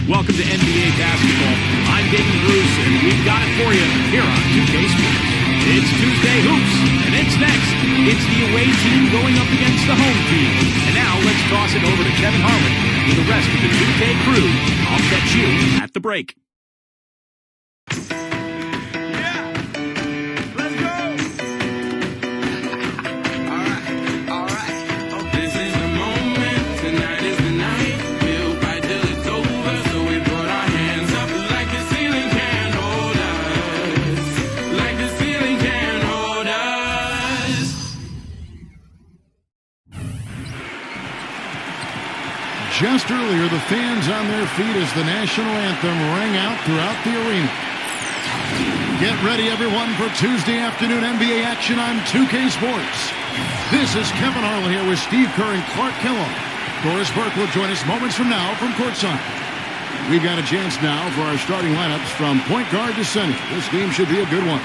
Welcome to NBA basketball. I'm David Bruce, and we've got it for you here on 2K Sports. It's Tuesday Hoops, and it's next. It's the away team going up against the home team. And now let's toss it over to Kevin Harlan with the rest of the 2K crew. I'll catch you at the break. Just earlier, the fans on their feet as the national anthem rang out throughout the arena. Get ready, everyone, for Tuesday afternoon NBA action on 2K Sports. This is Kevin Harlan here with Steve Kerr and Clark Kellogg. Doris Burke will join us moments from now from courtside. We've got a chance now for our starting lineups from point guard to center. This game should be a good one.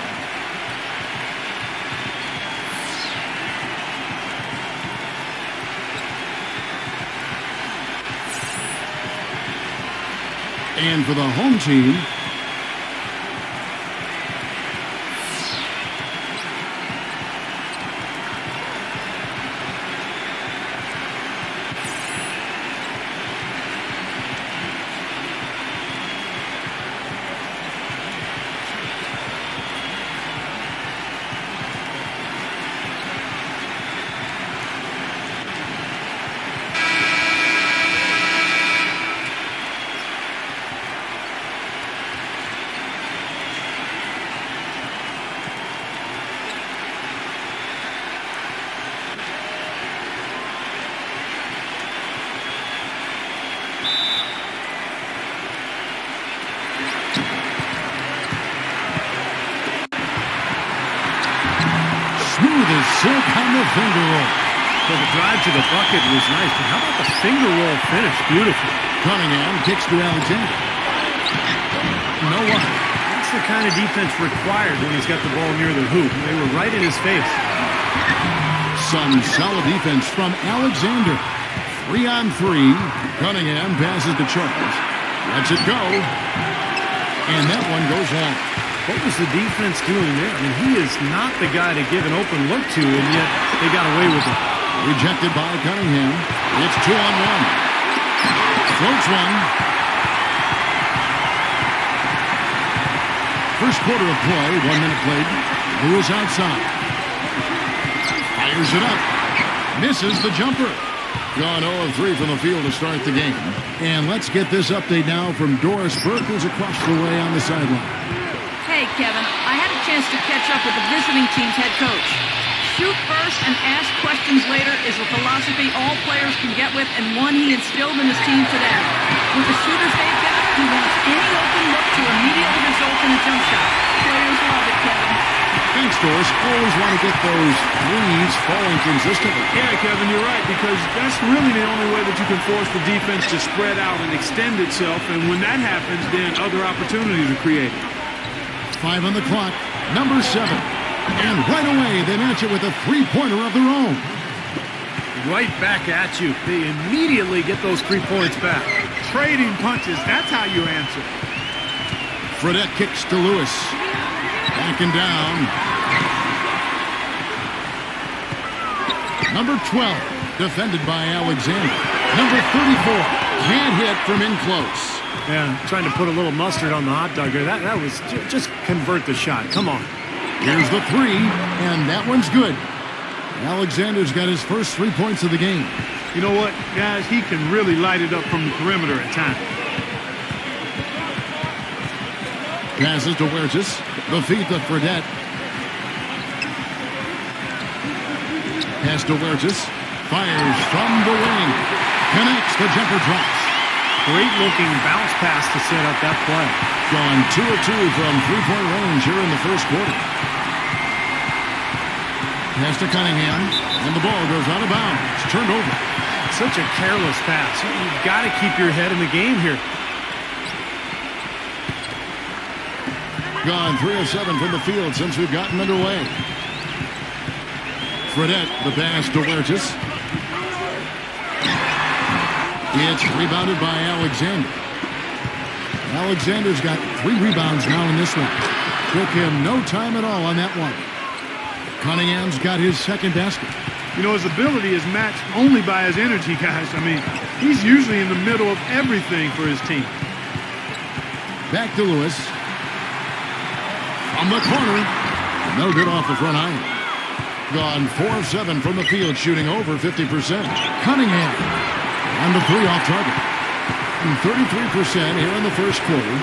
And for the home team, smooth as silk on the finger roll. So the drive to the bucket was nice, but how about the finger roll finish? Beautiful. Cunningham kicks to Alexander. No one. That's the kind of defense required when he's got the ball near the hoop. They were right in his face. Some solid defense from Alexander. 3-on-3. Cunningham passes to Charles. Lets it go. And that one goes long. What was the defense doing there? I mean, he is not the guy to give an open look to, and yet they got away with it. Rejected by Cunningham. It's 2-on-1. Floats one. First quarter of play, 1 minute played. Lewis outside. Fires it up. Misses the jumper. Gone 0 of 3 from the field to start the game. And let's get this update now from Doris Burke, who's across the way on the sideline. Hey, Kevin, I had a chance to catch up with the visiting team's head coach. Shoot first and ask questions later is a philosophy all players can get with and one he instilled in his team today. With the shooters they've got, he wants any open look to immediately result in a jump shot. Players love it, Kevin. Thanks, Doris. Always want to get those threes falling consistently. Yeah, Kevin, you're right, because that's really the only way that you can force the defense to spread out and extend itself, and when that happens, then other opportunities are created. 5 on the clock, number 7. And right away, they match it with a three-pointer of their own. Right back at you. They immediately get those 3 points back. Trading punches, that's how you answer. Fredette kicks to Lewis. Backing down. Number 12, defended by Alexander. Number 34, can't hit from in close. Yeah, trying to put a little mustard on the hot dog there. That was just convert the shot. Come on. Here's the 3, and that one's good. Alexander's got his first 3 points of the game. You know what, guys? He can really light it up from the perimeter at times. Passes to Huertas. The feed to Fredette. Pass to Huertas. Fires from the wing. Connects. The jumper drops. Great looking bounce pass to set up that play. Gone 2 of 2 from three-point range here in the first quarter. Pass to Cunningham, and the ball goes out of bounds. It's turned over. Such a careless pass. You've got to keep your head in the game here. Gone 3 of 7 from the field since we've gotten underway. Fredette, the pass to Huertas. It's rebounded by Alexander. Alexander's got 3 rebounds now in this one. Took him no time at all on that one. Cunningham's got his second basket. You know, his ability is matched only by his energy, guys. I mean, he's usually in the middle of everything for his team. Back to Lewis. From the corner. No good off the front iron. Gone 4 of 7 from the field, shooting over 50%. Cunningham on the 3 off target. 33% here in the first quarter.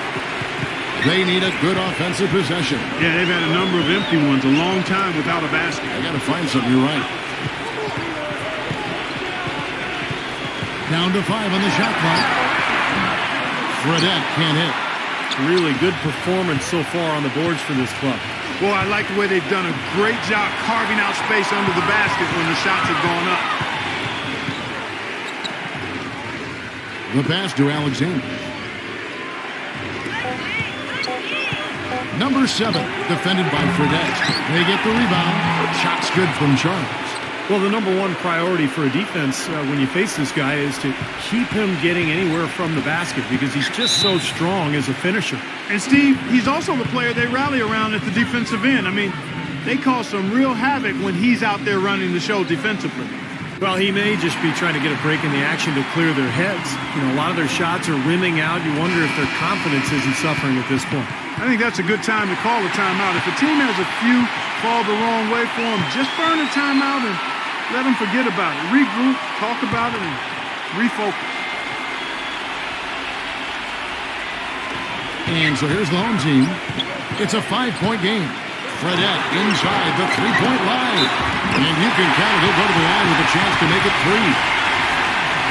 They need a good offensive possession. Yeah, they've had a number of empty ones, a long time without a basket. I got to find something, you're right. Down to 5 on the shot clock. Fredette can't hit. Really good performance so far on the boards for this club. Boy, I like the way they've done a great job carving out space under the basket when the shots have gone up. The pass to Alexander. Number 7, defended by Fredette. They get the rebound. Shot's good from Charles. Well, the number one priority for a defense when you face this guy is to keep him getting anywhere from the basket because he's just so strong as a finisher. And, Steve, he's also the player they rally around at the defensive end. I mean, they cause some real havoc when he's out there running the show defensively. Well, he may just be trying to get a break in the action to clear their heads. You know, a lot of their shots are rimming out. You wonder if their confidence isn't suffering at this point. I think that's a good time to call a timeout. If a team has a few fall the wrong way for them, just burn a timeout and let them forget about it. Regroup, talk about it, and refocus. And so here's the home team. It's a 5-point game. Fredette inside the 3-point line. And you can count. He'll go to the line with a chance to make it 3.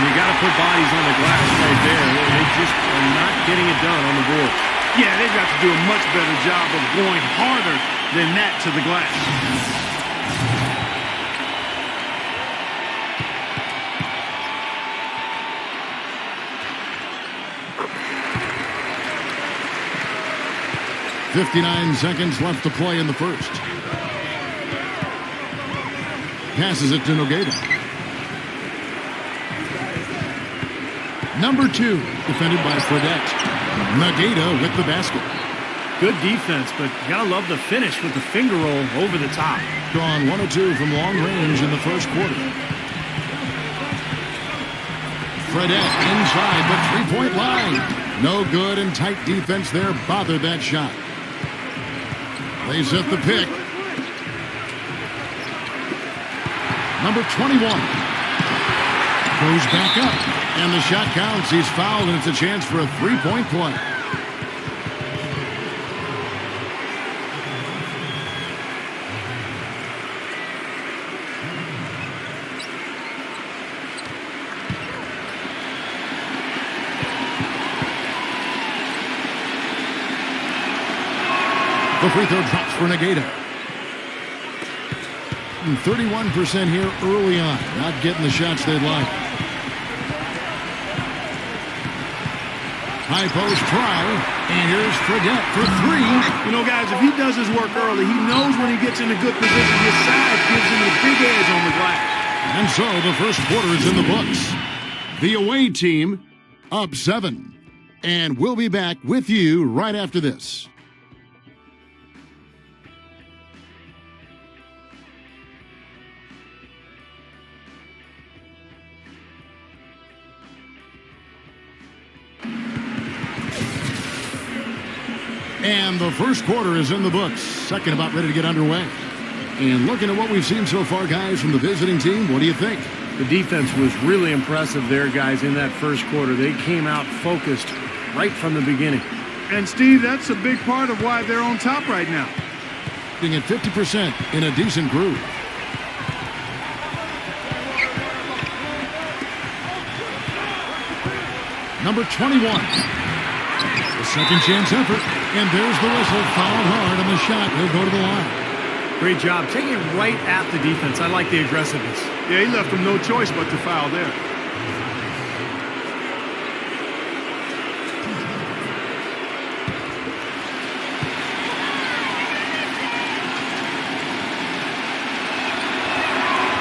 You got to put bodies on the glass right there. They just are not getting it done on the board. Yeah, they've got to do a much better job of going harder than that to the glass. .59 seconds left to play in the first. Passes it to Nogueira. Number 2, defended by Fredette. Nogueira with the basket. Good defense, but you gotta love the finish with the finger roll over the top. Gone 1 of 2 from long range in the first quarter. Fredette inside the 3-point line. No good, and tight defense there bothered that shot. They set the pick. Number 21 goes back up, and the shot counts. He's fouled, and it's a chance for a 3-point play. The free throw drops for Nogueira. 31% here early on. Not getting the shots they'd like. High post try. And here's Fredette for 3. You know, guys, if he does his work early, he knows when he gets in a good position, his size gives him a big edge on the glass. And so the first quarter is in the books. The away team up 7. And we'll be back with you right after this. And the first quarter is in the books. Second about ready to get underway. And looking at what we've seen so far, guys, from the visiting team, what do you think? The defense was really impressive there, guys, in that first quarter. They came out focused right from the beginning. And, Steve, that's a big part of why they're on top right now. Being at 50% in a decent groove. Number 21. Second chance effort, and there's the whistle. Fouled hard on the shot. He'll go to the line. Great job. Taking it right at the defense. I like the aggressiveness. Yeah, he left them no choice but to foul there.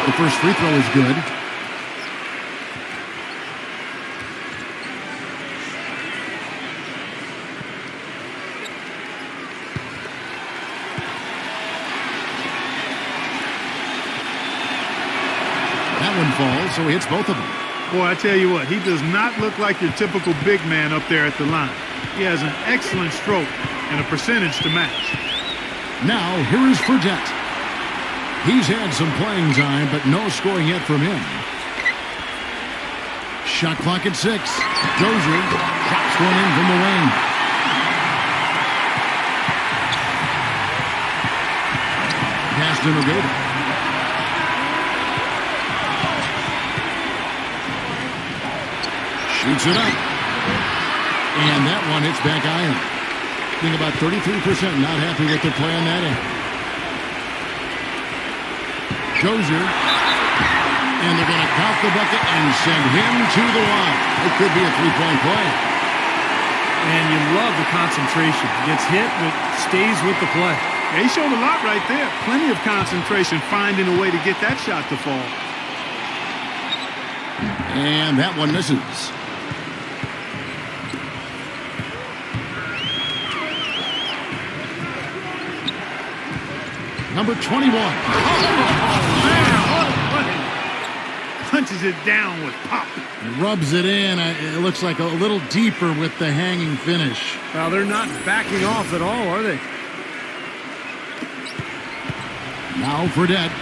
The first free throw is good. That one falls, so he hits both of them. Boy, I tell you what, he does not look like your typical big man up there at the line. He has an excellent stroke and a percentage to match. Now, here is Fredette. He's had some playing time, but no scoring yet from him. Shot clock at 6. Dozier drops one in from the wing. Pass to Nogata. Shoots it up. And that one hits back iron. I think about 33% not happy with their play on that end. Dozier. And they're going to count the bucket and send him to the line. It could be a three-point play. And you love the concentration. Gets hit, but stays with the play. Yeah, he showed a lot right there. Plenty of concentration, finding a way to get that shot to fall. And that one misses. Number 21. Punches it down with pop. Rubs it in. It looks like a little deeper with the hanging finish. Well, they're not backing off at all, are they? Now Fredette.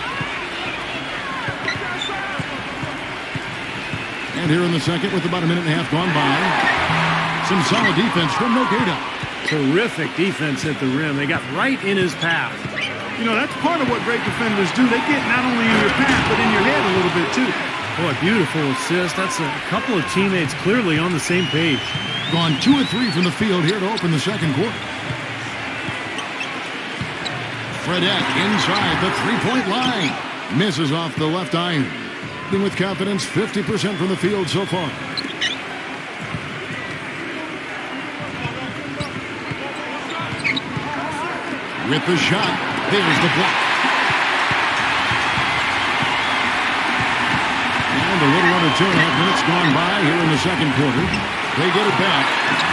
And here in the second with about a minute and a half gone by. Some solid defense from Nogata. Terrific defense at the rim. They got right in his path. You know, that's part of what great defenders do. They get not only in your path, but in your head a little bit, too. Boy, beautiful assist. That's a couple of teammates clearly on the same page. Gone 2 of 3 from the field here to open the second quarter. Fredette inside the three-point line. Misses off the left iron. And with confidence, 50% from the field so far. With the shot, there's the block. And a little under 2.5 minutes gone by here in the second quarter. They get it back.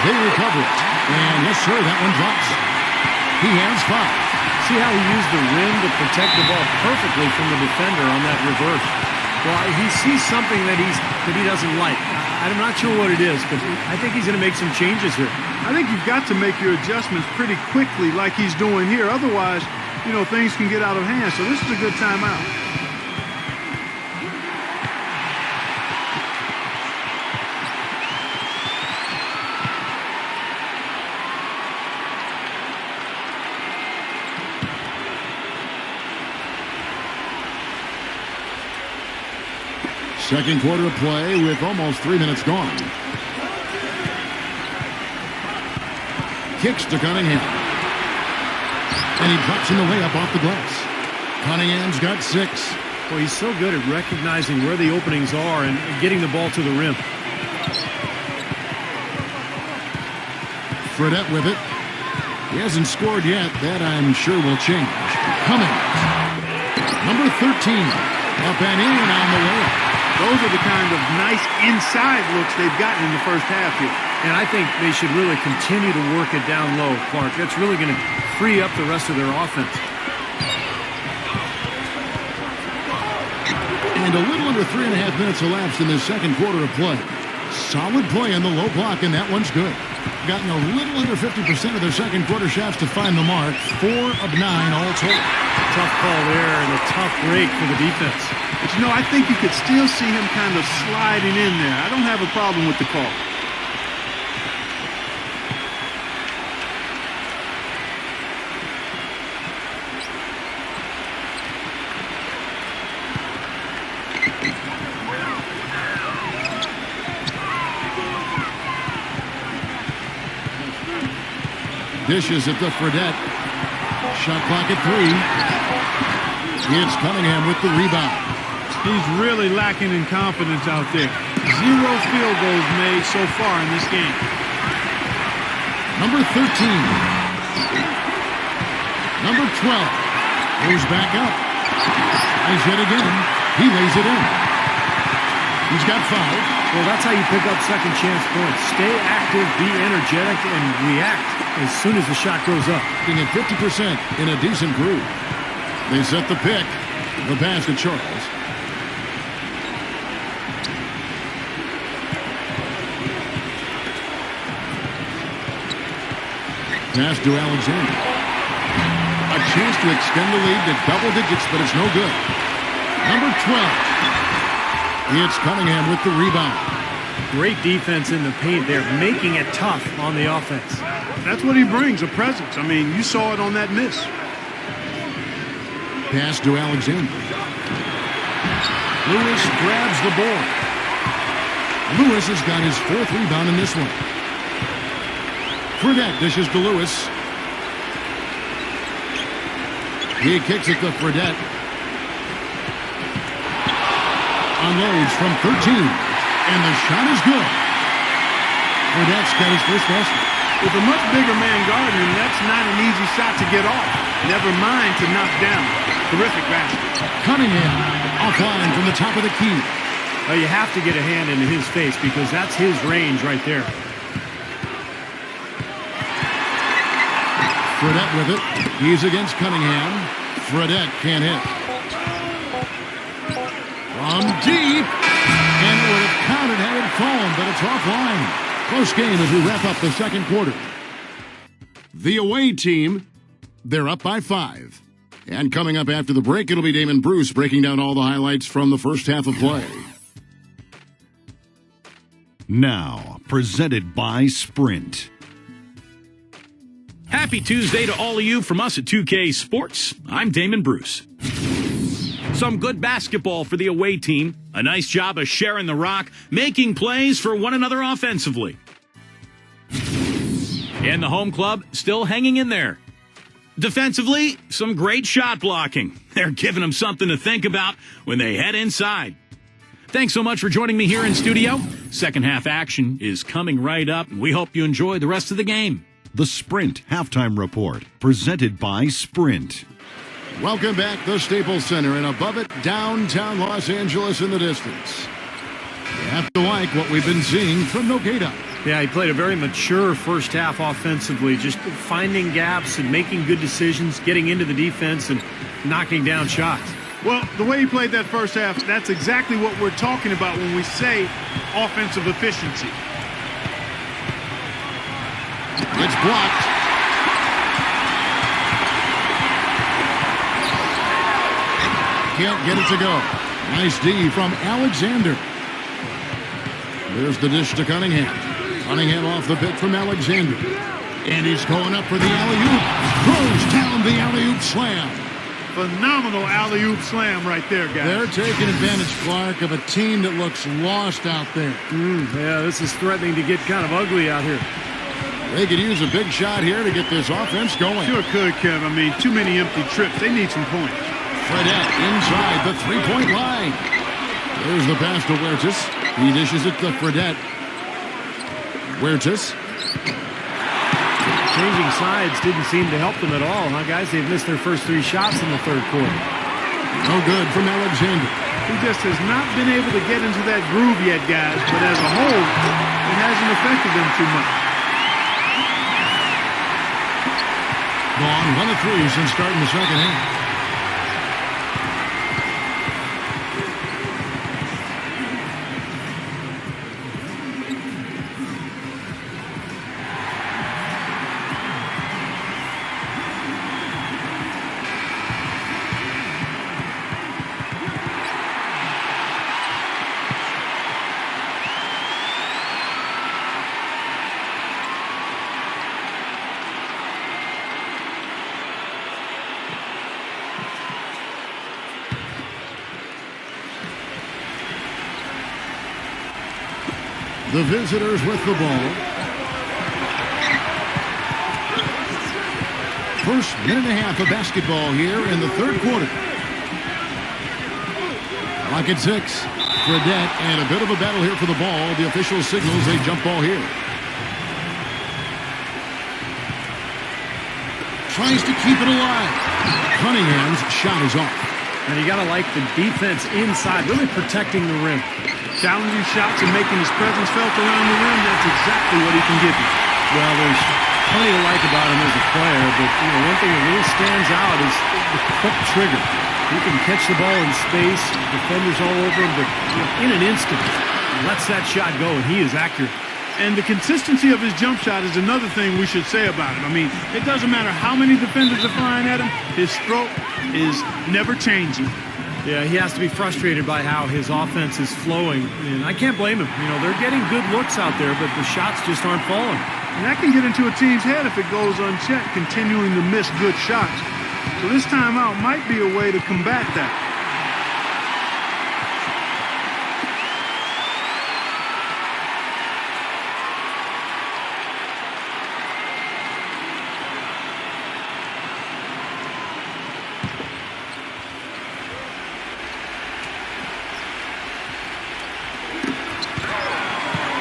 They recover it. And yes, sir, that one drops. He has 5. See how he used the rim to protect the ball perfectly from the defender on that reverse. Well, he sees something that he doesn't like. I'm not sure what it is, but I think he's going to make some changes here. I think you've got to make your adjustments pretty quickly like he's doing here. Otherwise, you know, things can get out of hand. So this is a good timeout. Second quarter of play with almost 3 minutes gone. Kicks to Cunningham. And he drops in the layup off the glass. Cunningham's got 6. Well, he's so good at recognizing where the openings are and getting the ball to the rim. Fredette with it. He hasn't scored yet. That, I'm sure, will change. Cummings. Number 13. Up and in on the layup. Those are the kind of nice inside looks they've gotten in the first half here. And I think they should really continue to work it down low, Clark. That's really going to free up the rest of their offense. And a little under 3.5 minutes elapsed in the second quarter of play. Solid play in the low block, and that one's good. Gotten a little under 50% of their second quarter shots to find the mark. 4 of 9 all told. Tough call there and a tough break for the defense. But, you know, I think you could still see him kind of sliding in there. I don't have a problem with the call. Dishes at the Fredette. Shot clock at 3. It's Cunningham with the rebound. He's really lacking in confidence out there. 0 field goals made so far in this game. Number 13. Number 12. Goes back up. Tries yet again. He lays it in. He's got 5. Well, that's how you pick up second chance points. Stay active, be energetic, and react as soon as the shot goes up. Being at 50% in a decent groove. They set the pick. The pass to Charles. Pass to Alexander. A chance to extend the lead to double digits, but it's no good. Number 12. It's Cunningham with the rebound. Great defense in the paint there, making it tough on the offense. That's what he brings, a presence. I mean, you saw it on that miss. Pass to Alexander. Lewis grabs the ball. Lewis has got his 4th rebound in this one. Fredette dishes to Lewis. He kicks it to Fredette. Unloads from 13. And the shot is good. Fredette's got his first basket. With a much bigger man guarding him, that's not an easy shot to get off. Never mind to knock down. Terrific basket. Cunningham offline from the top of the key. Well, you have to get a hand into his face because that's his range right there. Fredette with it. He's against Cunningham. Fredette can't hit. From deep. And it would have counted had it fallen, but it's offline. Close game as we wrap up the second quarter. The away team, they're up by 5. And coming up after the break, it'll be Damon Bruce breaking down all the highlights from the first half of play. Now, presented by Sprint. Happy Tuesday to all of you from us at 2K Sports. I'm Damon Bruce. Some good basketball for the away team. A nice job of sharing the rock, making plays for one another offensively. And the home club still hanging in there. Defensively, some great shot blocking. They're giving them something to think about when they head inside. Thanks so much for joining me here in studio. Second half action is coming right up, and we hope you enjoy the rest of the game. The Sprint Halftime Report, presented by Sprint. Welcome back, the Staples Center, and above it, downtown Los Angeles in the distance. You have to like what we've been seeing from Nogueira. Yeah, he played a very mature first half offensively, just finding gaps and making good decisions, getting into the defense and knocking down shots. Well, the way he played that first half, that's exactly what we're talking about when we say offensive efficiency. It's blocked. Can't get it to go. Nice D from Alexander. There's the dish to Cunningham. Cunningham off the pick from Alexander. And he's going up for the alley-oop. Throws down the alley-oop slam. Phenomenal alley-oop slam right there, guys. They're taking advantage, Clark, of a team that looks lost out there. Yeah, this is threatening to get kind of ugly out here. They could use a big shot here to get this offense going. Sure could, Kev. I mean, too many empty trips. They need some points. Fredette inside the three-point line. There's the pass to Huertas. He dishes it to Fredette. Huertas. Changing sides didn't seem to help them at all, huh, guys? They've missed their first 3 shots in the third quarter. No good from Alexander. He just has not been able to get into that groove yet, guys. But as a whole, it hasn't affected them too much. Gone 1 of 3 since starting the second half. The visitors with the ball. First minute and a half of basketball here in the third quarter. Clock at 6. Fredette, and a bit of a battle here for the ball. The official signals a jump ball here. Tries to keep it alive. Cunningham's shot is off. And you got to like the defense inside, really protecting the rim. Challenging shots and making his presence felt around the rim, that's exactly what he can give you. Well, there's plenty to like about him as a player, but one thing that really stands out is the quick trigger. He can catch the ball in space, defenders all over him, but in an instant, lets that shot go, and he is accurate. And the consistency of his jump shot is another thing we should say about him. I mean, it doesn't matter how many defenders are flying at him, his stroke is never changing. Yeah, he has to be frustrated by how his offense is flowing, and I can't blame him. You know, they're getting good looks out there, but the shots just aren't falling. And that can get into a team's head if it goes unchecked, continuing to miss good shots. So this timeout might be a way to combat that.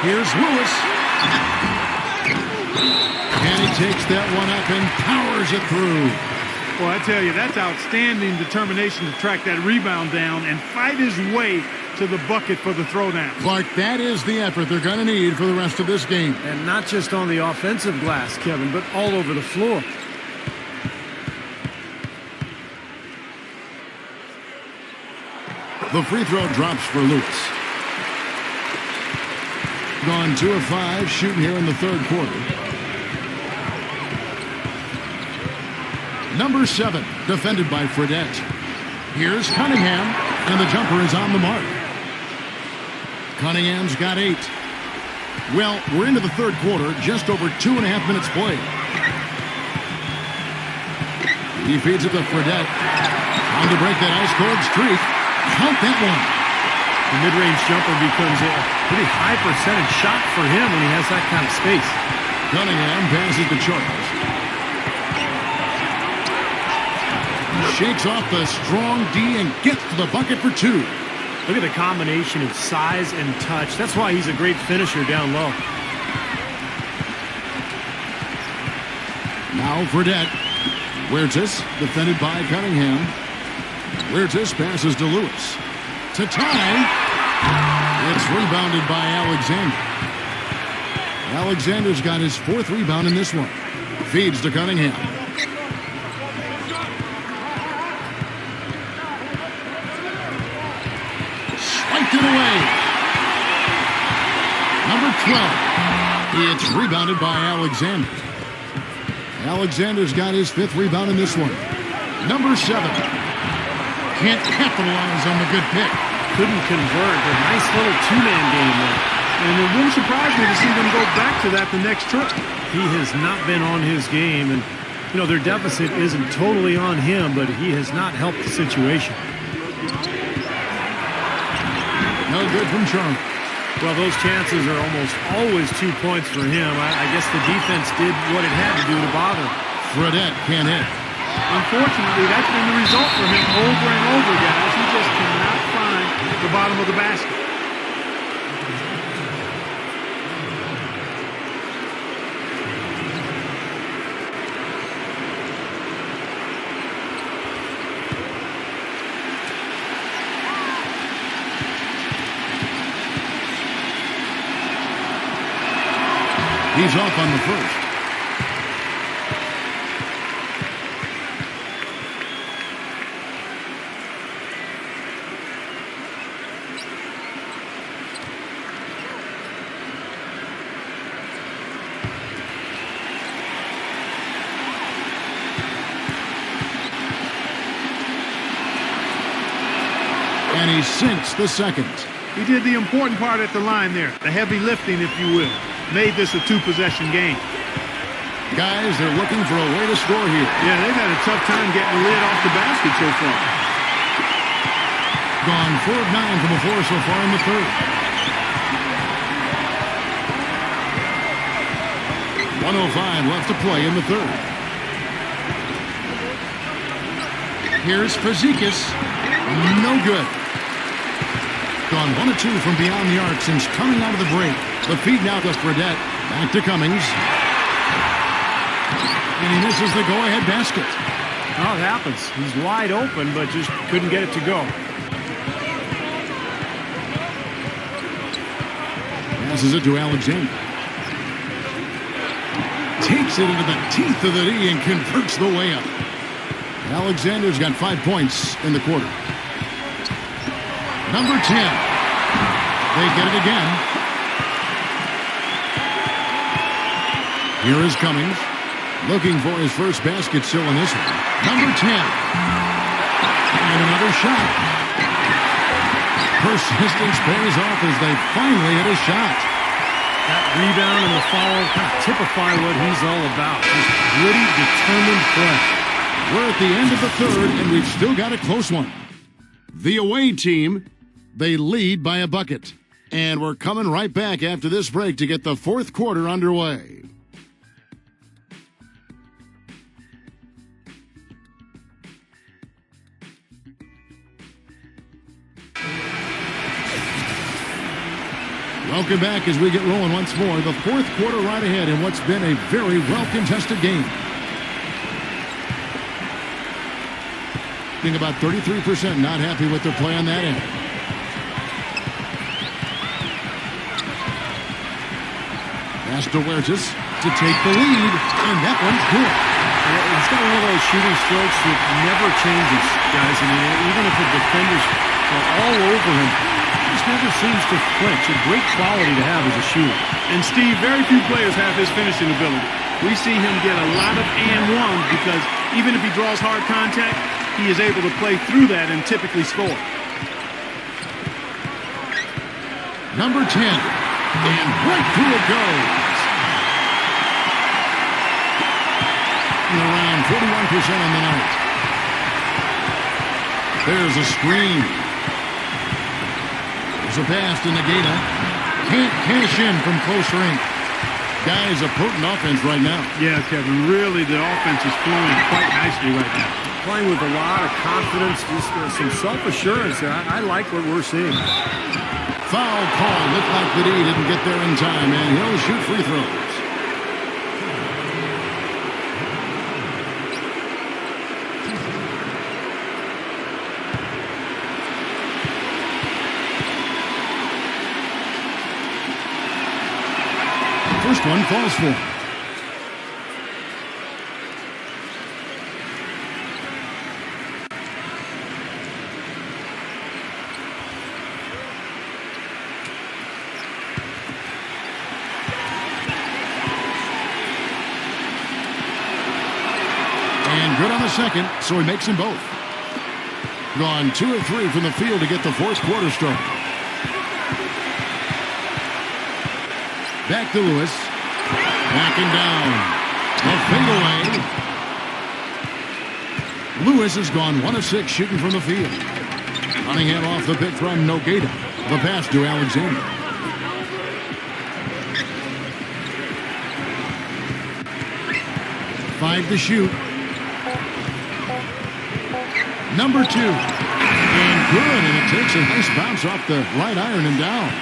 Here's Lewis. And he takes that one up and powers it through. Well, I tell you, that's outstanding determination to track that rebound down and fight his way to the bucket for the throwdown. Clark, that is the effort they're going to need for the rest of this game. And not just on the offensive glass, Kevin, but all over the floor. The free throw drops for Lewis. Gone 2 of 5 shooting here in the third quarter. Number 7, defended by Fredette. Here's Cunningham, and the jumper is on the mark. Cunningham's got 8. Well, we're into the third quarter, just over 2.5 minutes played. He feeds it to Fredette. Trying to break that ice-cold streak. Count that one. The mid-range jumper becomes a pretty high percentage shot for him when he has that kind of space. Cunningham passes to Charles. Shakes off the strong D and gets to the bucket for 2. Look at the combination of size and touch. That's why he's a great finisher down low. Now Fredette. Huertas, defended by Cunningham. Huertas passes to Lewis. To tie. It's rebounded by Alexander. Alexander's got his 4th rebound in this one. Feeds to Cunningham. Swiped it away. Number 12. It's rebounded by Alexander. Alexander's got his 5th rebound in this one. Number 7. Can't capitalize on the good pick. Couldn't convert. A nice little two-man game there. And it wouldn't surprise me to see them go back to that the next trip. He has not been on his game, and, you know, their deficit isn't totally on him, but he has not helped the situation. No good from Charles. Well, those chances are almost always 2 points for him. I guess the defense did what it had to do to bother him. Fredette can't hit. Unfortunately, that's been the result for him over and over, guys. He just cannot find the bottom of the basket. He's off on the first. And he sinks the second. He did the important part at the line there, the heavy lifting, if you will. Made this a 2-possession game. Guys, they're looking for a way to score here. Yeah, they've had a tough time getting the lid off the basket so far. Gone 4 of 9 from the floor so far in the third. 1:05 left to play in the third. Here's Fazekas. No good. Gone 1 of 2 from beyond the arc since coming out of the break. The feed now to Fredette. Back to Cummings. And he misses the go-ahead basket. Oh, it happens. He's wide open, but just couldn't get it to go. Passes it to Alexander. Takes it into the teeth of the D and converts the layup. Alexander's got 5 points in the quarter. Number 10. They get it again. Here is Cummings. Looking for his first basket still in this one. Number 10. And another shot. Persistence pays off as they finally hit a shot. That rebound and the follow kind of typify what he's all about. Just gritty, determined play. We're at the end of the third, and we've still got a close one. The away team, they lead by a bucket. And we're coming right back after this break to get the fourth quarter underway. Welcome back as we get rolling once more. The fourth quarter right ahead in what's been a very well-contested game. Being about 33% not happy with their play on that end. Pass to Huertas to take the lead, and that one's good. He's got one of those shooting strokes that never changes, guys. I mean, even if the defenders are all over him, he just never seems to flinch. A great quality to have as a shooter. And Steve, very few players have his finishing ability. We see him get a lot of and ones because even if he draws hard contact, he is able to play through that and typically score. Number 10, and right through it goes. And around 41% on the night. There's a screen. There's a pass to Negata. Can't cash in from close range. Guys, a potent offense right now. Yeah, Kevin, really the offense is flowing quite nicely right now. Playing with a lot of confidence, just some self-assurance there. I like what we're seeing. Foul call. Looked like the D didn't get there in time, and he'll shoot free throws. First one falls for him. And good on the second, so he makes them both. Gone 2 of 3 from the field to get the fourth quarter started. Back to Lewis. Backing down. The fadeaway. Lewis has gone 1 of 6 shooting from the field. Cunningham off the pick from Nogata. The pass to Alexander. Five to shoot. Number 2. And good. And it takes a nice bounce off the right iron and down.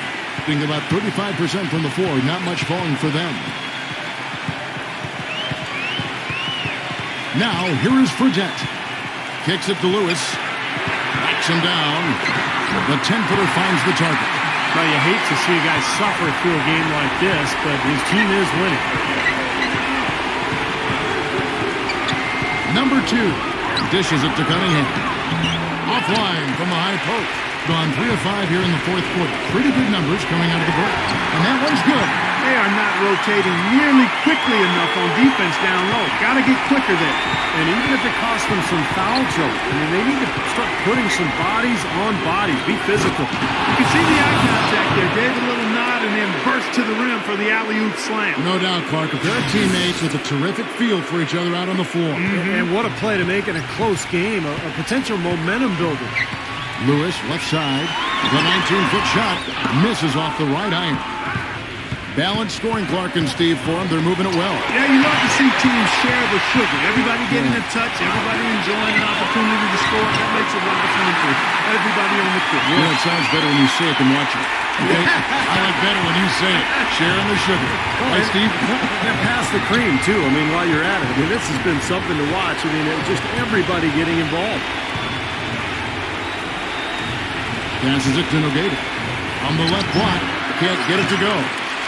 Being about 35% from the floor. Not much falling for them. Now, here is Fredette. Kicks it to Lewis. Backs him down. The 10-footer finds the target. Well, you hate to see a guy suffer through a game like this, but his team is winning. Number 2. Dishes it to Cunningham. Offline from the high post. Gone 3 of 5 here in the fourth quarter. Pretty good numbers coming out of the break. And that one's good. They are not rotating nearly quickly enough on defense down low. Got to get quicker there. And even if it costs them some foul trouble, I mean, they need to start putting some bodies on bodies. Be physical. You can see the eye contact there. Gave a little nod and then burst to the rim for the alley-oop slam. No doubt, Clark. If they're teammates with a terrific feel for each other out on the floor. And what a play to make in a close game. A potential momentum builder. Lewis, left side. The 19-foot shot misses off the right iron. Balanced scoring, Clark and Steve, for them. They're moving it well. Yeah, you love to see teams share the sugar. Everybody getting a touch, everybody enjoying an opportunity to score. That makes it a lot of fun for everybody on the court. You know, it sounds better when you say it than watch it. Okay? I like better when you say it. Sharing the sugar. Right, Steve? And pass the cream, too. I mean, while you're at it. I mean, this has been something to watch. I mean, just everybody getting involved. Passes it to Nogata. On the left block. Can't get it to go.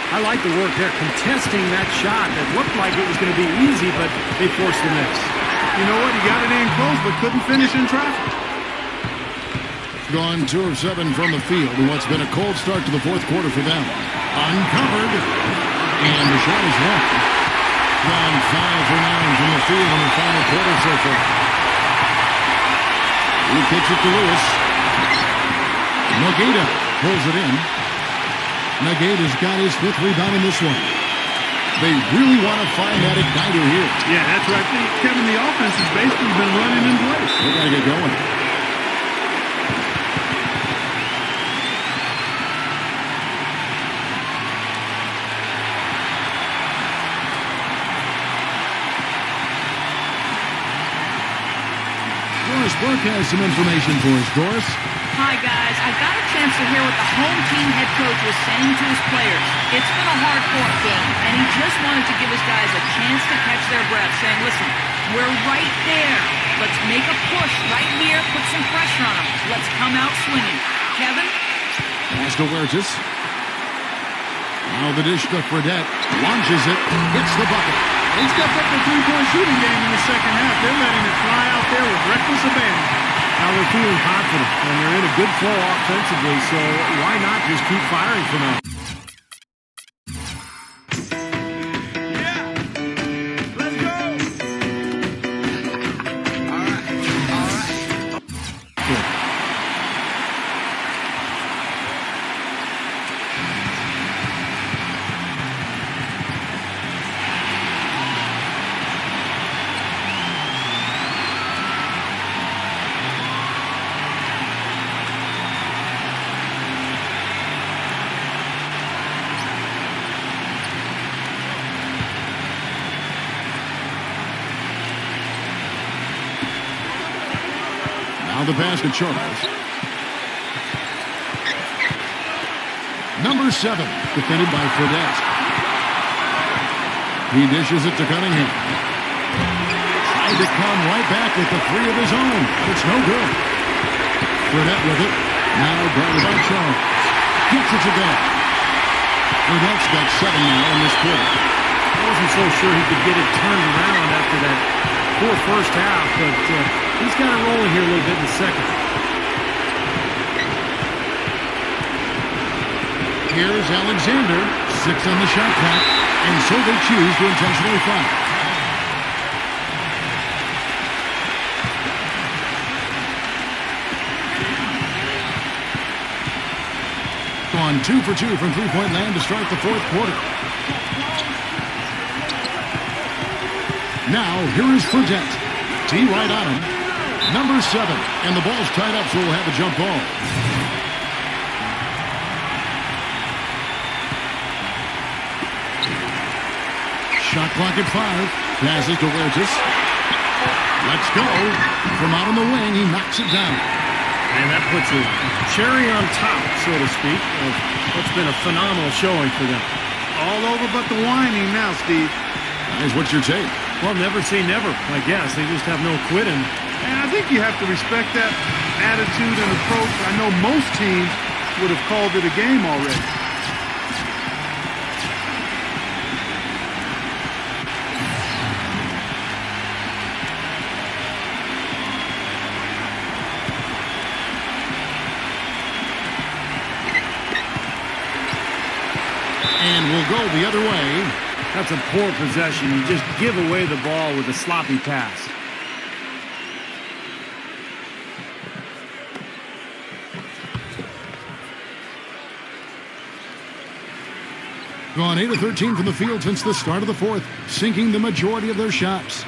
I like the work there, contesting that shot that looked like it was going to be easy, but they forced the miss. You know what? He got it in close, but couldn't finish in traffic. Gone 2 of 7 from the field in what's been a cold start to the fourth quarter for them. Uncovered. And the shot is wrong. Gone 5 for 9 from the field in the final quarter so far. He kicks it to Lewis. Nagata pulls it in. Nagata's got his 5th rebound in this one. They really want to find that igniter here. Yeah, that's right. Kevin, the offense has basically been running in place. They got to get going. Doris Burke has some information for us. Doris? Hi, guys. I got a chance to hear what the home team head coach was saying to his players. It's been a hard-fought game, and he just wanted to give his guys a chance to catch their breath, saying, listen, we're right there. Let's make a push right here, put some pressure on them. Let's come out swinging. Kevin? Pass to Huertas. Now the dish to Fredette. Launches it. Hits the bucket. He stepped up the three-point shooting game in the second half. They're letting it fly out there with reckless abandon. Now they're feeling confident, and they're in a good flow offensively, so why not just keep firing from out? Now the pass to Charles. Number 7, defended by Fredette. He dishes it to Cunningham. Tried to come right back with the 3 of his own, but it's no good. Fredette with it. Now guarded by Charles. Gets it to Dent. Fredette's got 7 now in this quarter. I wasn't so sure he could get it turned around after that poor first half, but he's got it rolling here a little bit in the second. Here's Alexander, 6 on the shot clock, and so they choose to intentionally foul. On 2 for 2 from three-point land to start the 4th quarter. Now, here is Fredette. T right on him. Number 7. And the ball's tied up, so we'll have a jump ball. Shot clock at 5. Passes to Huertas. Let's go. From out on the wing, he knocks it down. And that puts a cherry on top, so to speak, of what's been a phenomenal showing for them. All over but the whining now, Steve. Guys, what's your take? Well, never say never, I guess. They just have no quitting. And I think you have to respect that attitude and approach. I know most teams would have called it a game already. And we'll go the other way. That's a poor possession. You just give away the ball with a sloppy pass. Gone 8 of 13 from the field since the start of the 4th, sinking the majority of their shots.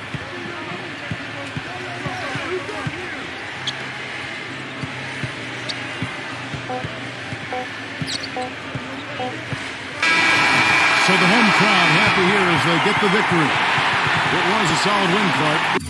So the home crowd happy here as they get the victory. It was a solid win, Clark.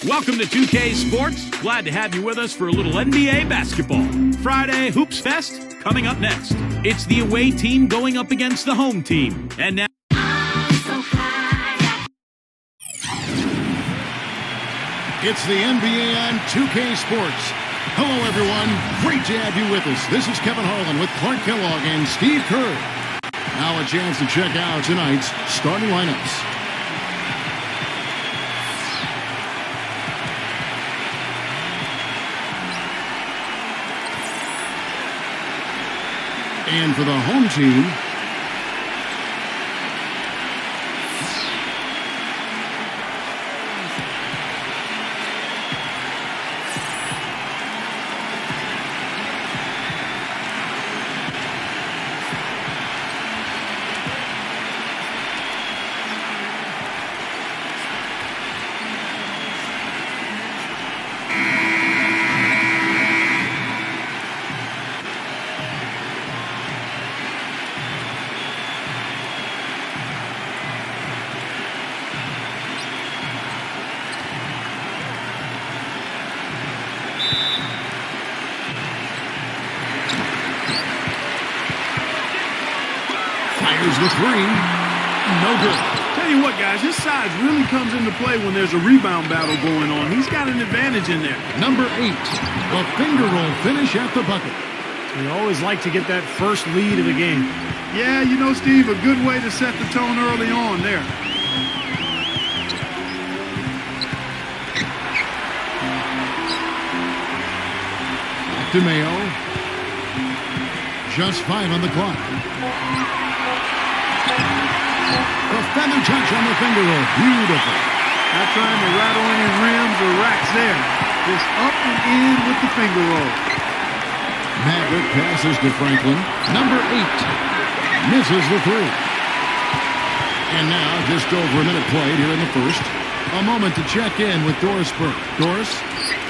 Welcome to 2K Sports. Glad to have you with us for a little NBA basketball. Friday Hoops Fest coming up next. It's the away team going up against the home team. And now... It's the NBA on 2K Sports. Hello, everyone. Great to have you with us. This is Kevin Harlan with Clark Kellogg and Steve Kerr. Now a chance to check out tonight's starting lineups. And for the home team, fires the three. No good. Tell you what, guys, his size really comes into play when there's a rebound battle going on. He's got an advantage in there. Number 8, the finger roll finish at the bucket. You always like to get that first lead of the game. Yeah, you know, Steve, a good way to set the tone early on there. Back to Mayo. Just 5 on the clock. The feather touch on the finger roll. Beautiful. Not trying to rattle any rims or racks there. Just up and in with the finger roll. Maverick passes to Franklin. Number 8 misses the three. And now, just over a minute played here in the first. A moment to check in with Doris Burke. Doris?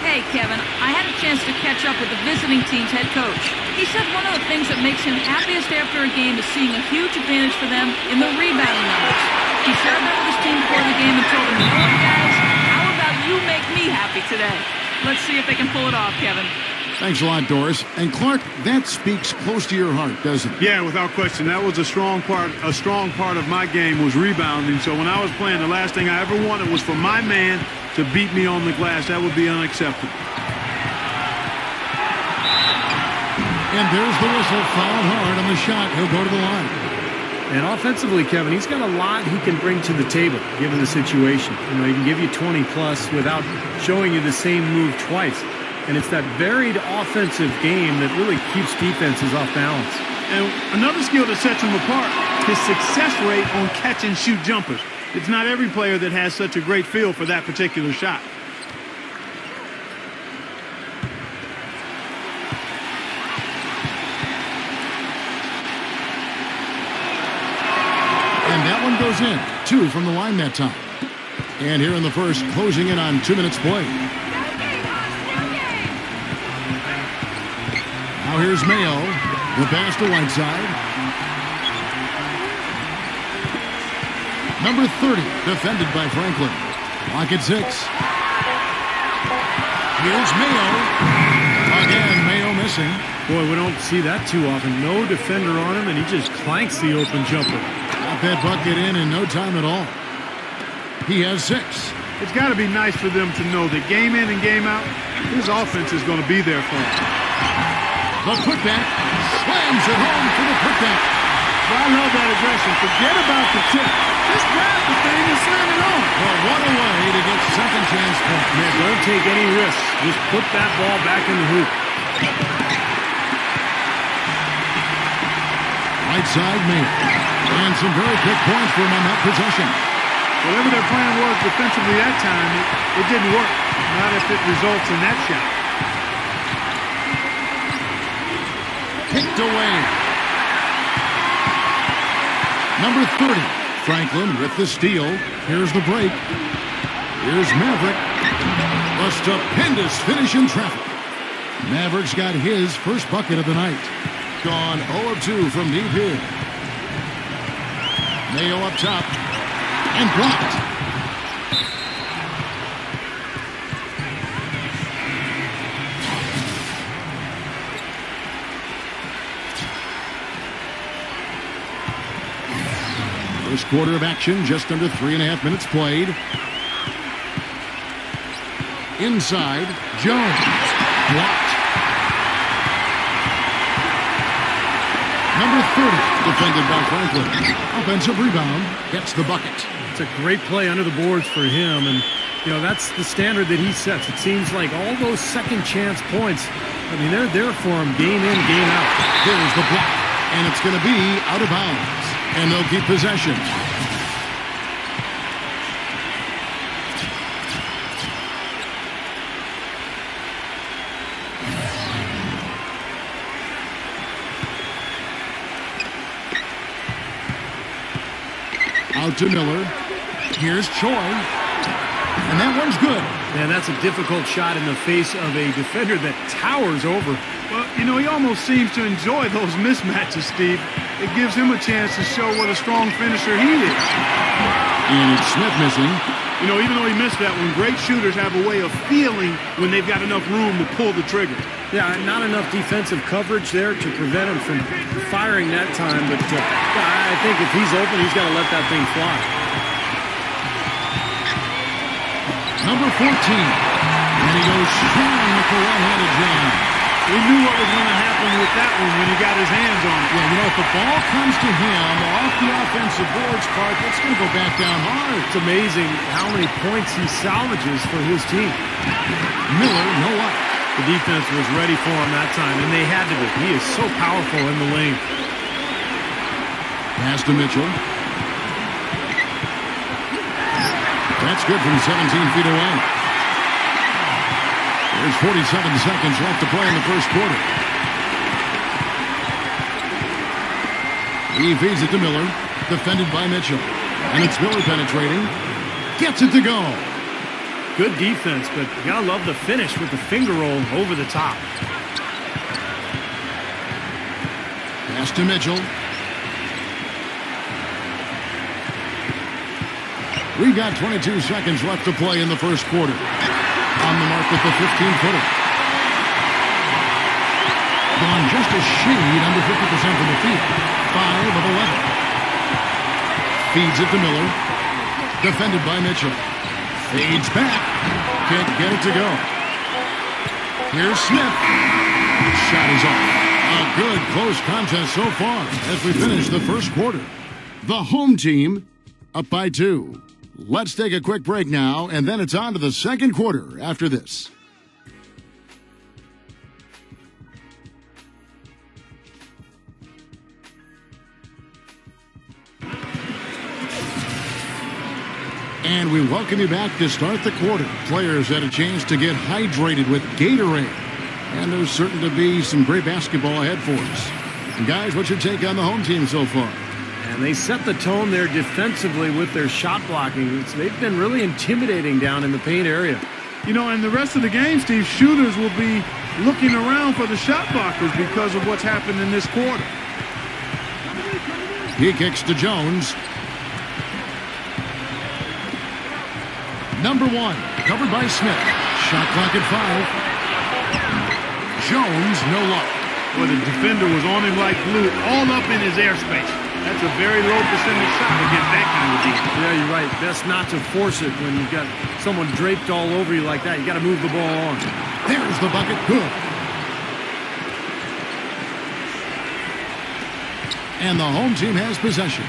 Hey, Kevin, I had a chance to catch up with the visiting team's head coach. He said one of the things that makes him happiest after a game is seeing a huge advantage for them in the rebounding numbers. He shared that with his team before the game and told them, you know what, guys? How about you make me happy today? Let's see if they can pull it off, Kevin. Thanks a lot, Doris. And Clark, that speaks close to your heart, doesn't it? Yeah, without question. That was a strong part of my game was rebounding. So when I was playing, the last thing I ever wanted was for my man to beat me on the glass. That would be unacceptable. And there's the whistle. Fouled hard on the shot. He'll go to the line. And offensively, Kevin, he's got a lot he can bring to the table, given the situation. You know, he can give you 20-plus without showing you the same move twice. And it's that varied offensive game that really keeps defenses off balance. And another skill that sets him apart, his success rate on catch and shoot jumpers. It's not every player that has such a great feel for that particular shot. And that one goes in. 2 from the line that time. And here in the first, closing in on 2 minutes play. Now here's Mayo. The pass to Whiteside. Number 30, defended by Franklin. Clock at 6. Here's Mayo. Again, Mayo missing. Boy, we don't see that too often. No defender on him, and he just clanks the open jumper. Got that bucket in no time at all. He has 6. It's got to be nice for them to know that game in and game out, his offense is going to be there for him. The putback slams it home for the putback. Well, I love that aggression. Forget about the tip. Just grab the thing and slam it on. Well, what a way to get second chance points. Man, don't take any risks. Just put that ball back in the hoop. Right side Mayo. And some very quick points for him on that possession. Whatever their plan was defensively that time, it didn't work. Not if it results in that shot. Kicked away. Number 30, Franklin with the steal. Here's the break. Here's Maverick. A stupendous finish in traffic. Maverick's got his first bucket of the night. Gone 0 of 2 from deep here. Mayo up top. And blocked. First quarter of action, just under 3.5 minutes played. Inside, Jones. Blocked. Number 30, defended by Franklin. Offensive rebound, gets the bucket. It's a great play under the boards for him, and you know that's the standard that he sets. It seems like all those second chance points, I mean, they're there for him game in, game out. There's the block, and it's going to be out of bounds, and they'll keep possession. Out to Miller. Here's Choi. And that one's good. Man, that's a difficult shot in the face of a defender that towers over. Well, you know, he almost seems to enjoy those mismatches, Steve. It gives him a chance to show what a strong finisher he is. And it's Smith missing. You know, even though he missed that one, great shooters have a way of feeling when they've got enough room to pull the trigger. Yeah, not enough defensive coverage there to prevent him from firing that time. But I think if he's open, he's got to let that thing fly. Number 14. And he goes strong with the one-handed jam. We knew what was going to happen with that one when he got his hands on it. Yeah, you know, if the ball comes to him off the offensive boards, Clark, it's going to go back down hard. It's amazing how many points he salvages for his team. Miller, no luck. The defense was ready for him that time, and they had to be. He is so powerful in the lane. Pass to Mitchell. That's good from 17 feet away. There's 47 seconds left to play in the first quarter. He feeds it to Miller, defended by Mitchell. And it's Miller penetrating. Gets it to go. Good defense, but you gotta love the finish with the finger roll over the top. Pass to Mitchell. We've got 22 seconds left to play in the first quarter. On the mark with the 15-footer. Gone just a shade under 50% from the field. 5 of 11. Feeds it to Miller. Defended by Mitchell. Fades back. Can't get it to go. Here's Smith. Shot is off. A good close contest so far as we finish the first quarter. The home team up by 2. Let's take a quick break now, and then it's on to the second quarter after this. And we welcome you back to start the quarter. Players had a chance to get hydrated with Gatorade. And there's certain to be some great basketball ahead for us. And guys, what's your take on the home team so far? And they set the tone there defensively with their shot blocking. They've been really intimidating down in the paint area. You know, in the rest of the game, Steve, shooters will be looking around for the shot blockers because of what's happened in this quarter. He kicks to Jones. Number 1, covered by Smith. Shot clock at 5. Jones, no luck. Well, the defender was on him like glue, all up in his airspace. That's a very low percentage shot against that kind of defense. Yeah, you're right. Best not to force it when you've got someone draped all over you like that. You got to move the ball on. There's the bucket. Good. And the home team has possession.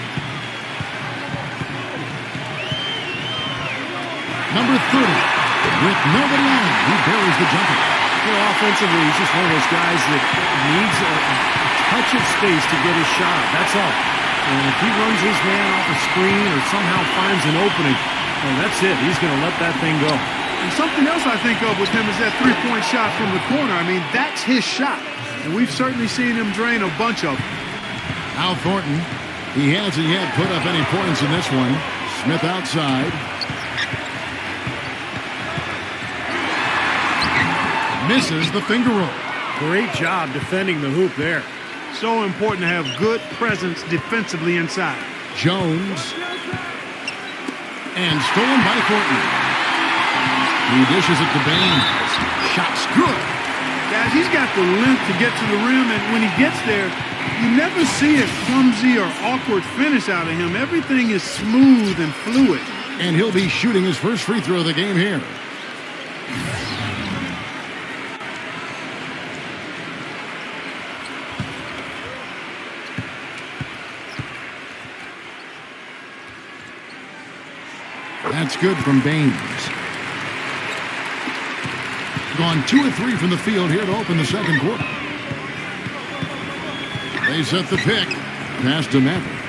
Number 30, with nobody on, he buries the jumper. You know, offensively, he's just one of those guys that needs a touch of space to get his shot. That's all. And if he runs his man off a screen or somehow finds an opening, well, that's it. He's going to let that thing go. And something else I think of with him is that three-point shot from the corner. I mean, that's his shot. And we've certainly seen him drain a bunch of them. Al Thornton, he hasn't yet put up any points in this one. Smith outside. Misses the finger roll. Great job defending the hoop there. So important to have good presence defensively inside. Jones. And stolen by Thornton. He dishes it to Baines. Shot's good. Guys, he's got the length to get to the rim, and when he gets there, You never see a clumsy or awkward finish out of him. Everything is smooth and fluid. And he'll be shooting his first free throw of the game here. That's good from Baines. Gone 2 of 3 from the field here to open the second quarter. They set the pick. Pass to Maverick.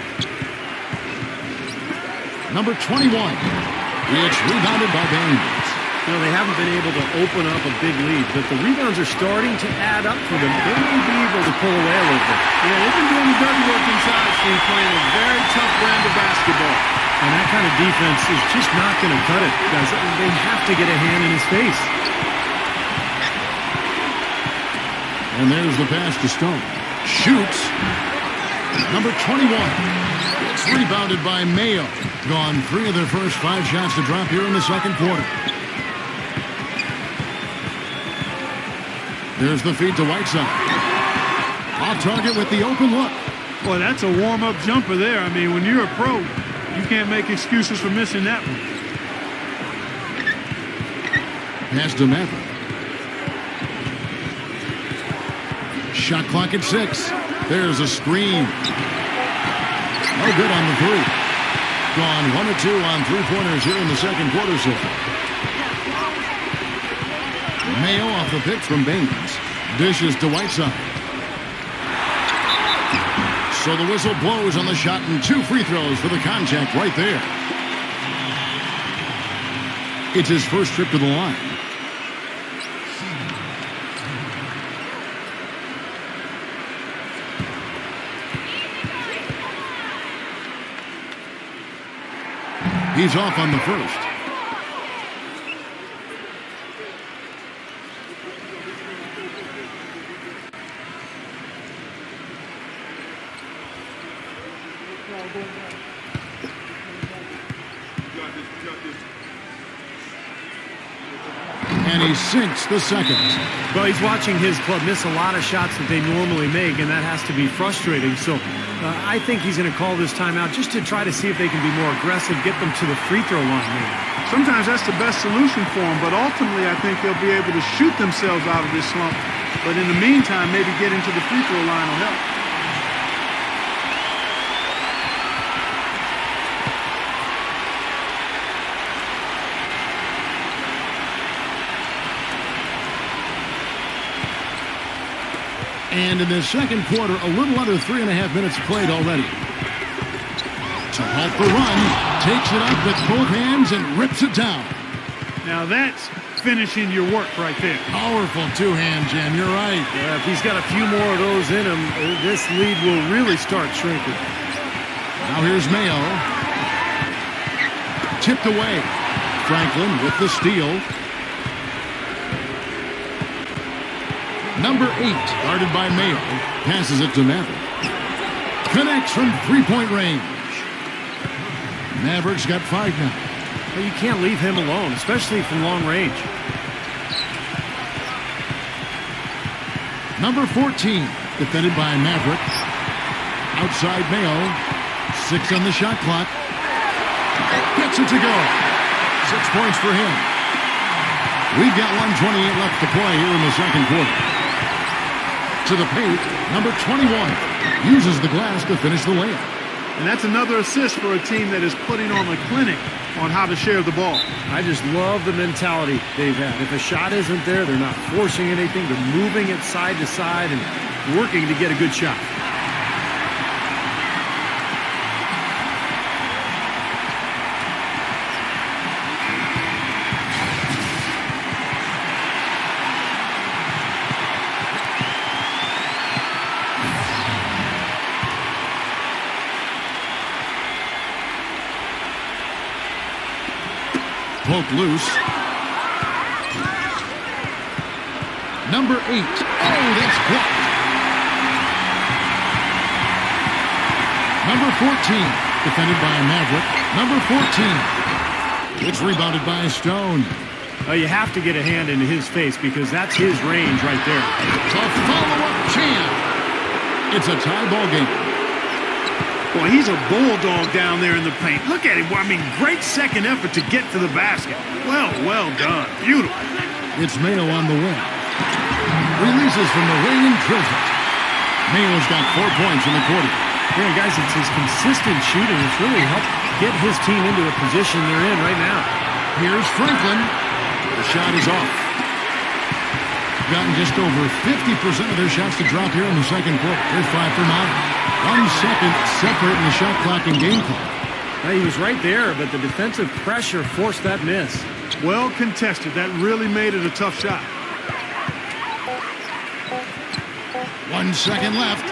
Number 21. It's rebounded by Baines. You know, they haven't been able to open up a big lead, but the rebounds are starting to add up for them. They may be able to pull away a little bit. Yeah, they've been doing the dirty work inside, Steve, playing a very tough brand of basketball. And that kind of defense is just not going to cut it, guys. They have to get a hand in his face. And there's the pass to Stone. Shoots. Number 21. It's rebounded by Mayo. Gone 3 of their first 5 shots to drop here in the second quarter. There's the feed to Whiteside. Off target with the open look. Boy, that's a warm-up jumper there. I mean, when you're a pro, you can't make excuses for missing that one. Pass to Maverick. Shot clock at 6. There's a screen. No good on the 3. Gone 1 of 2 on 3-pointers here in the second quarter so far. Mayo off the pick from Baines. Dishes to Whiteside. So the whistle blows on the shot and 2 free throws for the contact right there. It's his first trip to the line. He's off on the first. And he sinks the second. Well, he's watching his club miss a lot of shots that they normally make, and that has to be frustrating. So I think he's going to call this timeout just to try to see if they can be more aggressive, get them to the free throw line. Maybe. Sometimes that's the best solution for them, but ultimately I think they'll be able to shoot themselves out of this slump. But in the meantime, maybe get into the free throw line will help. And in the second quarter, a little under 3.5 minutes played already. To halt the run, takes it up with both hands and rips it down. Now that's finishing your work right there. Powerful two-hand jam, you're right. Yeah, if he's got a few more of those in him, this lead will really start shrinking. Now here's Mayo. Tipped away. Franklin with the steal. Number 8, guarded by Mayo, passes it to Maverick. Connects from three-point range. Maverick's got 5 now. Well, you can't leave him alone, especially from long range. Number 14, defended by Maverick. Outside Mayo. 6 on the shot clock. Gets it to go. 6 points for him. We've got 1:28 left to play here in the second quarter. To the paint, number 21 uses the glass to finish the layup. And that's another assist for a team that is putting on a clinic on how to share the ball. I just love the mentality they've had. If a shot isn't there, they're not forcing anything. They're moving it side to side and working to get a good shot. Poke loose. Number 8. Oh, that's blocked. Number 14, defended by Maverick. Number 14. It's rebounded by Stone. You have to get a hand into his face because that's his range right there. A follow-up jam. It's a tie ball game. Boy, he's a bulldog down there in the paint. Look at him. I mean, great second effort to get to the basket. Well done. Beautiful. It's Mayo on the wing. Releases from the wing and drills it. Mayo's got 4 points in the quarter. Yeah, guys, it's his consistent shooting that's really helped get his team into the position they're in right now. Here's Franklin. The shot is off. Gotten just over 50% of their shots to drop here in the second quarter. They're 5 for 9. 1 second separating the shot clock and game clock. He was right there, but the defensive pressure forced that miss. Well contested. That really made it a tough shot. 1 second left.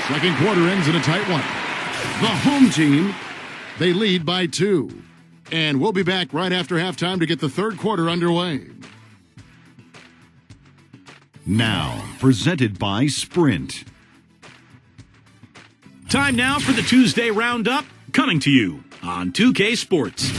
Second quarter ends in a tight one. The home team, they lead by 2. And we'll be back right after halftime to get the third quarter underway. Now, presented by Sprint. Time now for the Tuesday Roundup, coming to you on 2K Sports.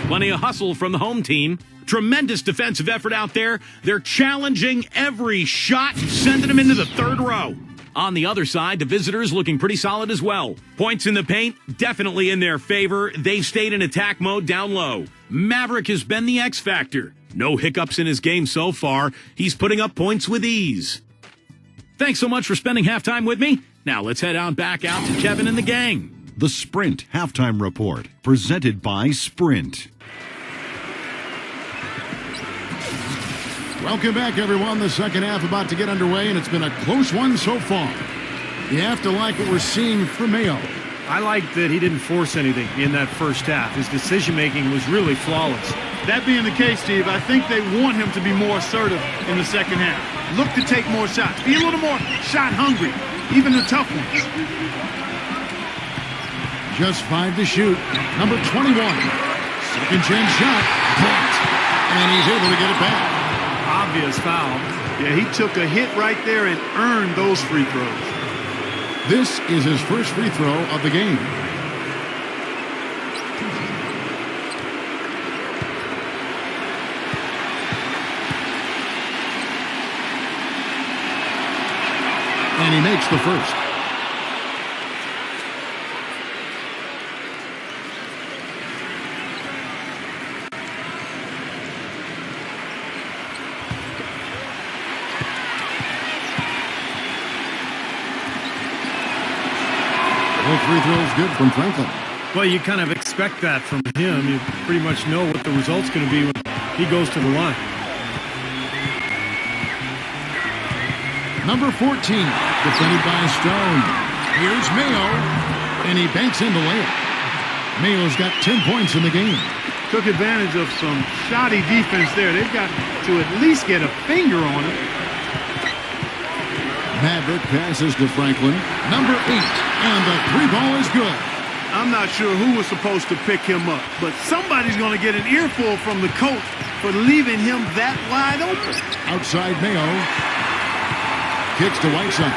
Plenty of hustle from the home team. Tremendous defensive effort out there. They're challenging every shot, sending them into the third row. On the other side, the visitors looking pretty solid as well. Points in the paint, definitely in their favor. They've stayed in attack mode down low. Maverick has been the X factor. No hiccups in his game so far. He's putting up points with ease. Thanks so much for spending halftime with me. Now let's head on back out to Kevin and the gang. The Sprint Halftime Report, presented by Sprint. Welcome back, everyone. The second half about to get underway, and it's been a close one so far. You have to like what we're seeing from Mayo. I like that he didn't force anything in that first half. His decision-making was really flawless. That being the case, Steve, I think they want him to be more assertive in the second half. Look to take more shots. Be a little more shot hungry, even the tough ones. Just 5 to shoot. Number 21. Second chance shot. Blocked. And he's able to get it back. Obvious foul. Yeah, he took a hit right there and earned those free throws. This is his first free throw of the game. And he makes the first. Free throws good from Franklin. Well, you kind of expect that from him. You pretty much know what the result's going to be when he goes to the line. Number 14, defended by Stone. Here's Mayo, and he banks in the layup. Mayo's got 10 points in the game. Took advantage of some shoddy defense there. They've got to at least get a finger on it. Maverick passes to Franklin. Number 8, and the 3 ball is good. I'm not sure who was supposed to pick him up, but somebody's going to get an earful from the coach for leaving him that wide open. Outside Mayo. Kicks to Whiteside.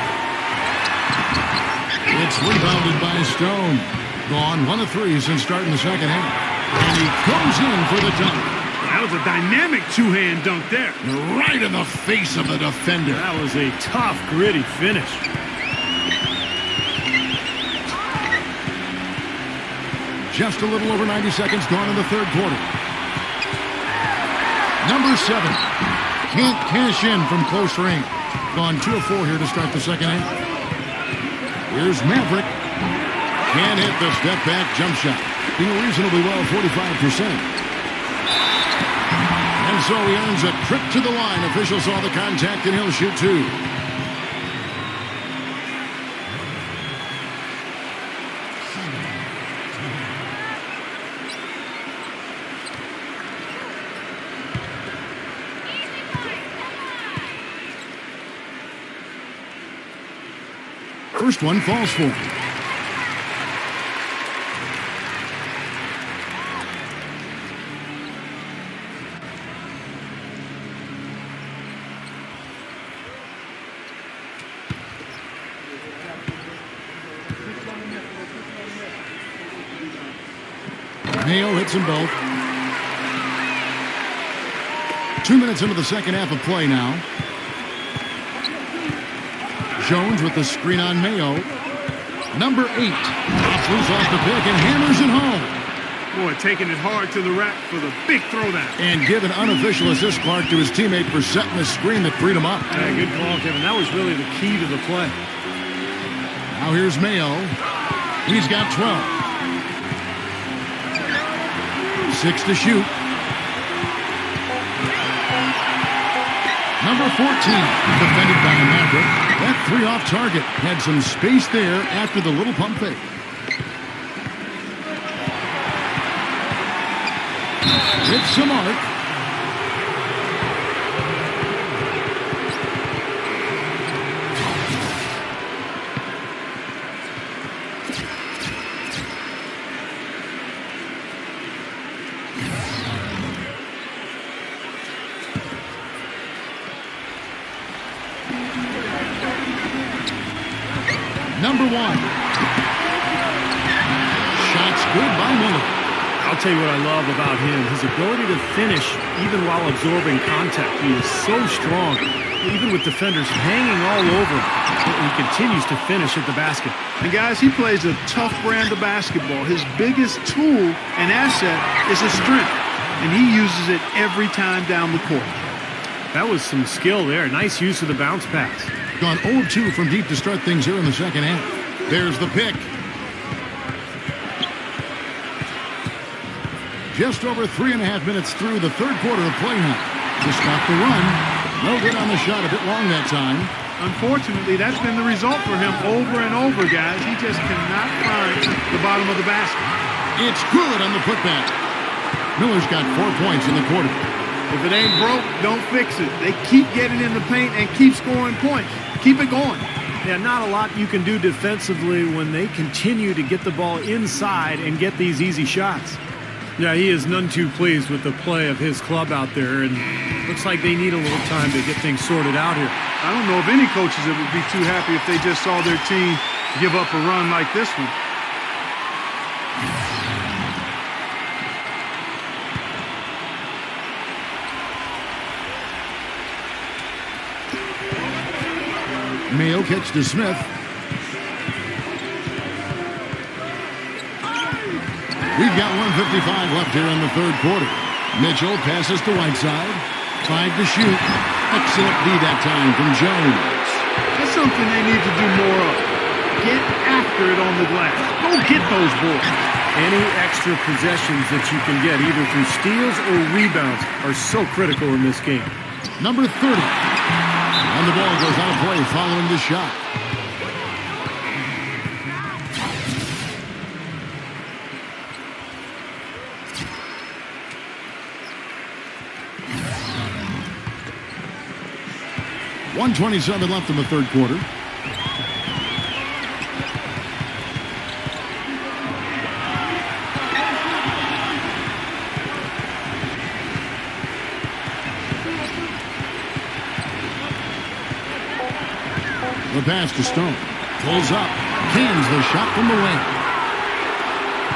It's rebounded by Stone. Gone 1 of 3 since starting the second half. And he goes in for the dunk. That was a dynamic two-hand dunk there. Right in the face of the defender. That was a tough, gritty finish. Just a little over 90 seconds gone in the third quarter. Number 7. Can't cash in from close range. Gone 2 of 4 here to start the second half. Here's Maverick. Can't hit the step-back jump shot. Being reasonably well, 45%. And so he earns a trip to the line. Officials saw the contact, and he'll shoot 2. First one falls for him. Mayo hits them both. 2 minutes into the second half of play now. Jones with the screen on Mayo. Number 8 pops loose off the pick and hammers it home. Boy, taking it hard to the rack for the big throwdown. And give an unofficial assist, Clark, to his teammate for setting the screen that freed him up. Yeah, good call, Kevin. That was really the key to the play. Now here's Mayo. He's got 12. 6 to shoot. Number 14, defended by Maverick. That 3 off target. Had some space there after the little pump fake. It's a mark. Number 1. Shots good by Miller. I'll tell you what I love about him, his ability to finish even while absorbing contact. He is so strong, even with defenders hanging all over him. He continues to finish at the basket. And guys, he plays a tough brand of basketball. His biggest tool and asset is his strength, and he uses it every time down the court. That was some skill there. Nice use of the bounce pass. Gone 0-2 from deep to start things here in the second half. There's the pick. Just over 3.5 minutes through the third quarter of play now. To stop the run. No good on the shot, a bit long that time. Unfortunately, that's been the result for him over and over, guys. He just cannot find the bottom of the basket. It's good on the putback. Miller's got 4 points in the quarter. If it ain't broke, don't fix it. They keep getting in the paint and keep scoring points. Keep it going. Yeah, not a lot you can do defensively when they continue to get the ball inside and get these easy shots. Yeah, he is none too pleased with the play of his club out there, and looks like they need a little time to get things sorted out here. I don't know of any coaches that would be too happy if they just saw their team give up a run like this one. Mayo kicks to Smith. We've got 1:55 left here in the third quarter. Mitchell passes to Whiteside. 5 to shoot. Excellent D that time from Jones. That's something they need to do more of. Get after it on the glass. Go get those boards. Any extra possessions that you can get, either through steals or rebounds, are so critical in this game. Number 30. And the ball goes out of play following the shot. .127 left in the third quarter. The pass to Stone. Pulls up. Cans the shot from the wing.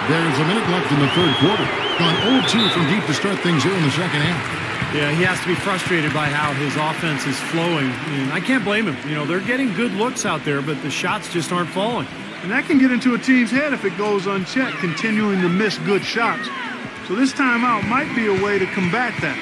There's a minute left in the third quarter. Gone 0-2 from deep to start things here in the second half. Yeah, he has to be frustrated by how his offense is flowing. And I can't blame him. You know, they're getting good looks out there, but the shots just aren't falling. And that can get into a team's head if it goes unchecked, continuing to miss good shots. So this timeout might be a way to combat that.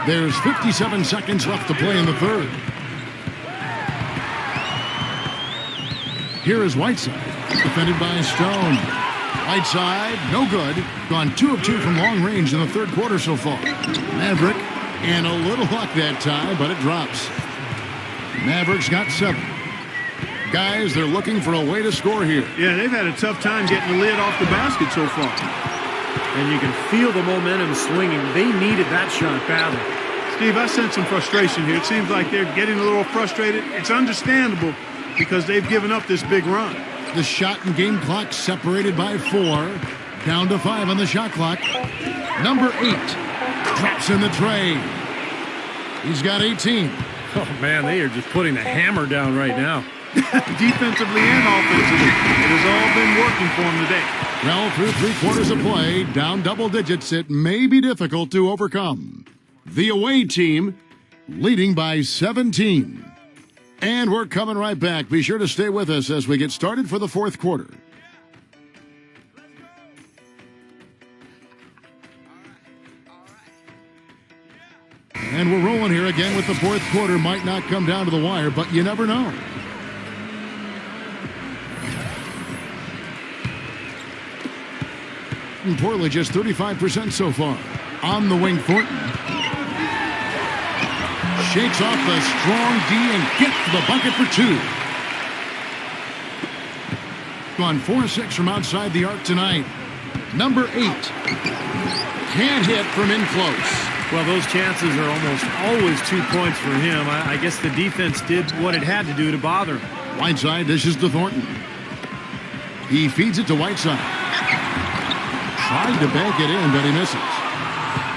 There's 57 seconds left to play in the third. Here is Whiteside, defended by Stone. Whiteside, no good. Gone 2 of 2 from long range in the third quarter so far. Maverick, and a little luck that time, but it drops. Maverick's got 7. Guys, they're looking for a way to score here. Yeah, they've had a tough time getting the lid off the basket so far. And you can feel the momentum swinging. They needed that shot badly. Steve, I sense some frustration here. It seems like they're getting a little frustrated. It's understandable because they've given up this big run. The shot and game clock separated by 4. Down to 5 on the shot clock. Number 8 drops in the tray. He's got 18. Oh, man, they are just putting the hammer down right now. Defensively and offensively, it has all been working for him today. Well, through 3 quarters of play, down double digits, it may be difficult to overcome. The away team leading by 17. And we're coming right back. Be sure to stay with us as we get started for the fourth quarter. And we're rolling here again with the fourth quarter. Might not come down to the wire, but you never know. And Portland just 35% so far. On the wing, Thornton. Shakes off the strong D and gets the bucket for 2. Gone 4-6 from outside the arc tonight. Number 8. Can't hit from in close. Well, those chances are almost always 2 points for him. I guess the defense did what it had to do to bother him. Whiteside dishes to Thornton. He feeds it to Whiteside. Tried to bank it in, but he misses.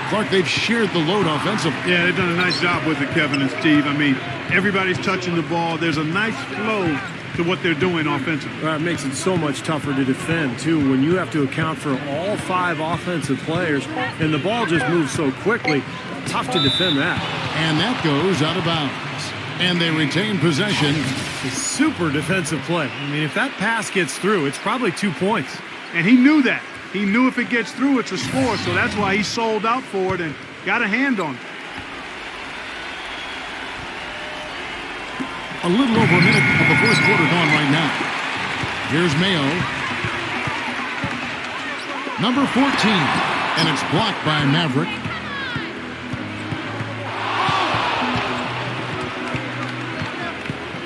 Clark, they've shared the load offensively. Yeah, they've done a nice job with it, Kevin and Steve. I mean, everybody's touching the ball. There's a nice flow to what they're doing offensively. It makes it so much tougher to defend, too, when you have to account for all 5 offensive players, and the ball just moves so quickly. Tough to defend that. And that goes out of bounds. And they retain possession. It's a super defensive play. I mean, if that pass gets through, it's probably 2 points. And he knew that. He knew if it gets through, it's a score, so that's why he sold out for it and got a hand on it. A little over a minute of the fourth quarter gone right now. Here's Mayo. Number 14. And it's blocked by Maverick.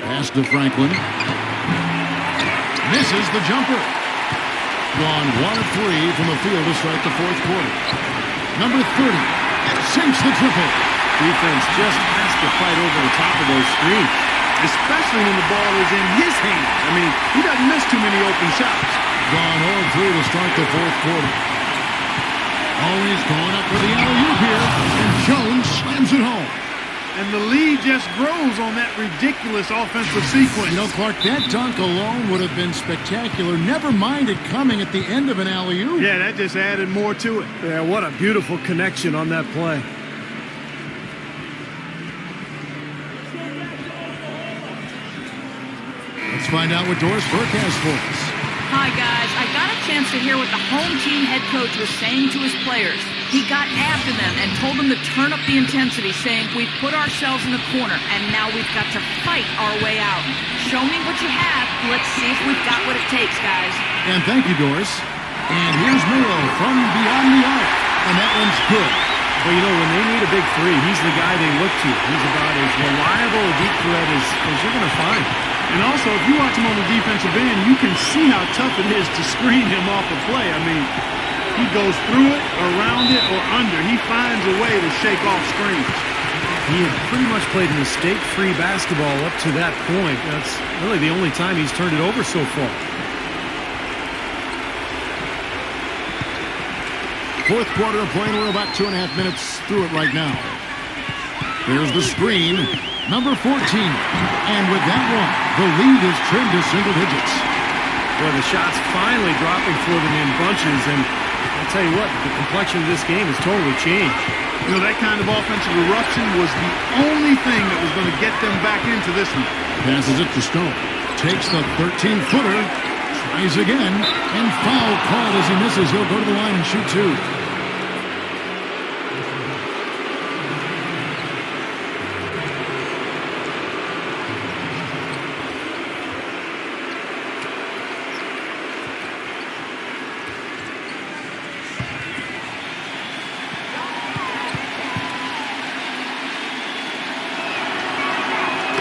Pass to Franklin. Misses the jumper. Gone 1 of 3 from the field to start the fourth quarter. Number 30 sinks the triple. Defense just has to fight over the top of those screens, especially when the ball is in his hand. I mean, he doesn't miss too many open shots. Gone 0 of 3 to start the fourth quarter. Always going up for the alley-oop here, and Jones slams it home. And the lead just grows on that ridiculous offensive sequence. You know, Clark, that dunk alone would have been spectacular. Never mind it coming at the end of an alley-oop. Yeah, that just added more to it. Yeah, what a beautiful connection on that play. Let's find out what Doris Burke has for us. Hi, guys. I got a chance to hear what the home team head coach was saying to his players. He got after them and told them to turn up the intensity, saying, we've put ourselves in the corner, and now we've got to fight our way out. Show me what you have. Let's see if we've got what it takes, guys. And thank you, Doris. And here's Mayo from beyond the arc. And that one's good. Well, you know, when they need a big 3, he's the guy they look to. He's about as reliable a deep threat as you're going to find. And also, if you watch him on the defensive end, you can see how tough it is to screen him off a play. I mean, he goes through it, around it, or under. He finds a way to shake off screens. He had pretty much played mistake-free basketball up to that point. That's really the only time he's turned it over so far. Fourth quarter of play, we're about 2.5 minutes through it right now. There's the screen. Number 14. And with that one, the lead is trimmed to single digits. Well, the shots finally dropping for them in bunches, and I'll tell you what, the complexion of this game has totally changed. You know, that kind of offensive eruption was the only thing that was going to get them back into this one. Passes it to Stone. Takes the 13-footer. Tries again. And foul called as he misses. He'll go to the line and shoot 2.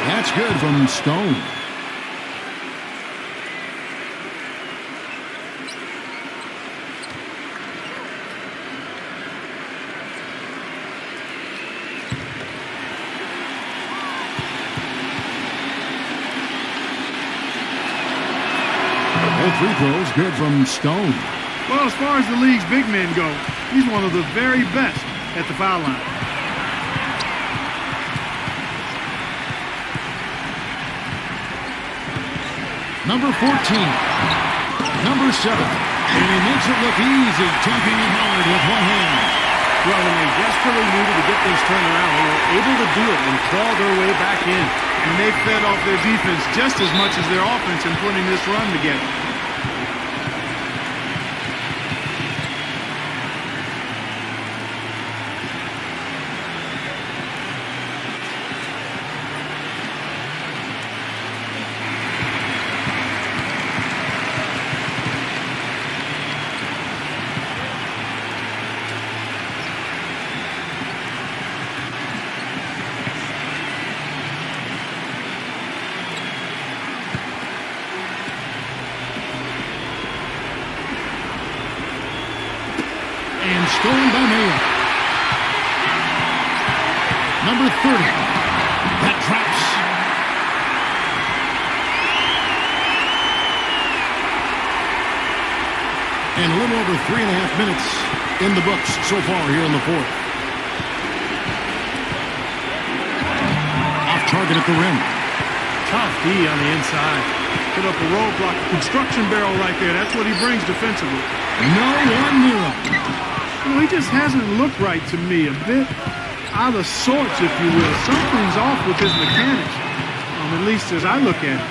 That's good from Stone. All 3 throws good from Stone. Well, as far as the league's big men go, he's one of the very best at the foul line. Number 14. Number 7. And he makes it look easy, taking it hard with one hand. Well, when they desperately needed to get things turned around, they were able to do it and claw their way back in. And they fed off their defense just as much as their offense in putting this run together. Stolen by Mayo. Number 30. That traps. And a little over 3.5 minutes in the books so far here in the fourth. Off target at the rim. Tough D on the inside. Put up a roadblock, construction barrel right there. That's what he brings defensively. No one near him. You know, he just hasn't looked right to me. A bit out of sorts, if you will. Something's off with his mechanics, at least as I look at it.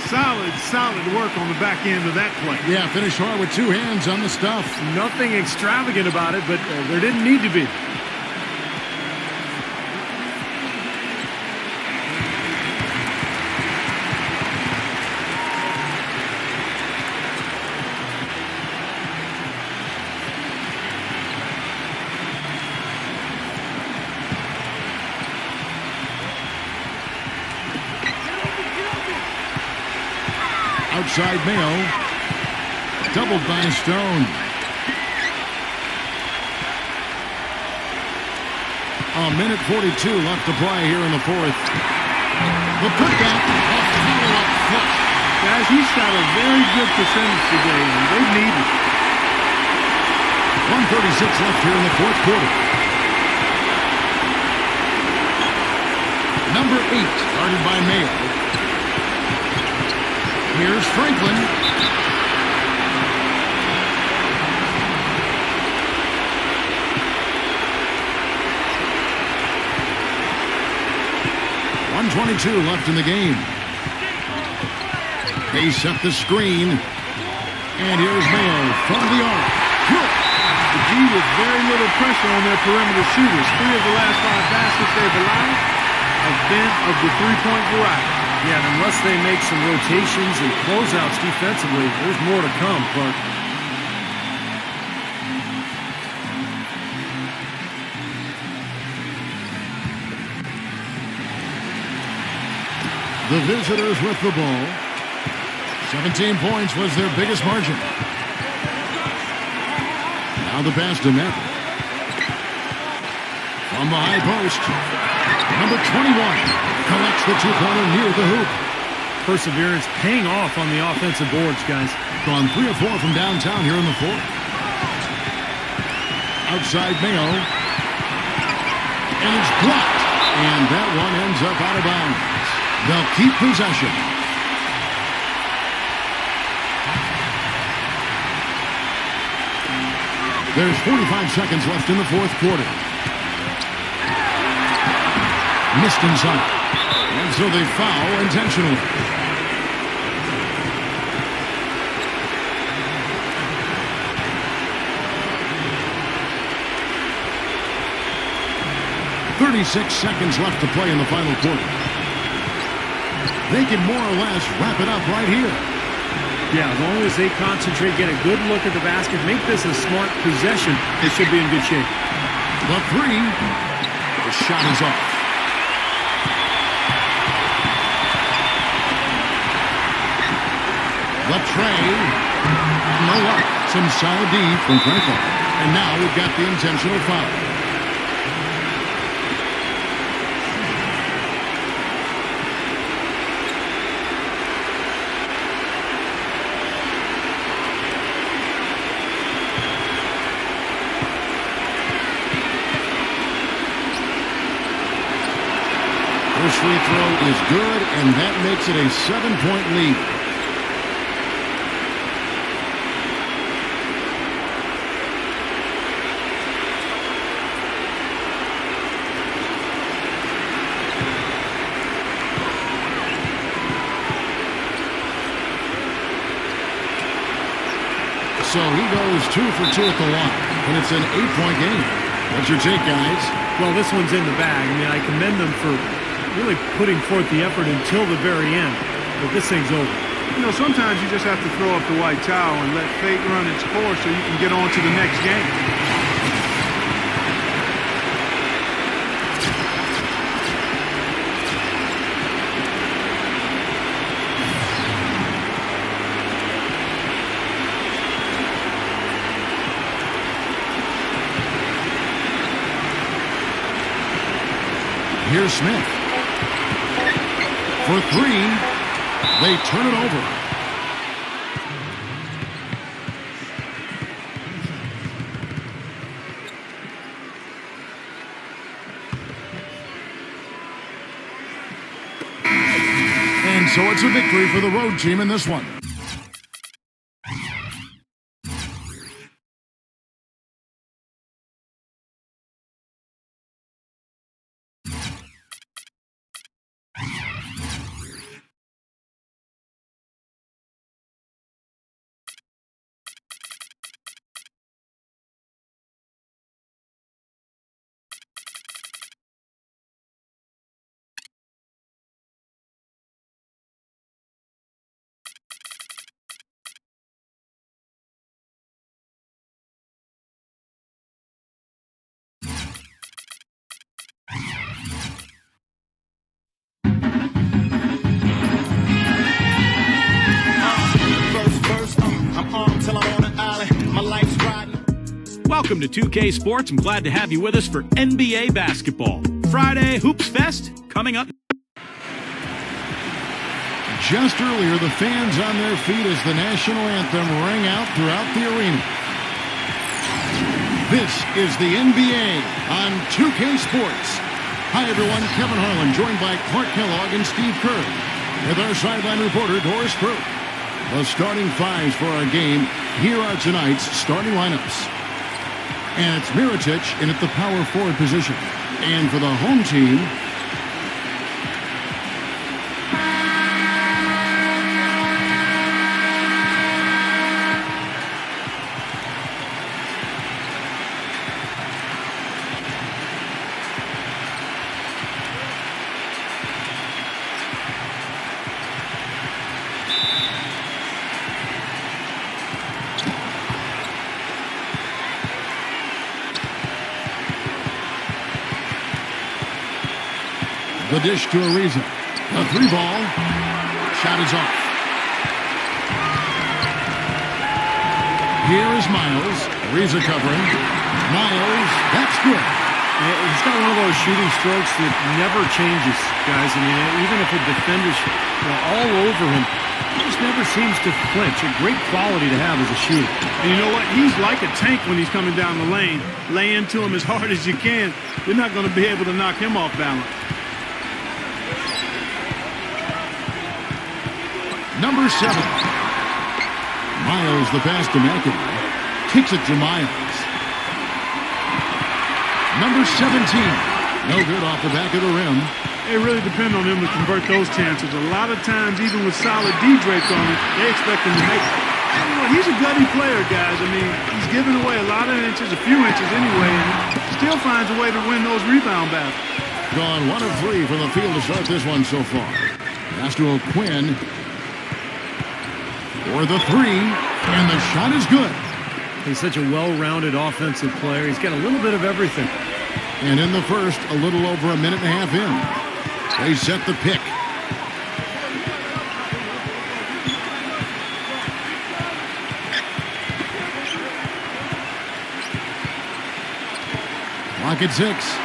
Solid work on the back end of that play. Yeah, finished hard with two hands on the stuff. Nothing extravagant about it, but there didn't need to be. Outside Mayo. Doubled by Stone. A minute 42 left to play here in the fourth. The putback. A follow-up flush. Guys, he shot a very good percentage today, and they need it. 1:36 left here in the fourth quarter. Number 8, guarded by Mayo. Here's Franklin. .122 left in the game. They set the screen. And here's Mayo from the arc. The G with very little pressure on their perimeter shooters. 3 of the last 5 baskets they've allowed have been of the three-point variety. Yeah, and unless they make some rotations and closeouts defensively, there's more to come, Clark. The visitors with the ball. 17 points was their biggest margin. Now the pass to Matt. From the high post. Number 21 collects the two-pointer near the hoop. Perseverance paying off on the offensive boards, guys. Gone 3 of 4 from downtown here in the fourth. Outside Mayo. And it's blocked. And that one ends up out of bounds. They'll keep possession. There's 45 seconds left in the fourth quarter. Missed inside. And so they foul intentionally. .36 seconds left to play in the final quarter. They can more or less wrap it up right here. Yeah, as long as they concentrate, get a good look at the basket, make this a smart possession, they should be in good shape. The three. The shot is off. The tray. No luck. Some solid D from Franklin. And now we've got the intentional foul. First free throw is good, and that makes it a 7-point lead. So he goes 2 for 2 at the line, and it's an 8-point game. What's your take, guys? Well, this one's in the bag. I mean, I commend them for really putting forth the effort until the very end. But this thing's over. You know, sometimes you just have to throw up the white towel and let fate run its course so you can get on to the next game. Here's Smith. For 3, they turn it over. And so it's a victory for the road team in this one. Welcome to 2K Sports. I'm glad to have you with us for NBA basketball. Friday Hoops Fest coming up. Just earlier, the fans on their feet as the national anthem rang out throughout the arena. This is the NBA on 2K Sports. Hi, everyone. Kevin Harlan, joined by Clark Kellogg and Steve Kerr, with our sideline reporter, Doris Burke. The starting fives for our game. Here are tonight's starting lineups. And it's Mirotic in at the power forward position. And for the home team, the dish to Ariza. The 3-ball. Shot is off. Here is Miles. Ariza covering. Miles. That's good. He's got one of those shooting strokes that never changes, guys. I mean, even if a defender's all over him, he just never seems to flinch. A great quality to have as a shooter. And you know what? He's like a tank when he's coming down the lane. Lay into him as hard as you can. You're not going to be able to knock him off balance. Number 7. Miles, the pass to McAdoo. Kicks it to Miles. Number 17. No good off the back of the rim. They really depend on him to convert those chances. A lot of times, even with solid D draped on him, they expect him to make it. You know, he's a gutty player, guys. I mean, he's giving away a lot of inches, a few inches anyway, and still finds a way to win those rebound battles. Gone 1 of 3 from the field to start this one so far. Pass to O'Quinn. For the 3, and the shot is good. He's such a well-rounded offensive player. He's got a little bit of everything. And in the first, a little over a minute and a half in. They set the pick. Clock at 6.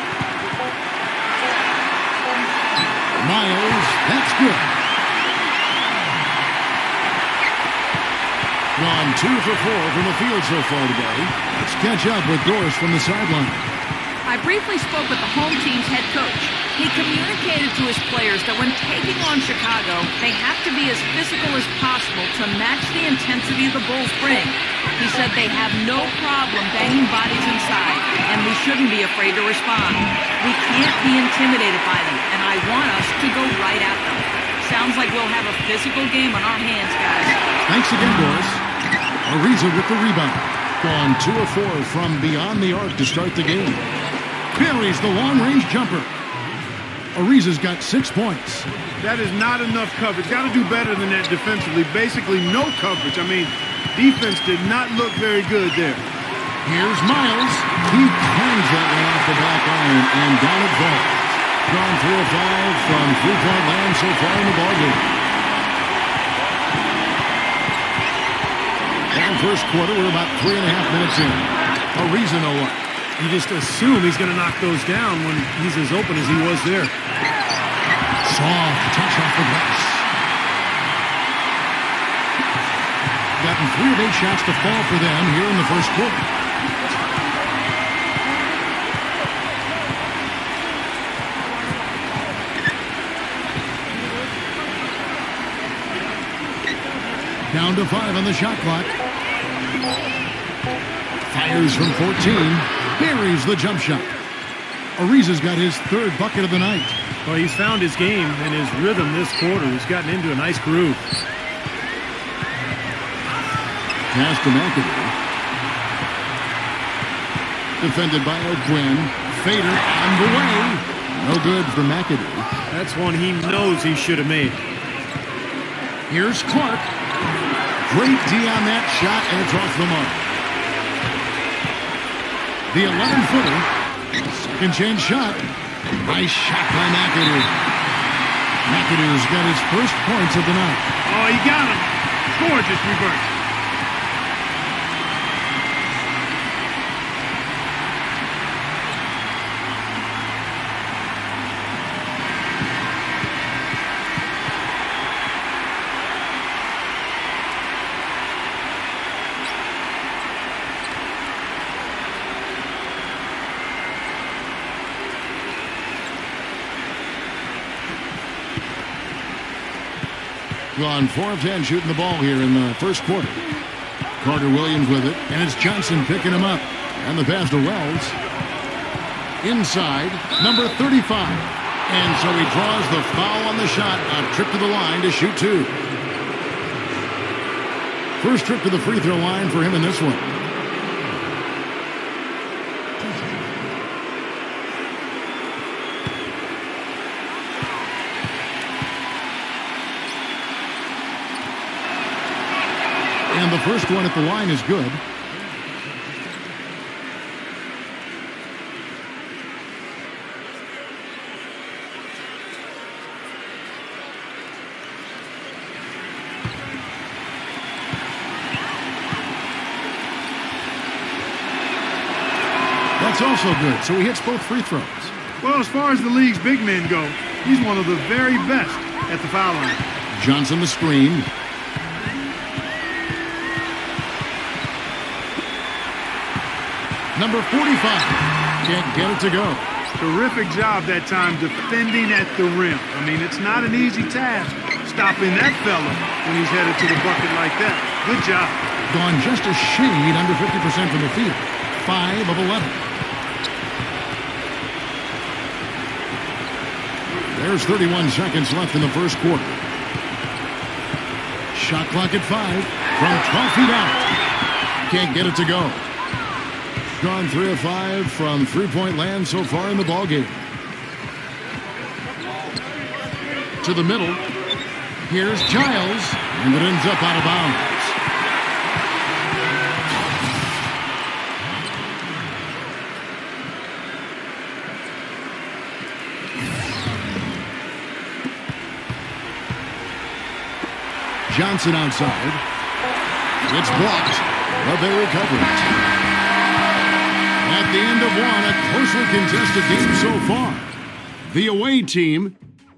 Miles, that's good. Gone 2 for 4 from the field so far today. Let's catch up with Doris from the sideline. I briefly spoke with the home team's head coach. He communicated to his players that when taking on Chicago, they have to be as physical as possible to match the intensity the Bulls bring. He said they have no problem banging bodies inside, and we shouldn't be afraid to respond. We can't be intimidated by them, and I want us to go right at them. Sounds like we'll have a physical game on our hands, guys. Thanks again, Doris. Ariza with the rebound. Gone 2 of 4 from beyond the arc to start the game. Buries the long-range jumper. Ariza's got 6 points. That is not enough coverage. Got to do better than that defensively. Basically no coverage. I mean, defense did not look very good there. Here's Miles. He clangs that one off the back iron, and down it falls. Gone 3 of 5 from three-point land so far in the ballgame. And first quarter, we're about 3.5 minutes in. Ariza no luck. You just assume he's going to knock those down when he's as open as he was there. Soft touch off the glass. Gotten 3 of 8 shots to fall for them here in the first quarter. Down to 5 on the shot clock. Fires from 14. Buries the jump shot. Ariza's got his 3rd bucket of the night. Well, he's found his game and his rhythm this quarter. He's gotten into a nice groove. Pass to McAdoo. Defended by O'Quinn. Fader on the way. No good for McAdoo. That's one he knows he should have made. Here's Clark. Great D on that shot, and it's off the mark. The 11-footer. Second chance shot. Nice shot by McAdoo. McAdoo's got his first points of the night. Oh, he got him. Gorgeous reverse. Gone 4 of 10 shooting the ball here in the first quarter. Carter Williams with it, and it's Johnson picking him up. And the pass to Wells. Inside, number 35. And so he draws the foul on the shot. A trip to the line to shoot 2. First trip to the free throw line for him in this one. And the first one at the line is good. That's also good. So he hits both free throws. Well, as far as the league's big men go, he's one of the very best at the foul line. Johnson the screen. Number 45. Can't get it to go. Terrific job that time defending at the rim. I mean, it's not an easy task stopping that fella when he's headed to the bucket like that. Good job. Gone just a shade under 50% from the field. 5 of 11. There's 31 seconds left in the first quarter. Shot clock at 5 from 12 feet out. Can't get it to go. Gone 3 of 5 from three-point land so far in the ballgame. To the middle. Here's Giles, and it ends up out of bounds. Johnson outside. It's blocked, but they recover it. At the end of one, a closely contested game so far. The away team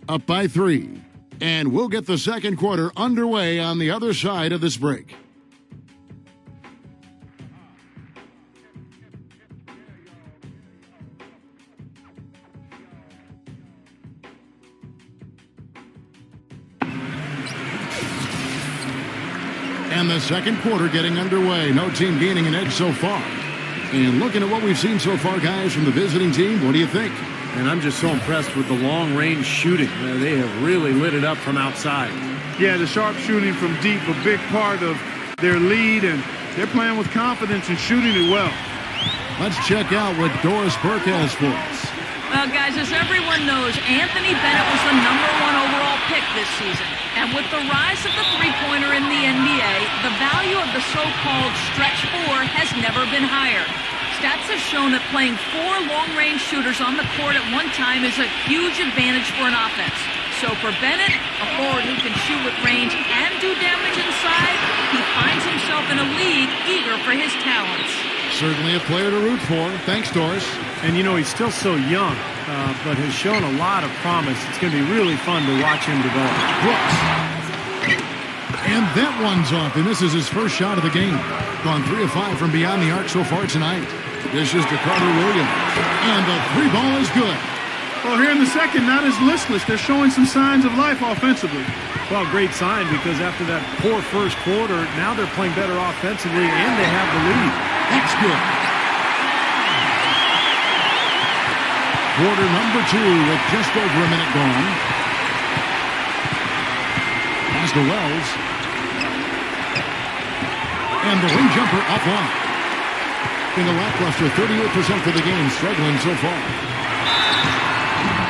up by 3. And we'll get the second quarter underway on the other side of this break. And the second quarter getting underway. No team gaining an edge so far. And looking at what we've seen so far, guys, from the visiting team, what do you think? And I'm just so impressed with the long-range shooting. They have really lit it up from outside. Yeah, the sharp shooting from deep, a big part of their lead, and They're playing with confidence and shooting it well. Let's check out what Doris Burke has for us. Well, guys, as everyone knows, Anthony Bennett was the #1 overall pick this season. And with the rise of the three-pointer in the NBA, the value of the so-called stretch four has never been higher. Stats have shown that playing 4 long-range shooters on the court at one time is a huge advantage for an offense. So for Bennett, a forward who can shoot with range and do damage inside, he finds himself in a league eager for his talents. Certainly a player to root for. Thanks, Doris. And, you know, he's still so young, but has shown a lot of promise. It's going to be really fun to watch him develop. Brooks. And that one's off. He misses his first shot of the game. Gone 3 of 5 from beyond the arc so far tonight. Dishes to Carter Williams. And the 3 ball is good. Well, here in the second, not as listless. They're showing some signs of life offensively. Well, great sign, because after that poor first quarter, now they're playing better offensively and they have the lead. That's good. Quarter number 2 with just over a minute gone. Pass to Wells. And the wing jumper offline. In the lackluster 38% for the game, struggling so far.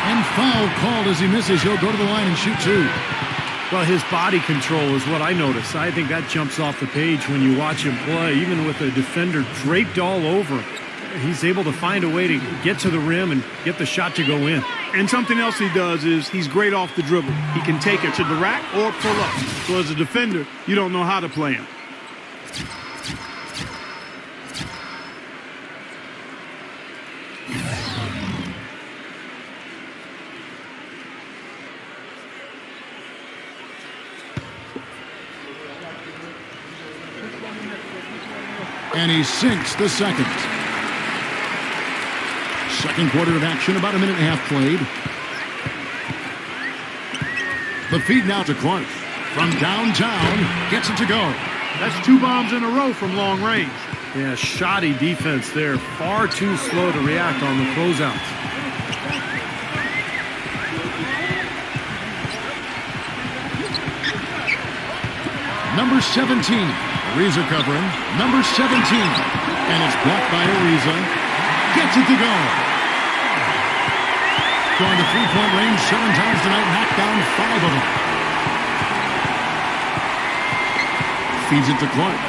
And foul called as he misses. He'll go to the line and shoot 2. Well, his body control is what I notice. I think that jumps off the page when you watch him play. Even with a defender draped all over, he's able to find a way to get to the rim and get the shot to go in. And something else he does is he's great off the dribble. He can take it to the rack or pull up. So as a defender, you don't know how to play him. And he sinks the second. Second quarter of action, about a minute and a half played. The feed now to Clark. From downtown, gets it to go. That's 2 bombs in a row from long range. Yeah, shoddy defense there. Far too slow to react on the closeouts. Number 17. Ariza covering. Number 17. And it's blocked by Ariza. Gets it to go. Going to three-point range 7 times tonight. Knocked down 5 of them. Feeds it to Clark.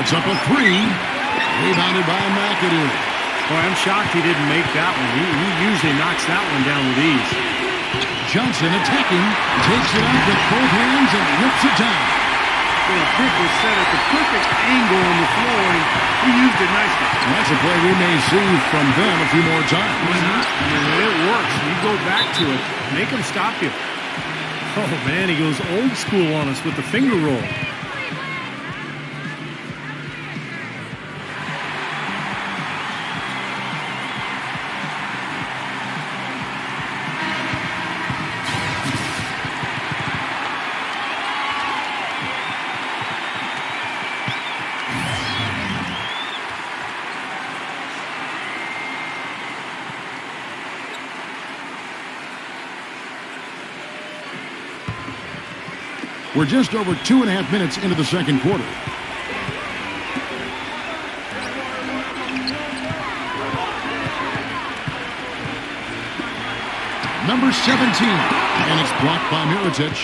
It's up a 3. Rebounded by McAdoo. Boy, I'm shocked he didn't make that one. He usually knocks that one down with ease. Johnson attacking. Takes it out with both hands and rips it down. The pick was set at the perfect angle on the floor, and he used it nicely. And that's a play we may see from them a few more times. Why not? I mean, it works. You go back to it. Make him stop you. Oh, man, he goes old school on us with the finger roll. We're just over 2.5 minutes into the second quarter. Number 17, and it's blocked by Mirotic.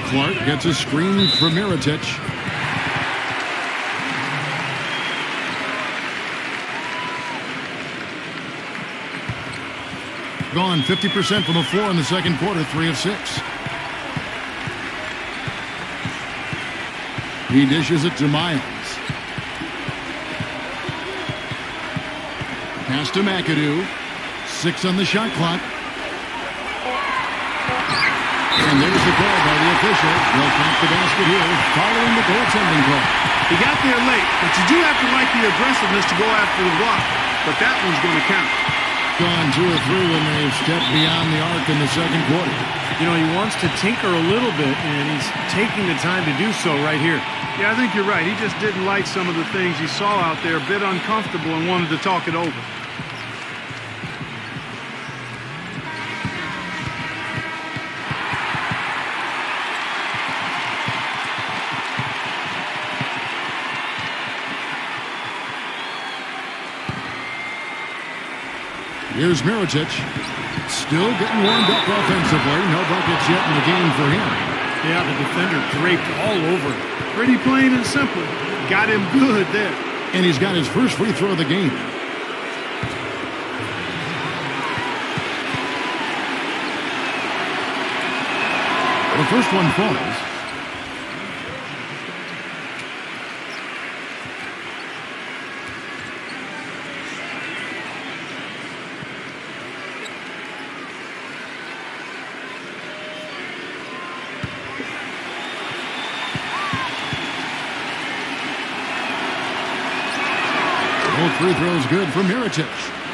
Clark gets a screen for Mirotic. Gone 50% from the floor in the second quarter, 3 of 6. He dishes it to Miles. Pass to McAdoo. 6 on the shot clock. And there's the call by the official. They'll count the basket here following the goaltending call. He got there late, but you do have to like the aggressiveness to go after the block. But that one's going to count. Gone 2 or 3 when they've stepped beyond the arc in the second quarter. You know, he wants to tinker a little bit, and he's taking the time to do so right here. Yeah, I think you're right. He just didn't like some of the things he saw out there, a bit uncomfortable, and wanted to talk it over. Here's Mirotic. Still getting warmed up offensively. No buckets yet in the game for him. Yeah, the defender draped all over him. Pretty plain and simple. Got him good there. And he's got his first free throw of the game. The first one falls. Both free throws good for Mirotic.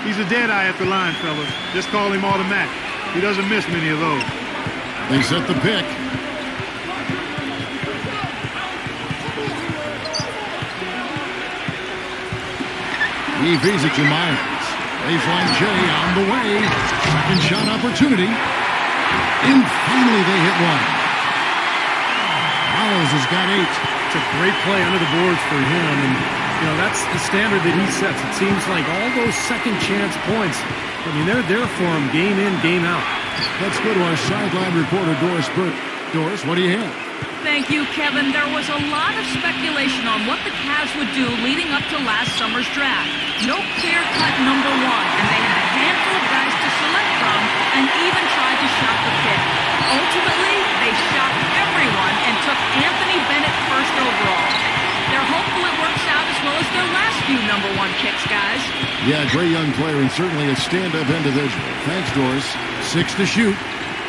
He's a dead eye at the line, fellas. Just call him automatic. He doesn't miss many of those. They set the pick. He feeds it to Myers. Baseline J on the way. Second shot opportunity. And finally they hit one. Myers has got 8. It's a great play under the boards for him, and that's the standard that he sets. It seems like all those second chance points, I mean, they're there for him game in, game out. Let's go to our sideline reporter, Doris Burt. Doris, what do you have? Thank you, Kevin. There was a lot of speculation on what the Cavs would do leading up to last summer's draft. No clear-cut number one, and they had a handful of guys to select from and even tried to shop the pick. Ultimately, they shopped everyone and took Anthony Bennett first overall. They're hopeful it works out as well as their last few number one picks, guys. Yeah, great young player and certainly a stand-up individual. Thanks, Doris. 6 to shoot.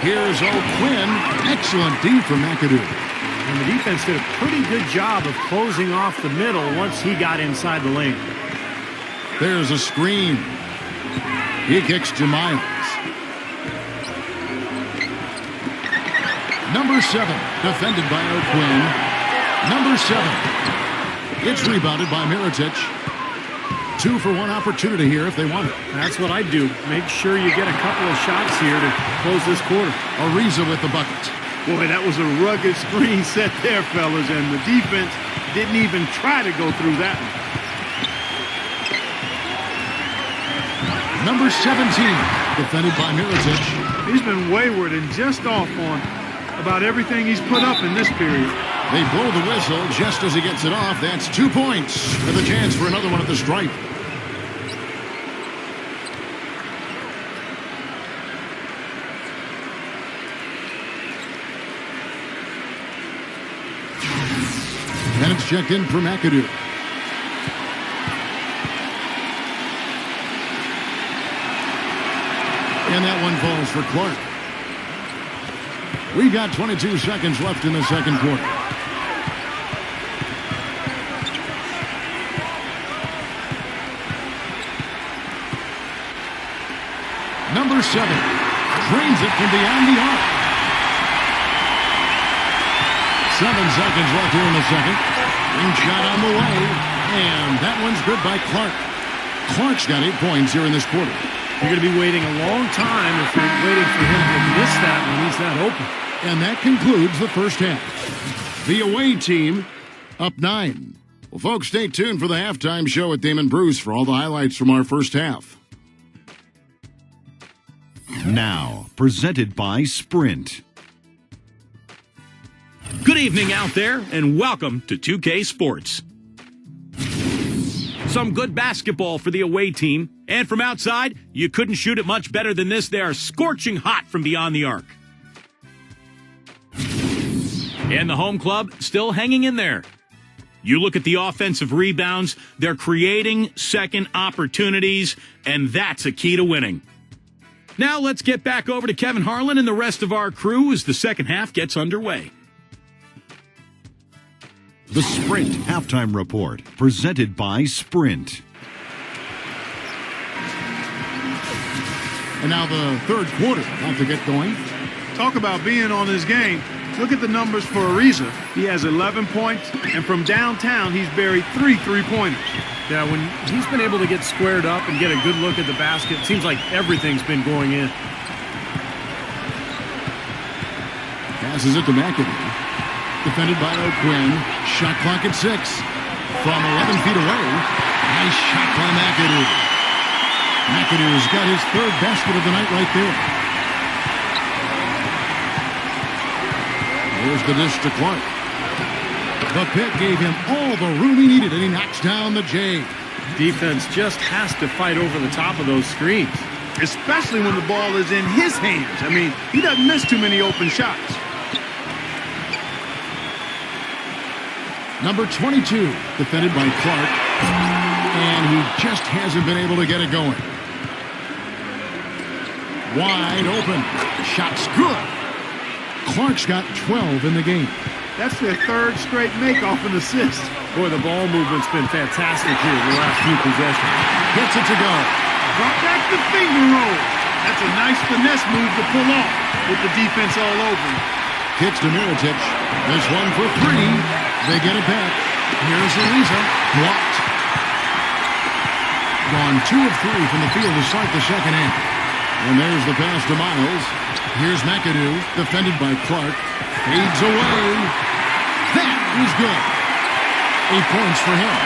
Here's O'Quinn. Excellent D from McAdoo. And the defense did a pretty good job of closing off the middle once he got inside the lane. There's a screen. He kicks to Myers. Number 7, defended by O'Quinn. Number 7. It's rebounded by Mirotic. 2 for 1 opportunity here if they want it. That's what I do. Make sure you get a couple of shots here to close this quarter. Ariza with the bucket. Boy, that was a rugged screen set there, fellas, and the defense didn't even try to go through that one. Number 17, defended by Mirotic. He's been wayward and just off on about everything he's put up in this period. They blow the whistle just as he gets it off. That's 2 points with a chance for another one at the stripe. And it's checked in for McAdoo. And that one falls for Clark. We've got 22 seconds left in the second quarter. Number 7 drains it from beyond the arc. 7 seconds left here in the second. Ring shot on the way. And that one's good by Clark. Clark's got 8 points here in this quarter. You're going to be waiting a long time if you're waiting for him to miss that when he's that open. And that concludes the first half. The away team up 9. Well, folks, stay tuned for the halftime show with Damon Bruce for all the highlights from our first half. Now, presented by Sprint. Good evening out there, and welcome to 2K Sports. Some good basketball for the away team. And from outside, you couldn't shoot it much better than this. They are scorching hot from beyond the arc. And the home club still hanging in there. You look at the offensive rebounds, they're creating second opportunities, and that's a key to winning. Now let's get back over to Kevin Harlan and the rest of our crew as the second half gets underway. The Sprint Halftime Report, presented by Sprint. And now the third quarter about to get going. Talk about being on his game. Look at the numbers for Ariza. He has 11 points, and from downtown, he's buried 3 3-pointers. Yeah, when he's been able to get squared up and get a good look at the basket, it seems like everything's been going in. Passes it to McAdoo. Defended by O'Quinn. Shot clock at 6. From 11 feet away. Nice shot by McAdoo. McAdoo's got his third basket of the night right there. Here's the dish to Clark. The pit gave him all the room he needed, and he knocks down the J. Defense just has to fight over the top of those screens. Especially when the ball is in his hands. I mean, he doesn't miss too many open shots. Number 22, defended by Clark. And he just hasn't been able to get it going. Wide open. Shot's good. Clark's got 12 in the game. That's their third straight make-off and assist. Boy, the ball movement's been fantastic here the last few possessions. Gets it to go. Drop back the finger roll. That's a nice finesse move to pull off with the defense all over him. Kicks to Mirotic. This one for three. They get it back. Here's Ariza. Blocked. Gone 2 of 3 from the field to start the second half. And there's the pass to Miles. Here's McAdoo, defended by Clark. Fades away. That is good. 8 points for him.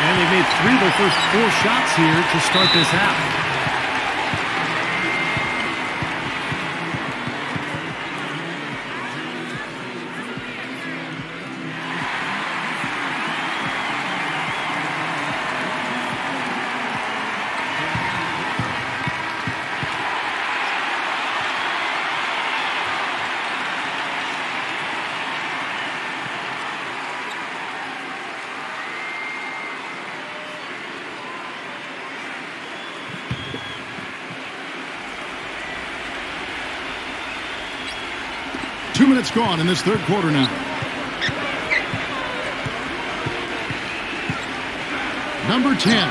And they made 3 of their first 4 shots here to start this half. Minutes gone in this third quarter now. Number 10.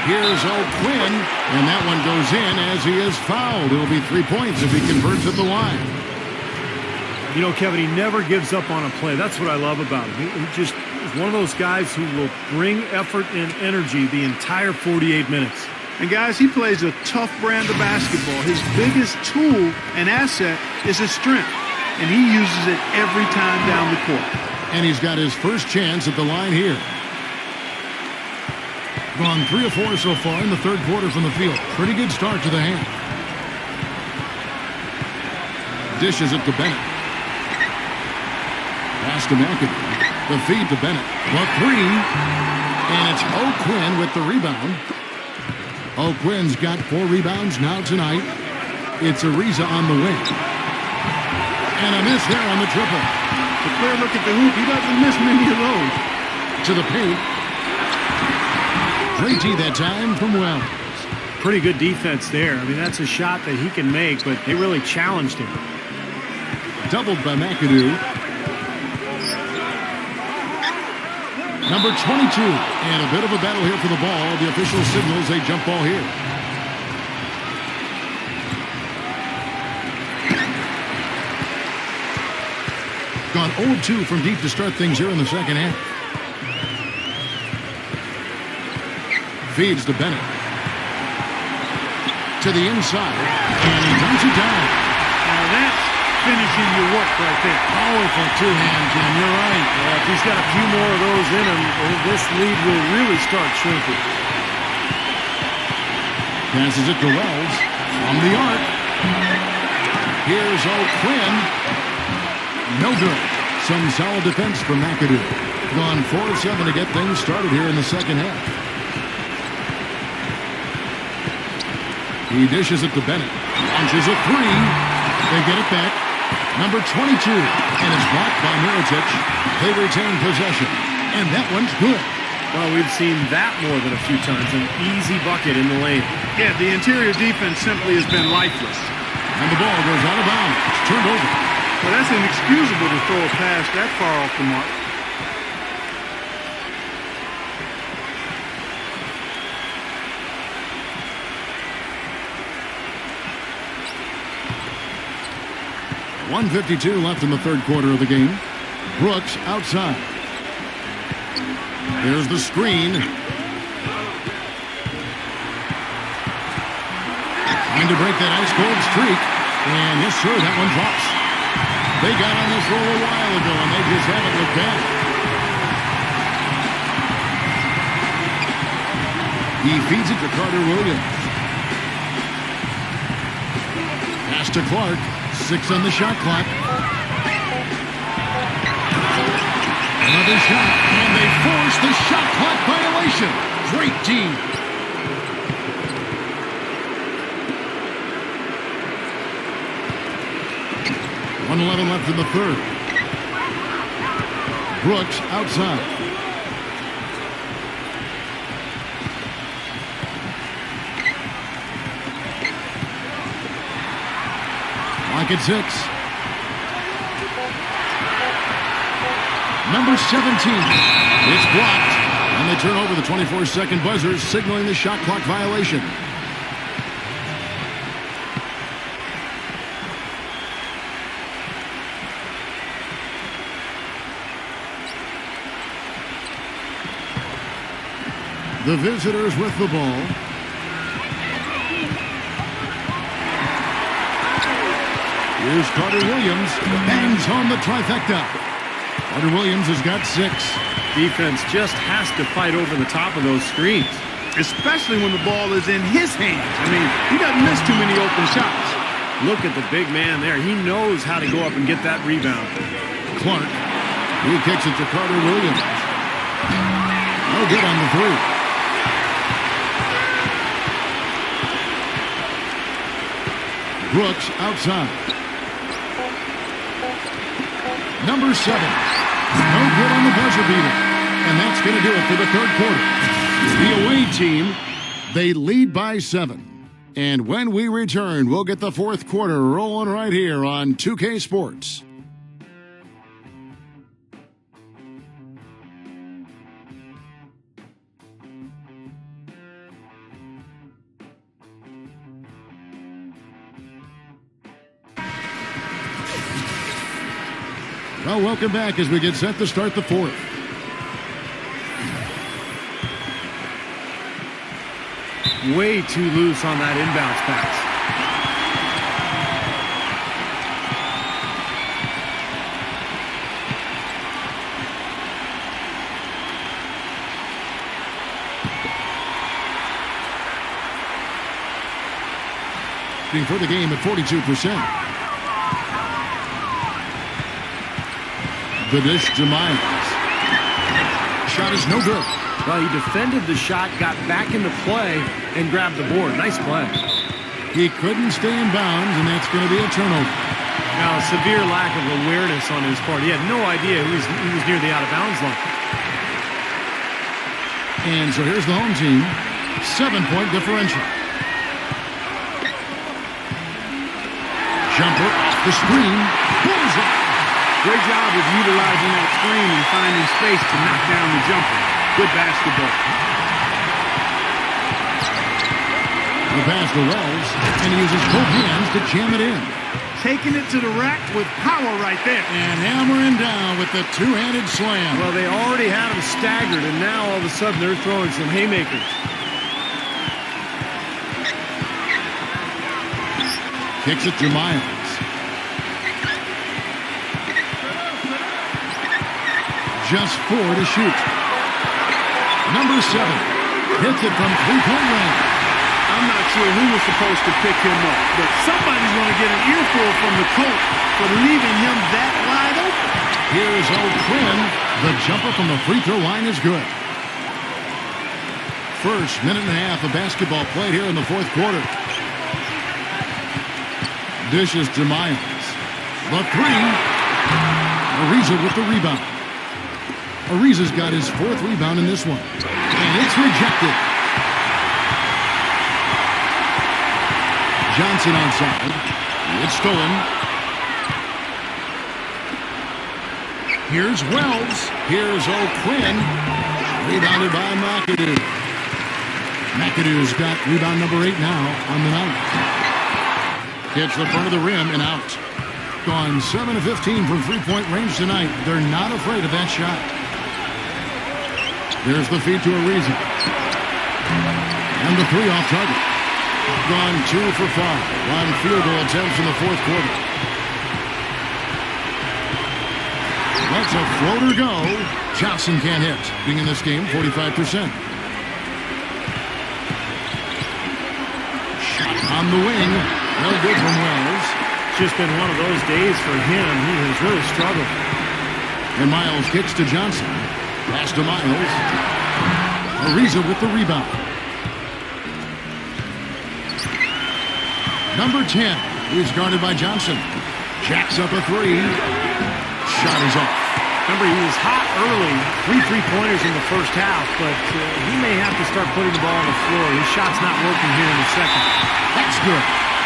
Here's O'Quinn, and that one goes in as he is fouled. It'll be 3 points if he converts at the line. You know, Kevin, he never gives up on a play. That's what I love about him. He just is one of those guys who will bring effort and energy the entire 48 minutes. And guys, he plays a tough brand of basketball. His biggest tool and asset is his strength, and he uses it every time down the court. And he's got his first chance at the line here. Gone 3 of 4 so far in the third quarter from the field. Pretty good start to the half. Dishes it to Bennett. Pass to McAdoo. The feed to Bennett. The 3. And it's O'Quinn with the rebound. O'Quinn's got 4 rebounds now tonight. It's Ariza on the wing. And a miss there on the triple. A clear look at the hoop. He doesn't miss many of those. To the paint. Great D that time from Wells. Pretty good defense there. I mean, that's a shot that he can make, but they really challenged him. Doubled by McAdoo. Number 22. And a bit of a battle here for the ball. The official signals a jump ball here. Gone 0-2 from deep to start things here in the second half. Feeds to Bennett. To the inside. And he dumps it down. Now that's finishing your work right there. Powerful two-hand, Jim. You're right. If he's got a few more of those in him, this lead will really start shrinking. Passes it to Wells. From the arc. Here's O'Quinn. No good. Some solid defense from McAdoo. Gone 4 of 7 to get things started here in the second half. He dishes it to Bennett. Launches a 3. They get it back. Number 22. And it's blocked by Mirotic. They retain possession. And that one's good. Well, we've seen that more than a few times. An easy bucket in the lane. Yeah, the interior defense simply has been lifeless. And the ball goes out of bounds. It's turned over. Well, that's inexcusable to throw a pass that far off the mark. .152 left in the third quarter of the game. Brooks outside. There's the screen. Trying to break that ice-cold streak. And yes, sir, that one drops. They got on this roll a while ago, and they just haven't looked back. He feeds it to Carter Williams. Pass to Clark. 6 on the shot clock. Another shot, and they force the shot clock violation. Great team. .111 left in the third. Brooks outside. Clock at 6. Number 17. It's blocked. And they turn over the 24-second buzzer, signaling the shot clock violation. The visitors with the ball. Here's Carter Williams. Bangs home the trifecta. Carter Williams has got 6. Defense just has to fight over the top of those screens. Especially when the ball is in his hands. I mean, he doesn't miss too many open shots. Look at the big man there. He knows how to go up and get that rebound. Clark. He kicks it to Carter Williams. No good on the 3. Brooks outside. Number 7. No good on the buzzer beater. And that's going to do it for the third quarter. The away team, they lead by 7. And when we return, we'll get the fourth quarter rolling right here on 2K Sports. Well, welcome back as we get set to start the fourth. Way too loose on that inbounds pass. For the game at 42%. The dish to Miles. Shot is no good. Well, he defended the shot, got back into play, and grabbed the board. Nice play. He couldn't stay in bounds, and that's going to be a turnover. Now, a severe lack of awareness on his part. He had no idea he was near the out-of-bounds line. And so here's the home team. 7-point differential. Jumper off the screen. Bullseye. Great job of utilizing that screen and finding space to knock down the jumper. Good basketball. The pass to Wells, and he uses both hands to jam it in. Taking it to the rack with power right there. And hammering down with the two-handed slam. Well, they already had him staggered, and now all of a sudden they're throwing some haymakers. Kicks it to Miles. Just 4 to shoot. Number 7 hits it from three-point range. I'm not sure who was supposed to pick him up, but somebody's going to get an earful from the coach for leaving him that wide open. Here's O'Quinn. The jumper from the free throw line is good. First minute and a half of basketball played here in the fourth quarter. Dishes to Miles. The 3. Ariza with the rebound. Ariza's got his 4th rebound in this one. And it's rejected. Johnson onside. It's stolen. Here's Wells. Here's O'Quinn. Rebounded by McAdoo. McAdoo's got rebound number 8 now on the night. Hits the front of the rim and out. Gone 7 of 15 from three-point range tonight. They're not afraid of that shot. There's the feed to Ariza. And the 3 off target. Gone 2 for 5 on field goal attempts in the fourth quarter. Let's a floater go. Johnson can't hit. Being in this game, 45%. On the wing, no good from Wells. It's just been one of those days for him. He has really struggled. And Miles kicks to Johnson. Pass to Miles. Ariza with the rebound. Number 10 is guarded by Johnson. Jacks up a three. Shot is off. Remember, he was hot early. 3 3-pointers in the first half, but he may have to start putting the ball on the floor. His shot's not working here in the second. That's good.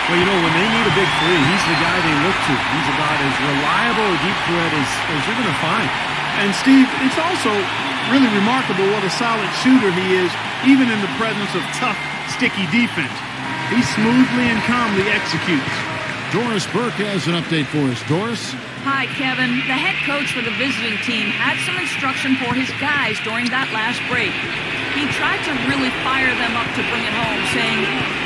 Well, you know, when they need a big three, he's the guy they look to. He's about as reliable a deep threat as you're going to find. And, Steve, it's also really remarkable what a solid shooter he is, even in the presence of tough, sticky defense. He smoothly and calmly executes. Doris Burke has an update for us. Doris? Hi, Kevin. The head coach for the visiting team had some instruction for his guys during that last break. He tried to really fire them up to bring it home, saying,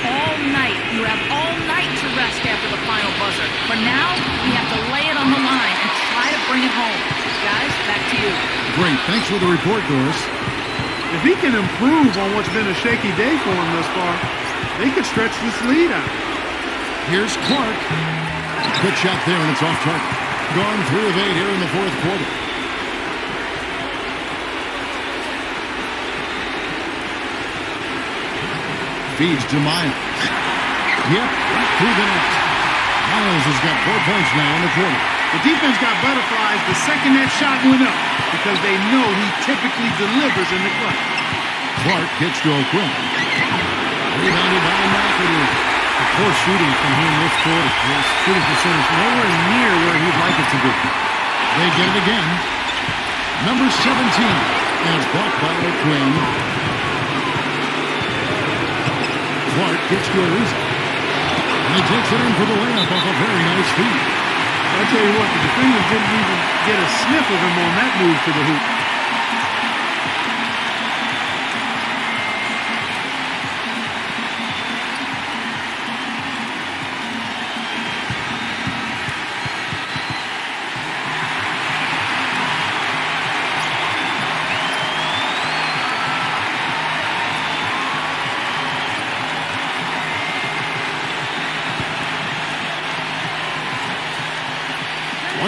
all night, you have all night to rest after the final buzzer. For now, we have to lay it on the line and try to bring it home. Guys, back to you. Great. Thanks for the report, Doris. If he can improve on what's been a shaky day for him thus far, they could stretch this lead out. Here's Clark. Good shot there, and it's off target. Gone 3 of 8 here in the fourth quarter. Feeds to Miles. Yep, right through the net. Miles has got 4 points now in the quarter. The defense got butterflies the second that shot went up because they know he typically delivers in the clutch. Clark kicks to O'Quinn. Rebounded by McAdoo. Poor shooting from him this quarter. His shooting percentage nowhere near where he'd like it to be. They get it again. Number 17 is blocked by O'Quinn. Clark gets to Ariza. And he takes it in for the layup off a very nice feed. I tell you what, the defenders didn't even get a sniff of him on that move to the hoop.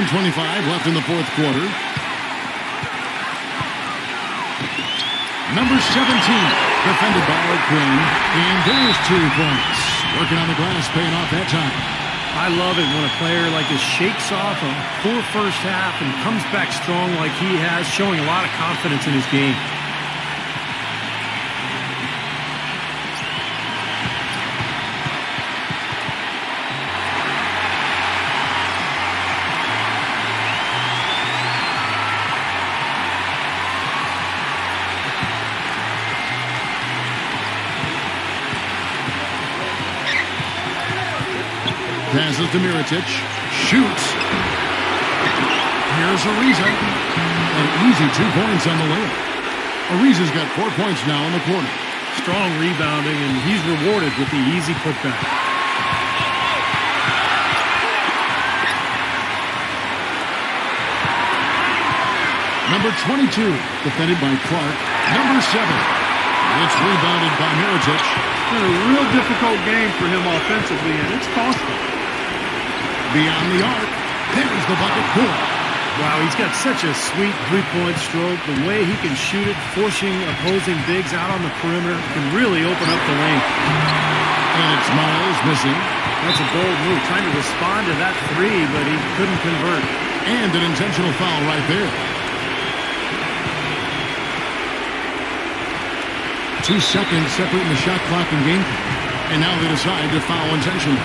.25 left in the fourth quarter. Number 17, defended by O'Quinn, and there's 2 points. Working on the glass, paying off that time. I love it when a player like this shakes off a poor first half and comes back strong like he has, showing a lot of confidence in his game. Passes to Mirotic. Shoots. Here's Ariza. An easy 2 points on the layup. Ariza's got 4 points now in the quarter. Strong rebounding, and he's rewarded with the easy putback. Number 22, defended by Clark. Number 7, it's rebounded by Mirotic. It's been a real difficult game for him offensively, and it's costly. Beyond the arc, there's the bucket pull. Wow, he's got such a sweet 3-point stroke. The way he can shoot it, forcing opposing bigs out on the perimeter, can really open up the lane. And it's Miles missing. That's a bold move, trying to respond to that 3, but he couldn't convert. And an intentional foul right there. 2 seconds separating the shot clock and game clock. And now they decide to foul intentionally.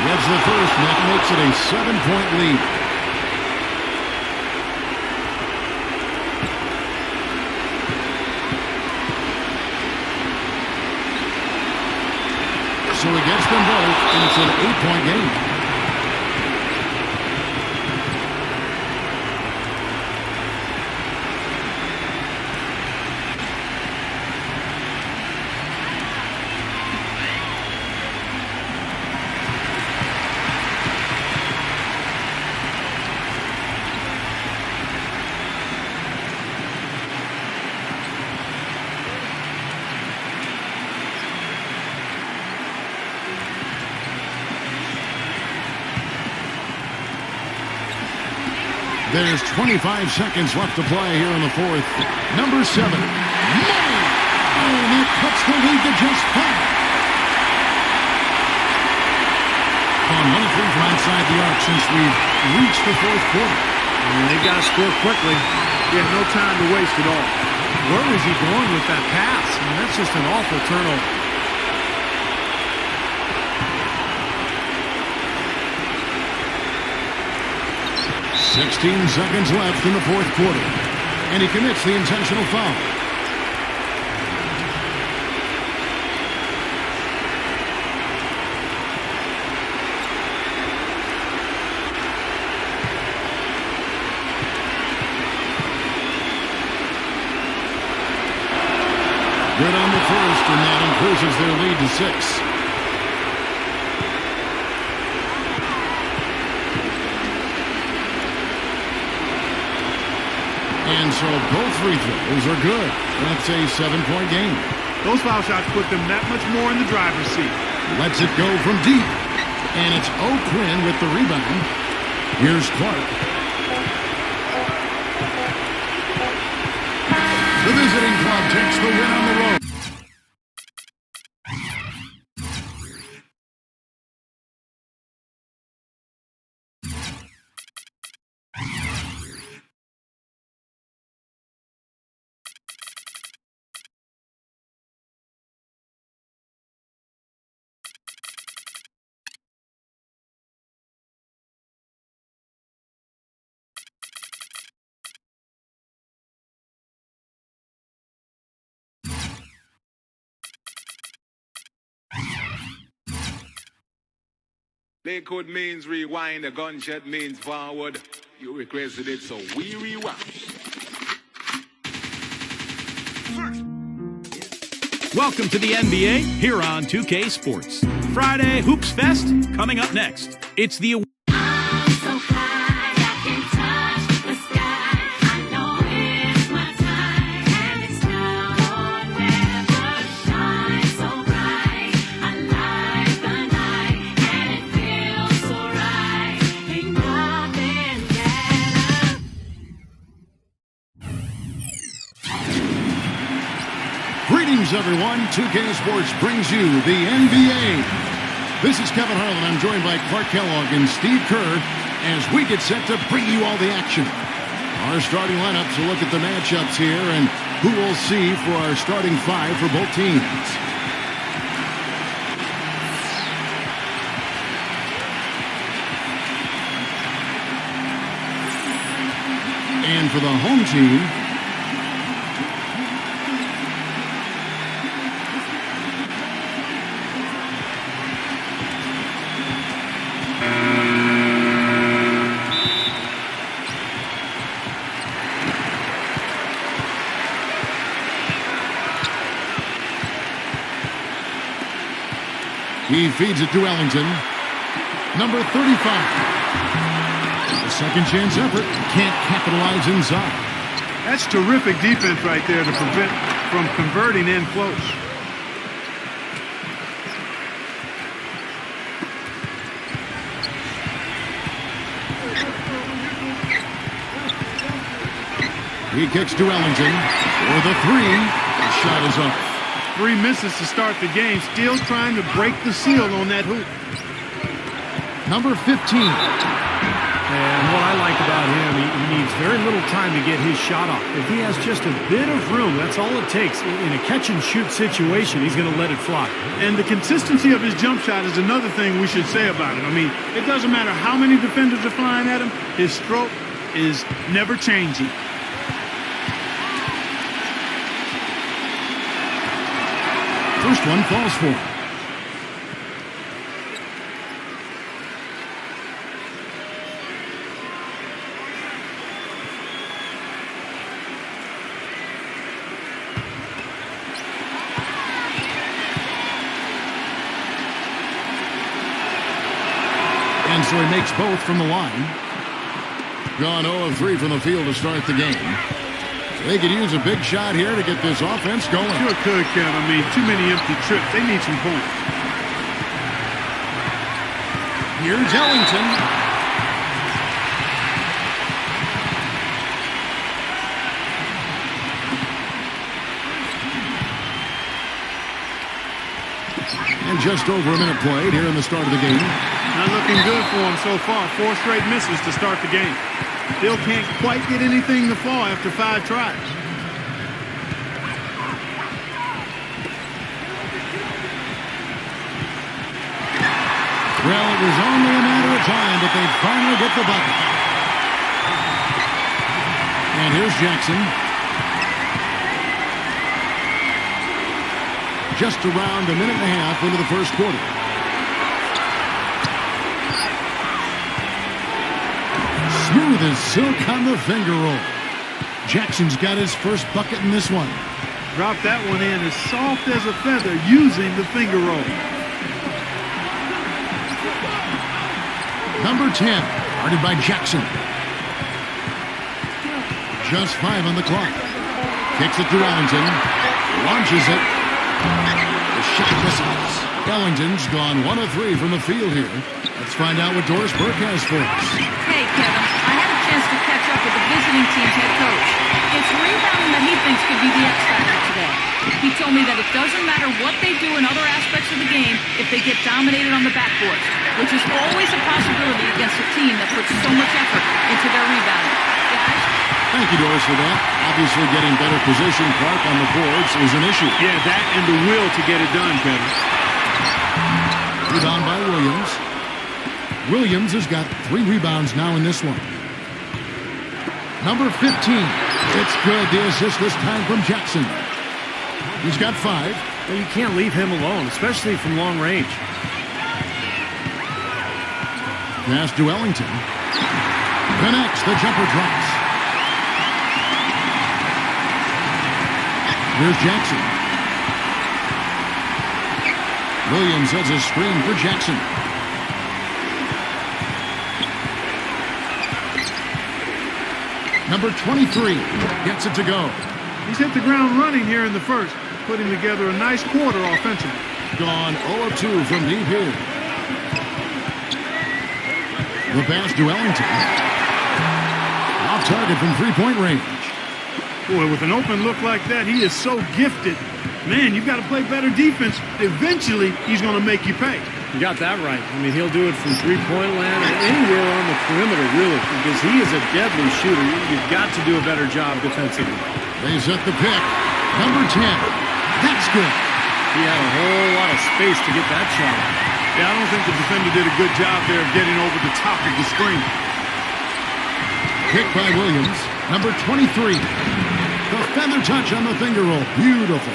That's the first, and that makes it a 7-point lead. So he gets them both, and it's an 8-point game. There's 25 seconds left to play here in the fourth. Number 7, Money. Oh, and that cuts the lead to just 5. On 1 of 3 from outside the arc since we've reached the fourth quarter. And they've got to score quickly. Yeah, no time to waste at all. Where is he going with that pass? I mean, that's just an awful turnover. "16 seconds left in the fourth quarter, and he commits the intentional foul. Good on the first, and that increases their lead to 6. And so both free throws are good. That's a 7-point game. Those foul shots put them that much more in the driver's seat. Lets it go from deep. And it's O'Quinn with the rebound. Here's Clark. The visiting club takes the win on the road. Lakewood means rewind, a gunshot means forward. You requested it, so we rewind. Welcome to the NBA here on 2K Sports. Friday Hoops Fest coming up next. It's the Greetings, everyone. 2K Sports brings you the NBA. This is Kevin Harlan. I'm joined by Clark Kellogg and Steve Kerr as we get set to bring you all the action. Our starting lineups will look at the matchups here and who we'll see for our starting 5 for both teams. And for the home team, he feeds it to Ellington. Number 35. A second chance effort. Can't capitalize inside. That's terrific defense right there to prevent from converting in close. He kicks to Ellington for the 3. The shot is up. 3 misses to start the game, still trying to break the seal on that hoop. Number 15. And what I like about him, he needs very little time to get his shot off. If he has just a bit of room, that's all it takes. In a catch-and-shoot situation, he's going to let it fly. And the consistency of his jump shot is another thing we should say about it. I mean, it doesn't matter how many defenders are flying at him, his stroke is never changing. First one falls for him. And so he makes both from the line. Gone 0 of 3 from the field to start the game. They could use a big shot here to get this offense going. Sure could, Kev. I mean, too many empty trips. They need some points. Here's Ellington. just over a minute played here in the start of the game. Not looking good for him so far. 4 straight misses to start the game. Still can't quite get anything to fall after 5 tries. Well, it was only a matter of time that they finally get the bucket. And here's Jackson. Just around a minute and a half into the first quarter. Smooth as silk on the finger roll. Jackson's got his first bucket in this one. Dropped that one in as soft as a feather using the finger roll. Number 10, guarded by Jackson. Just 5 on the clock. Kicks it to Ellington. Launches it. The shot misses. Ellington's gone 1 of 3 from the field here. Let's find out what Doris Burke has for us. Hey, Kevin, I had a chance to catch up with the visiting team's head coach. It's rebounding that he thinks could be the X factor today. He told me that it doesn't matter what they do in other aspects of the game if they get dominated on the backboard, which is always a possibility against a team that puts so much effort into their rebounding. Guys? Thank you, Doris, for that. Obviously, getting better position, Clark, on the boards is an issue. Yeah, that and the will to get it done, Kevin. Rebound by Williams. Williams has got 3 rebounds now in this one. Number 15. It's good. The assist this time from Jackson. He's got 5. Well, you can't leave him alone, especially from long range. Pass to Ellington. Connects. The jumper drops. Here's Jackson. Williams has a screen for Jackson. Number 23 gets it to go. He's hit the ground running here in the first, putting together a nice quarter offensively. Gone 0 of 2 from deep here. The pass to Ellington. Off target from 3-point range. Boy, with an open look like that, he is so gifted. Man, you've got to play better defense. Eventually, he's going to make you pay. You got that right. I mean, he'll do it from 3-point land or anywhere on the perimeter, really, because he is a deadly shooter. You've got to do a better job defensively. They set the pick. Number 10. That's good. He had a whole lot of space to get that shot. Yeah, I don't think the defender did a good job there of getting over the top of the screen. Pick by Williams. Number 23. The feather touch on the finger roll. Beautiful.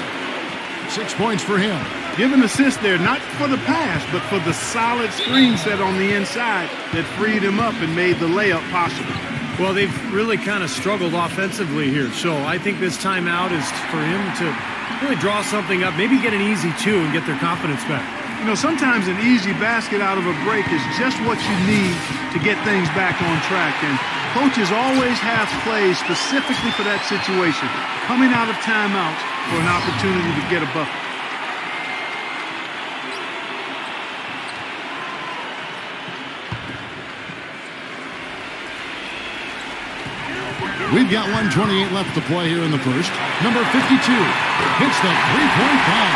6 points for him. Give an assist there, not for the pass, but for the solid screen set on the inside that freed him up and made the layup possible. Well, they've really kind of struggled offensively here, so I think this timeout is for him to really draw something up, maybe get an easy 2 and get their confidence back. You know, sometimes an easy basket out of a break is just what you need to get things back on track, and coaches always have plays specifically for that situation, coming out of timeouts for an opportunity to get a bucket. We've got 1:28 left to play here in the first. Number 52 hits the 3-point bomb.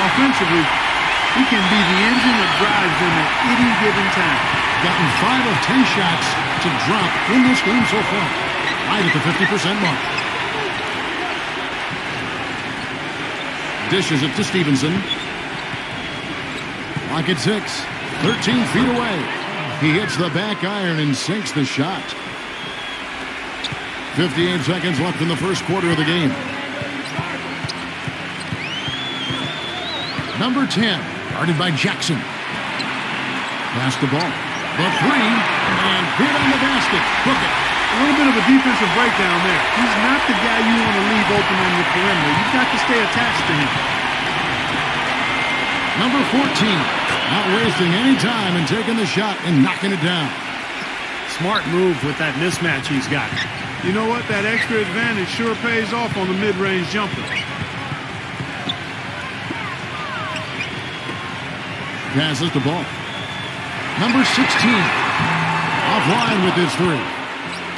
Offensively, he can be the engine that drives them at any given time. Gotten 5 of 10 shots to drop in this game so far. Right at the 50% mark. Dishes it to Stevenson. Clock at 6. 13 feet away. He hits the back iron and sinks the shot. 58 seconds left in the first quarter of the game. Number 10, guarded by Jackson. Pass the ball. The 3, and good on the basket. Hook it. A little bit of a defensive breakdown there. He's not the guy you want to leave open on the perimeter. You've got to stay attached to him. Number 14, not wasting any time and taking the shot and knocking it down. Smart move with that mismatch he's got. You know what? That extra advantage sure pays off on the mid-range jumper. Passes the ball. Number 16, offline with his 3.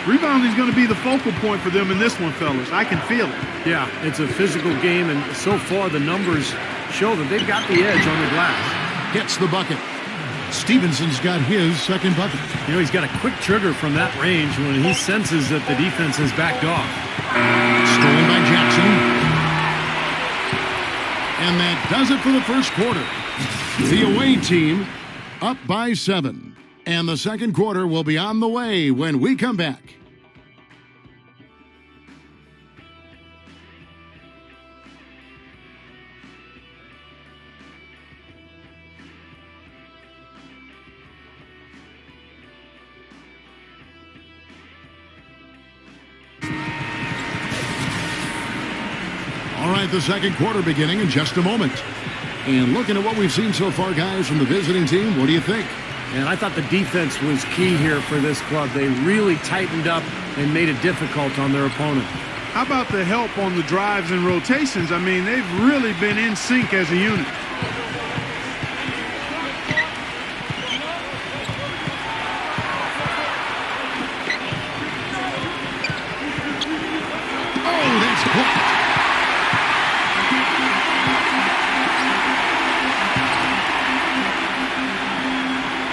Rebounding is going to be the focal point for them in this one, fellas. I can feel it. Yeah, it's a physical game, and so far the numbers show that they've got the edge on the glass. hits the bucket. Stevenson's got his second bucket. You know, he's got a quick trigger from that range when he senses that the defense has backed off. Stolen by Jackson. And that does it for the first quarter. The away team up by 7. And the second quarter will be on the way when we come back. All right, the second quarter beginning in just a moment. And looking at what we've seen so far, guys, from the visiting team, what do you think? And I thought the defense was key here for this club. They really tightened up and made it difficult on their opponent. How about the help on the drives and rotations? I mean, they've really been in sync as a unit. Oh, that's blocked.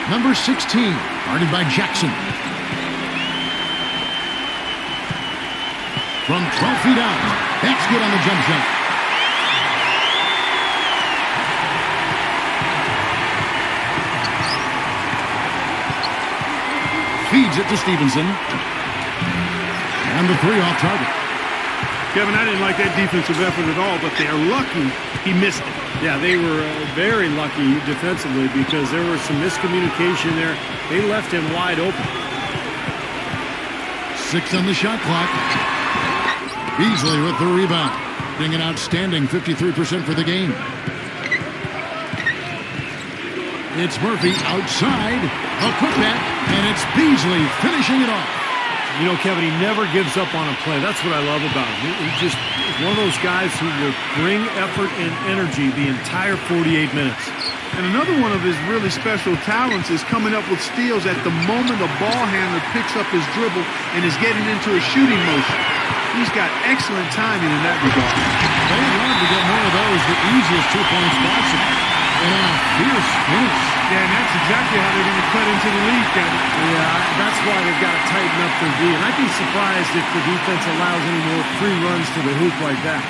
Number 16, guarded by Jackson. From 12 feet out. That's good on the jump shot. Feeds it to Stevenson. And the 3 off target. Kevin, I didn't like that defensive effort at all, but they're lucky he missed it. Yeah, they were very lucky defensively because there was some miscommunication there. They left him wide open. 6 on the shot clock. Beasley with the rebound. Being an outstanding 53% for the game. It's Murphy outside. A putback, and it's Beasley finishing it off. You know, Kevin, he never gives up on a play. That's what I love about him. He just is one of those guys who will bring effort and energy the entire 48 minutes. And another one of his really special talents is coming up with steals at the moment a ball handler picks up his dribble and is getting into a shooting motion. He's got excellent timing in that regard. They wanted to get more of those, the easiest 2-point spots, and a fierce finish. Yeah, and that's exactly how they're going to cut into the lead, Kevin. Yeah, that's why they've got to tighten up their D. And I'd be surprised if the defense allows any more free runs to the hoop like that.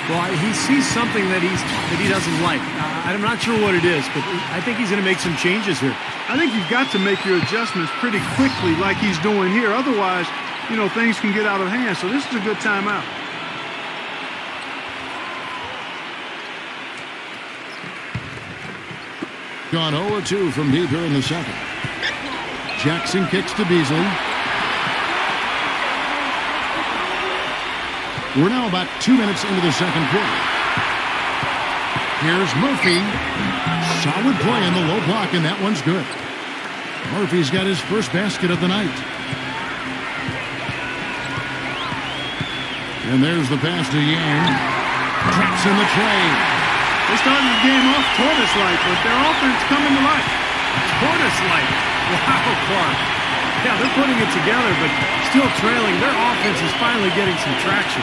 Well, he sees something that he doesn't like. I'm not sure what it is, but I think he's going to make some changes here. I think you've got to make your adjustments pretty quickly like he's doing here. Otherwise, you know, things can get out of hand. So this is a good timeout. Gone 0-2 from deep here in the second. Jackson kicks to Beasley. We're now about 2 minutes into the second quarter. Here's Murphy. Solid play in the low block, and that one's good. Murphy's got his first basket of the night. And there's the pass to Yang. Traps in the tray. They started the game off tortoise-like, but their offense coming to life. Tortoise-like. Wow, Clark. Yeah, they're putting it together, but still trailing. Their offense is finally getting some traction.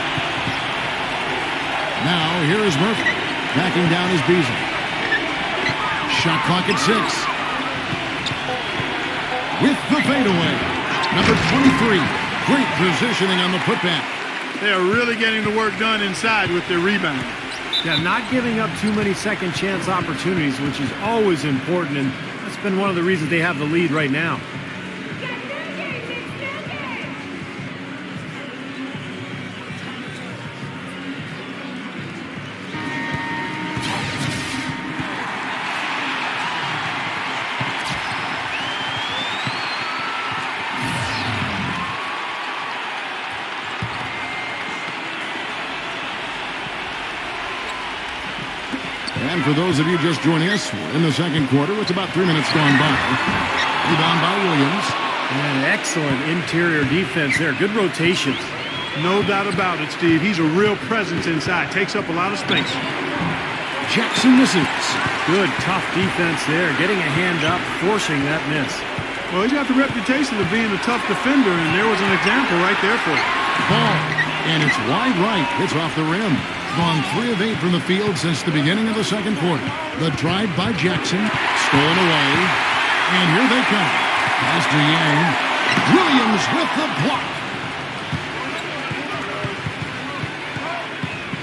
Now, here is Murphy. Backing down is Beasley. Shot clock at 6. With the fadeaway. Number 23. Great positioning on the putback. They are really getting the work done inside with their rebound. Yeah, not giving up too many second chance opportunities, which is always important, and that's been one of the reasons they have the lead right now. And for those of you just joining us, we're in the second quarter. It's about 3 minutes gone by. Rebound by Williams. And excellent interior defense there. Good rotations. No doubt about it, Steve. He's a real presence inside. Takes up a lot of space. Jackson misses. Good, tough defense there. Getting a hand up, forcing that miss. Well, he's got the reputation of being a tough defender, and there was an example right there for him. Ball. And it's wide right. It's off the rim. Gone 3 of 8 from the field since the beginning of the second quarter. The drive by Jackson. Stolen away. And here they come. Pass to Yang. Williams with the block.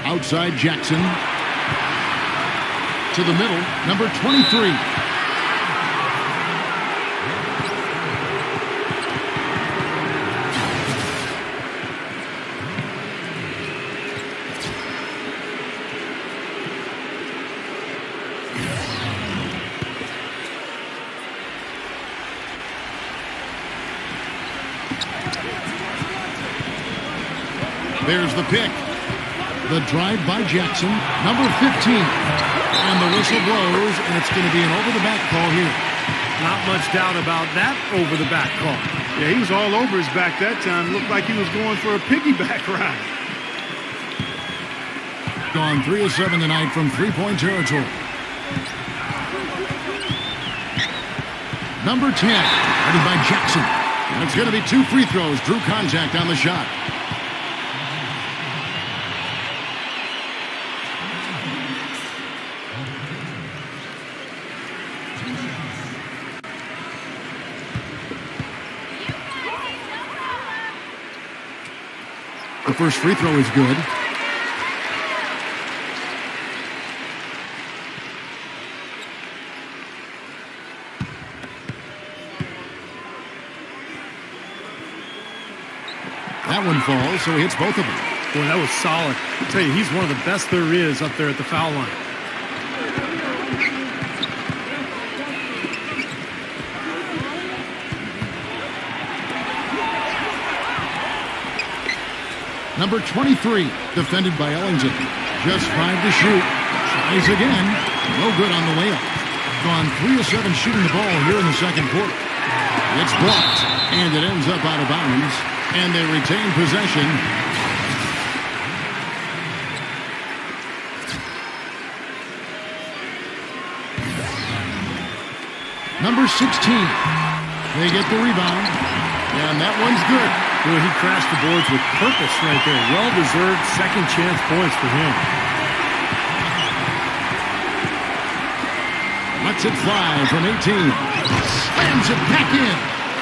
Outside Jackson. To the middle. Number 23. There's the pick. The drive by Jackson, number 15. And the whistle blows, and it's going to be an over-the-back call here. Not much doubt about that over-the-back call. Yeah, he was all over his back that time. Looked like he was going for a piggyback ride. Gone 3 of 7 tonight from three-point territory. Number 10, headed by Jackson. And it's going to be 2 free throws. Drew contact on the shot. The first free throw is good. That one falls, so he hits both of them. Boy, that was solid. I'll tell you, he's one of the best there is up there at the foul line. Number 23, defended by Ellington. Just 5 to shoot. Tries again. No good on the layup. Gone 3 of 7 shooting the ball here in the second quarter. It's blocked, and it ends up out of bounds, and they retain possession. Number 16, they get the rebound, and that one's good. Boy, he crashed the boards with purpose right there. Well-deserved second chance points for him. Lets it fly from 18. Slams it back in.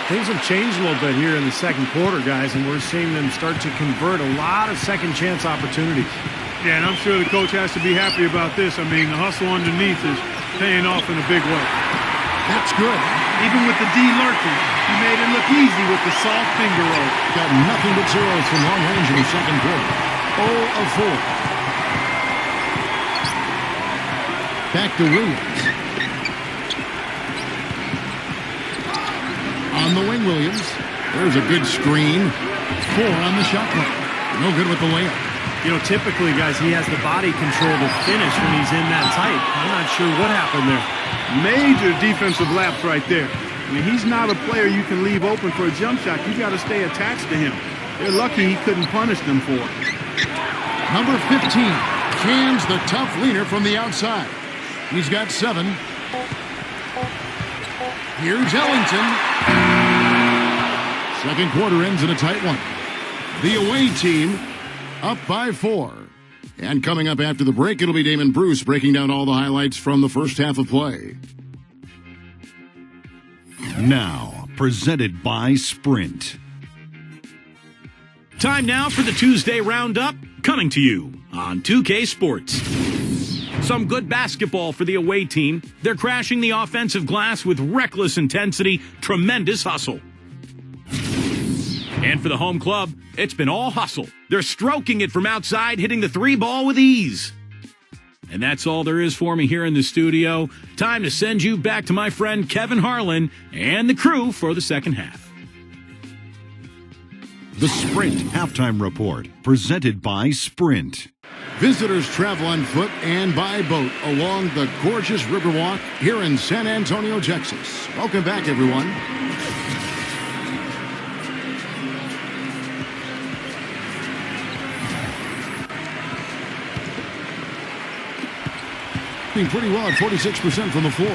Things have changed a little bit here in the second quarter, guys, and we're seeing them start to convert a lot of second chance opportunities. Yeah, and I'm sure the coach has to be happy about this. I mean, the hustle underneath is paying off in a big way. That's good. Even with the D lurking, he made it look easy with the soft finger roll. Got nothing but zeros from long range in the second quarter. 0 of 4. Back to Williams. On the wing, Williams. There's a good screen. 4 on the shot clock. No good with the layup. You know, typically, guys, he has the body control to finish when he's in that tight. I'm not sure what happened there. Major defensive lapse right there. I mean, he's not a player you can leave open for a jump shot. You got to stay attached to him. They're lucky he couldn't punish them for it. Number 15, cans the tough leaner from the outside. He's got 7. Here's Ellington. Second quarter ends in a tight one. The away team up by 4. And coming up after the break, it'll be Damon Bruce breaking down all the highlights from the first half of play. Now, presented by Sprint. Time now for the Tuesday Roundup, coming to you on 2K Sports. Some good basketball for the away team. They're crashing the offensive glass with reckless intensity, tremendous hustle. And for the home club, it's been all hustle. They're stroking it from outside, hitting the 3 ball with ease. And that's all there is for me here in the studio. Time to send you back to my friend Kevin Harlan and the crew for the second half. The Sprint Halftime Report, presented by Sprint. Visitors travel on foot and by boat along the gorgeous Riverwalk here in San Antonio, Texas. Welcome back, everyone. Pretty well at 46% from the floor.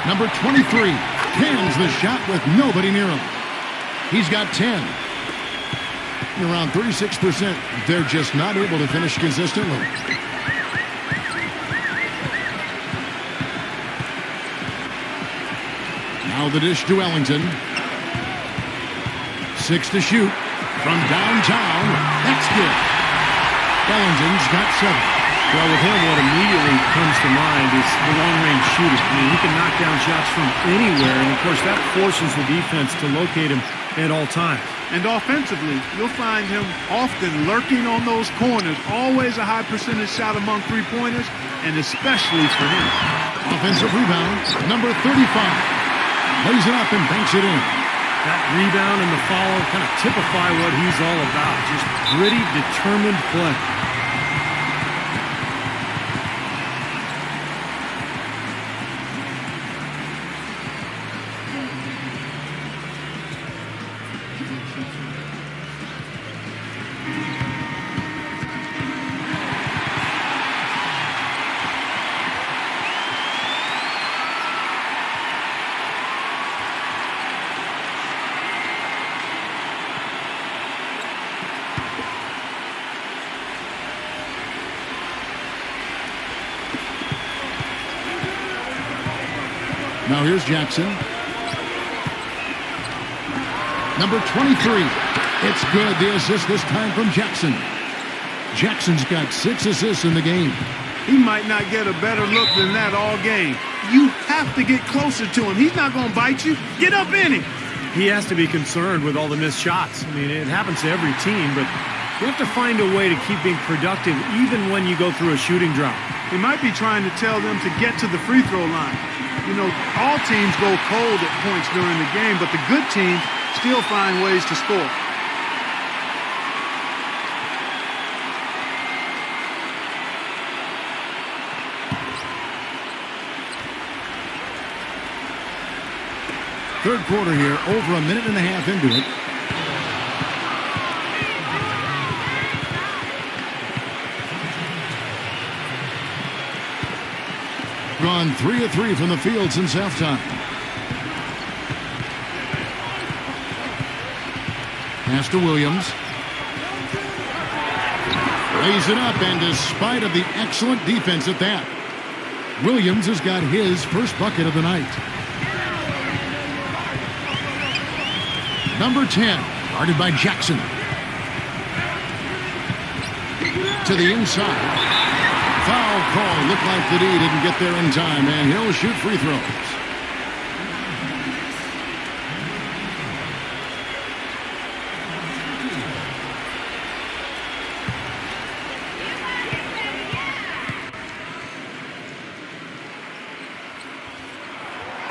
Number 23, Pans the shot with nobody near him. He's got 10. Around 36%. They're just not able to finish consistently. Now the dish to Ellington. 6 to shoot from downtown. That's good. Ellington's got 7. Well, with him, what immediately comes to mind is the long-range shooter. I mean, he can knock down shots from anywhere, and of course that forces the defense to locate him at all times. And offensively, you'll find him often lurking on those corners. Always a high percentage shot among three-pointers, and especially for him. Offensive rebound, number 35. Lays it up and banks it in. That rebound and the follow kind of typify what he's all about. Just gritty, determined play. Now here's Jackson. Number 23. It's good. The assist this time from Jackson. Jackson's got 6 assists in the game. He might not get a better look than that all game. You have to get closer to him. He's not going to bite you. Get up in him. He has to be concerned with all the missed shots. I mean, it happens to every team, but you have to find a way to keep being productive even when you go through a shooting drought. He might be trying to tell them to get to the free throw line. You know, all teams go cold at points during the game, but the good teams still find ways to score. Third quarter here, over a minute and a half into it. Gone 3 of 3 from the field since halftime. Pass to Williams. Lays it up, and despite of the excellent defense at that, Williams has got his first bucket of the night. Number 10, guarded by Jackson. To the inside. Foul call. Looked like the D didn't get there in time, and he'll shoot free throws.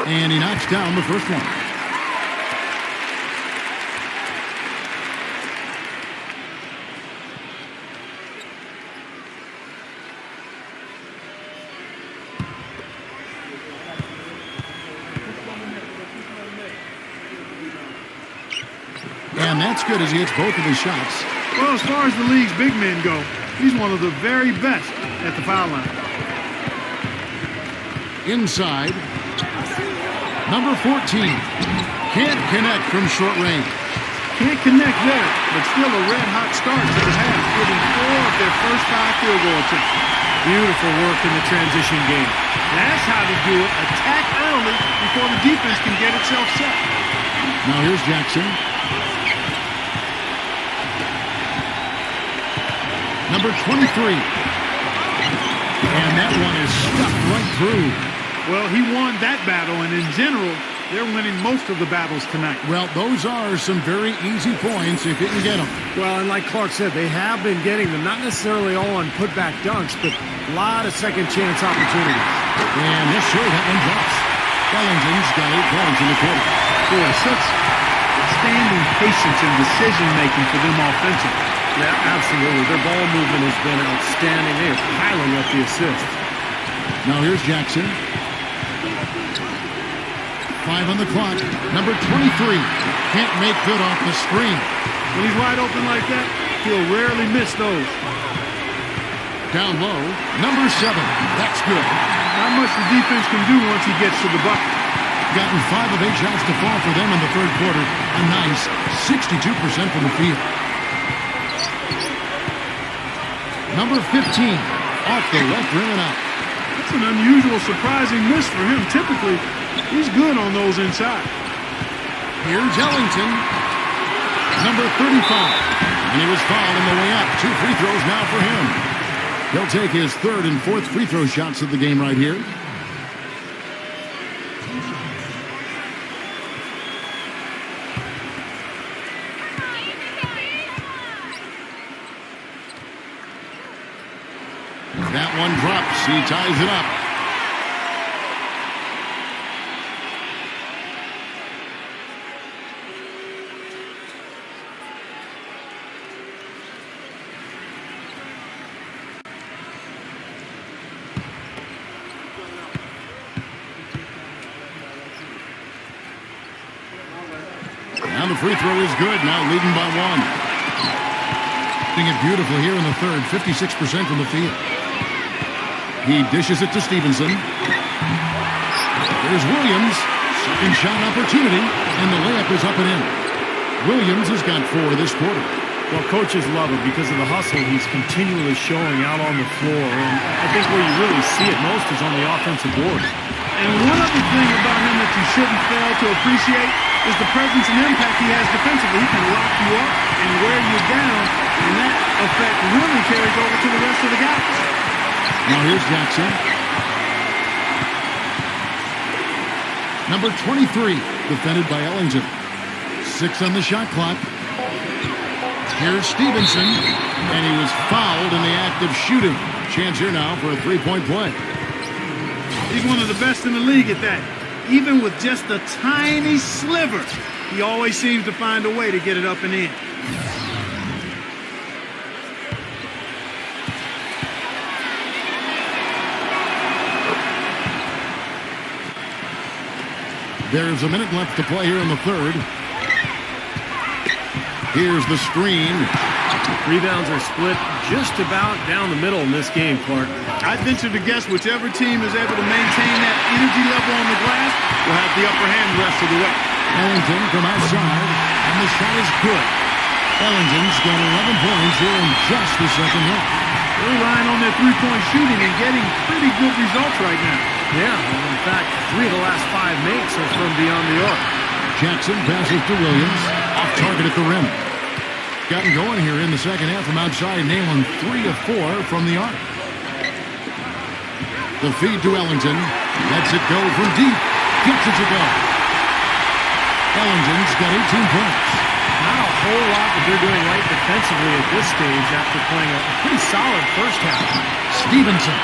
And he knocks down the first one. And that's good as he hits both of his shots. Well, as far as the league's big men go, he's one of the very best at the foul line. Inside. Number 14. Can't connect from short range. Can't connect there, but still a red-hot start to the half, getting 4 of their first 5 field goal attempts. Beautiful work in the transition game. That's how to do it. Attack early before the defense can get itself set. Now here's Jackson. Number 23. And that one is stuck right through. Well, he won that battle, and in general, they're winning most of the battles tonight. Well, those are some very easy points if you can get them. Well, and like Clark said, they have been getting them, not necessarily all on putback dunks, but a lot of second chance opportunities. And this sure that one drops. Ellington's got 8 points in the quarter. Boy, such outstanding patience and decision-making for them offensively. Yeah, absolutely. Their ball movement has been outstanding. They are piling up the assists. Now here's Jackson. 5 on the clock. Number 23 can't make good off the screen. When he's wide open like that, he'll rarely miss those. Down low, number 7. That's good. Not much the defense can do once he gets to the bucket. gotten 5 of 8 shots to fall for them in the third quarter. A nice 62% from the field. Number 15, off the left rim and out. That's an unusual, surprising miss for him. Typically, he's good on those inside. Here's Ellington, number 35. And he was fouled on the way up. 2 free throws now for him. He'll take his 3rd and 4th free throw shots of the game right here. That one drops. He ties it up. Now the free throw is good. Now leading by 1. Doing it beautiful here in the third. 56% from the field. He dishes it to Stevenson. There's Williams. Second shot opportunity. And the layup is up and in. Williams has got 4 this quarter. Well, coaches love it because of the hustle he's continually showing out on the floor. And I think where you really see it most is on the offensive board. And one other thing about him that you shouldn't fail to appreciate is the presence and impact he has defensively. He can lock you up and wear you down, and that effect really carries over to the rest of the guys. Now here's Jackson. Number 23, defended by Ellington. 6 on the shot clock. Here's Stevenson, and he was fouled in the act of shooting. Chance here now for a 3-point play. He's one of the best in the league at that. Even with just a tiny sliver, he always seems to find a way to get it up and in. There's a minute left to play here in the third. Here's the screen. Rebounds are split just about down the middle in this game, Clark. I'd venture to guess whichever team is able to maintain that energy level on the glass will have the upper hand the rest of the way. Ellington from outside, and the shot is good. Ellington's got 11 points here in just the second half. They're relying on their three-point shooting and getting pretty good results right now. Yeah, in fact, 3 of the last 5 makes are from beyond the arc. Jackson passes to Williams, off target at the rim. Gotten going here in the second half from outside, nailing 3 of 4 from the arc. The feed to Ellington, lets it go from deep, gets it to go. Ellington's got 18 points. Not a whole lot that they're doing right defensively at this stage after playing a pretty solid first half. Stevenson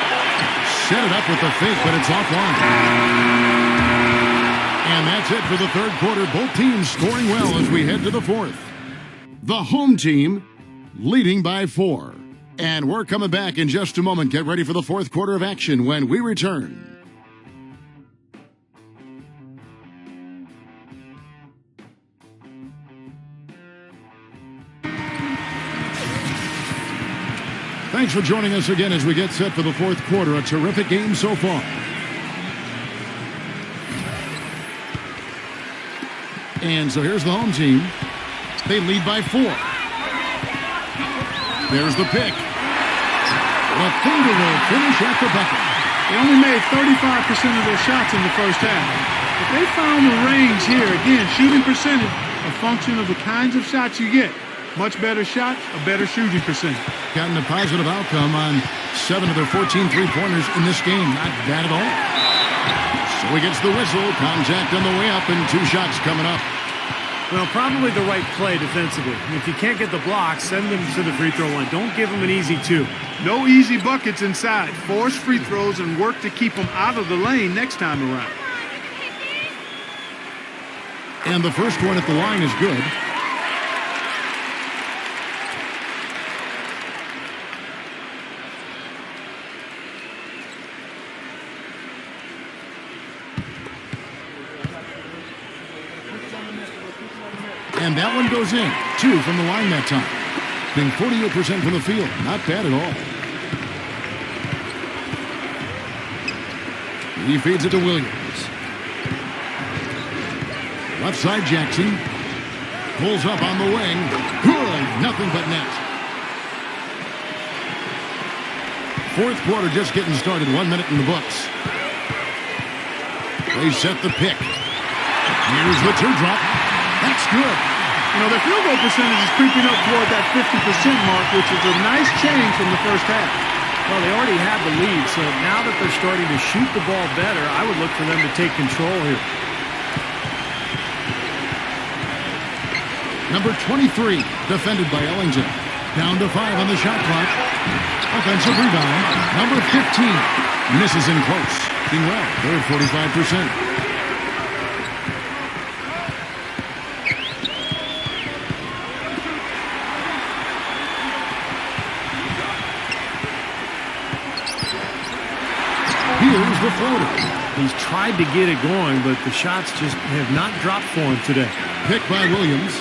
set it up with the fake, but it's offline. And that's it for the third quarter. Both teams scoring well as we head to the fourth. The home team leading by 4. And we're coming back in just a moment. Get ready for the fourth quarter of action when we return. Thanks for joining us again as we get set for the fourth quarter. A terrific game so far. And so here's the home team. They lead by 4. There's the pick. The finger roll finish at the bucket. They only made 35% of their shots in the first half. But they found the range here. Again, shooting percentage, a function of the kinds of shots you get. Much better shot, a better shooting percentage. Gotten a positive outcome on 7 of their 14 three-pointers in this game. Not bad at all. So he gets the whistle. Contact on the way up and 2 shots coming up. Well, probably the right play defensively. If you can't get the block, send them to the free throw line. Don't give them an easy 2. No easy buckets inside. Force free throws and work to keep them out of the lane next time around. And the first one at the line is good. And that one goes in. 2 from the line that time. Being 48% from the field. Not bad at all. He feeds it to Williams. Left side Jackson. Pulls up on the wing. Good. Nothing but net. Fourth quarter just getting started. 1 minute in the books. They set the pick. Here's the teardrop. That's good. You know, their field goal percentage is creeping up toward that 50% mark, which is a nice change from the first half. Well, they already had the lead, so now that they're starting to shoot the ball better, I would look for them to take control here. Number 23, defended by Ellington. Down to 5 on the shot clock. Offensive rebound. Number 15, misses in close. Doing well, they're at 45%. Here's the floater. He's tried to get it going, but the shots just have not dropped for him today. Picked by Williams.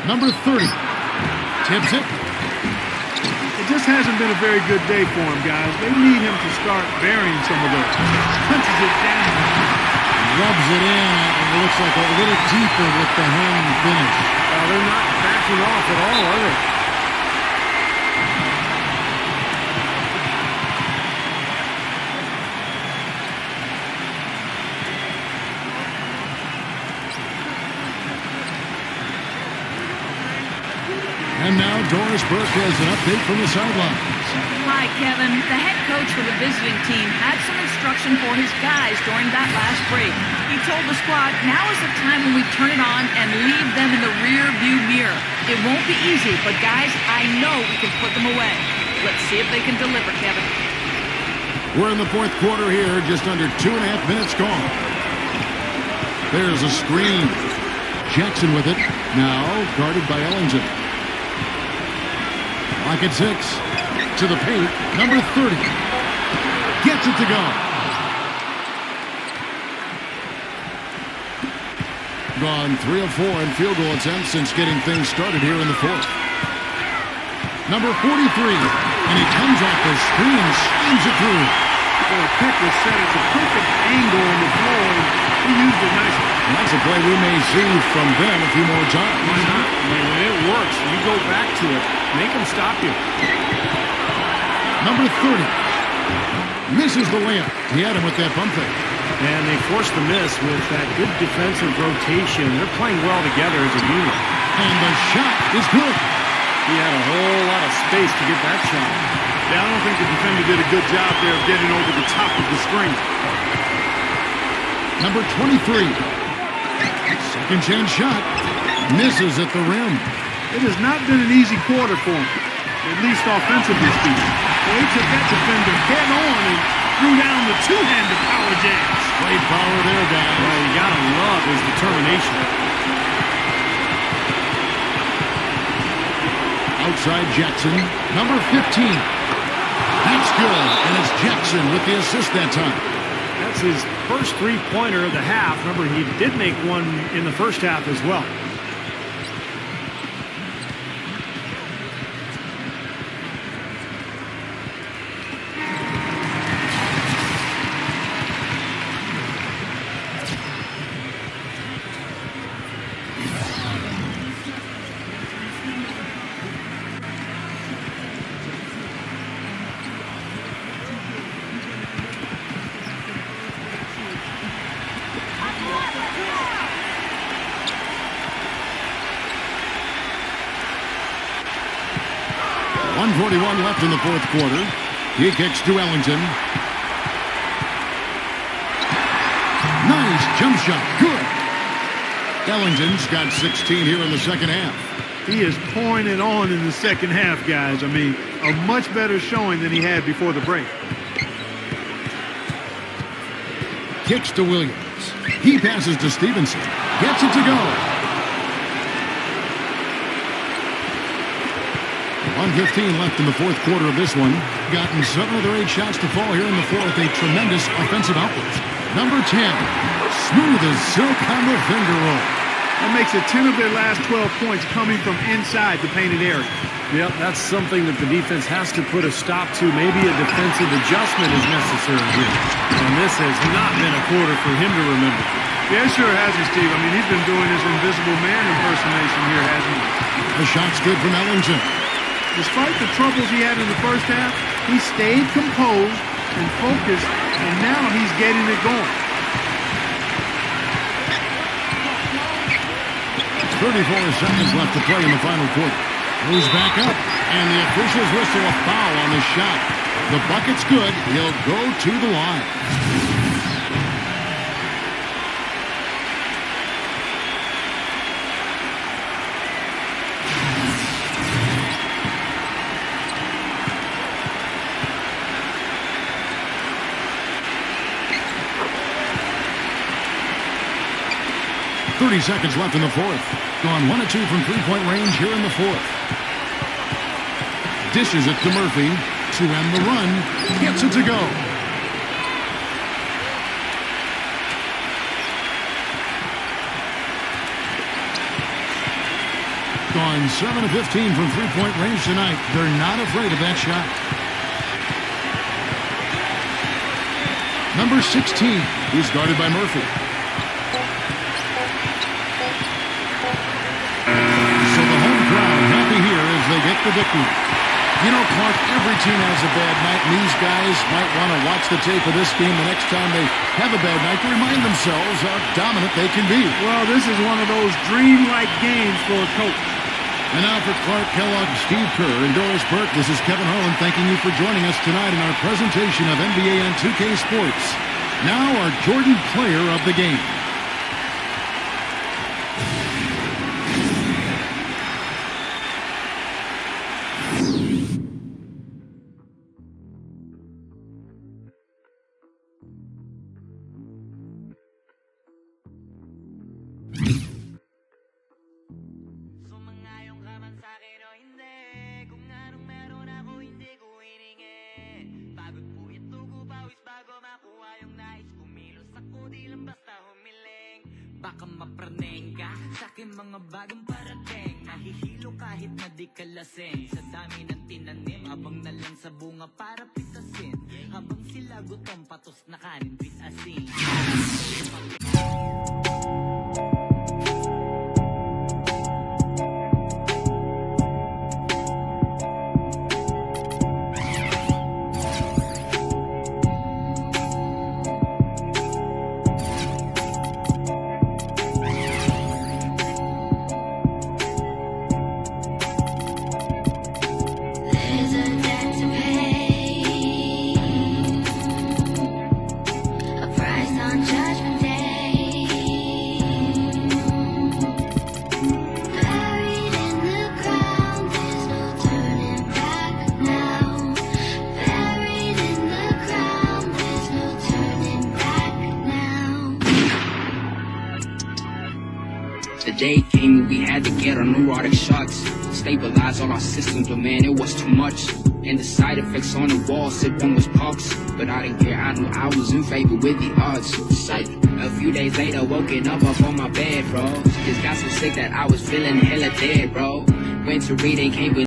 Number 30. Tips it. It just hasn't been a very good day for him, guys. They need him to start burying some of those. Punches it down. Rubs it in. It looks like a little deeper with the hand finish. They're not backing off at all, are they? And now Doris Burke has an update from the sidelines. Hi, Kevin. The head coach for the visiting team had some instruction for his guys during that last break. He told the squad, now is the time when we turn it on and leave them in the rear view mirror. It won't be easy, but guys, I know we can put them away. Let's see if they can deliver, Kevin. We're in the fourth quarter here, just under 2.5 minutes gone. There's a screen. Jackson with it. Now guarded by Ellington. Lock at 6. To the paint. Number 30. Gets it to go. Gone 3 of 4 in field goal attempts since getting things started here in the fourth. Number 43. And he comes off the screen and slams it through. Well, the pick was set at the perfect angle on the floor, and he used it nicely. And that's a play we may see from them a few more times. Why not? I mean, when it works, you go back to it. Make them stop you. Number 30. Misses the layup. He had him with that bump fake. And they forced the miss with that good defensive rotation. They're playing well together as a unit. And the shot is good. He had a whole lot of space to get that shot. Yeah, I don't think the defender did a good job there of getting over the top of the screen. Number 23. Second chance shot. Misses at the rim. It has not been an easy quarter for him, at least offensively speaking. Well, he took that defender head on and threw down the two-handed power jams. Great power there, guys. Well, you got to love his determination. Outside Jackson. Number 15. That's good. And it's Jackson with the assist that time. That's his first three-pointer of the half. Remember, he did make one in the first half as well. Left in the fourth quarter. He kicks to Ellington. Nice jump shot. Good. Ellington's got 16 here in the second half. He is pouring it on in the second half, guys. I mean, a much better showing than he had before the break. Kicks to Williams. He passes to Stevenson. Gets it to go. 1:15 left in the fourth quarter of this one. Gotten 7 of their 8 shots to fall here in the fourth. A tremendous offensive output. Number 10. Smooth as silk on the finger roll. That makes it 10 of their last 12 points coming from inside the painted area. Yep, that's something that the defense has to put a stop to. Maybe a defensive adjustment is necessary here. And this has not been a quarter for him to remember. Yeah, sure hasn't, Steve. I mean, he's been doing his invisible man impersonation here, hasn't he? The shot's good from Ellington. Despite the troubles he had in the first half, he stayed composed and focused, and now he's getting it going. 34 seconds left to play in the final quarter. Moves back up, and the officials whistle a foul on the shot. The bucket's good. He'll go to the line. Seconds left in the fourth. Gone 1 of 2 from three-point range here in the fourth. Dishes it to Murphy to end the run. Gets it to go. Gone 7 of 15 from three-point range tonight. They're not afraid of that shot. Number 16. He's guarded by Murphy. Here as they get the victory. You know, Clark, every team has a bad night, and these guys might want to watch the tape of this game the next time they have a bad night to remind themselves how dominant they can be. Well, this is one of those dreamlike games for a coach. And now for Clark Kellogg, Steve Kerr, and Doris Burke, this is Kevin Harlan thanking you for joining us tonight in our presentation of NBA on 2K Sports. Now our Jordan player of the game. Baka mapraneng ka sa'kin mga bagong parating. Nahihilo kahit na di ka lasing. Sa dami ng tinanim, abang na lang sa bunga para pitasin. Habang sila gutom patos na kanin with asin. The day came and we had to get our neurotic shots. Stabilize all our systems, but man, it was too much. And the side effects on the wall said one was pox. But I didn't care, I knew I was in favor with the odds. Psych. A few days later, woken up on my bed, bro. Just got so sick that I was feeling hella dead, bro. Went to read, they came with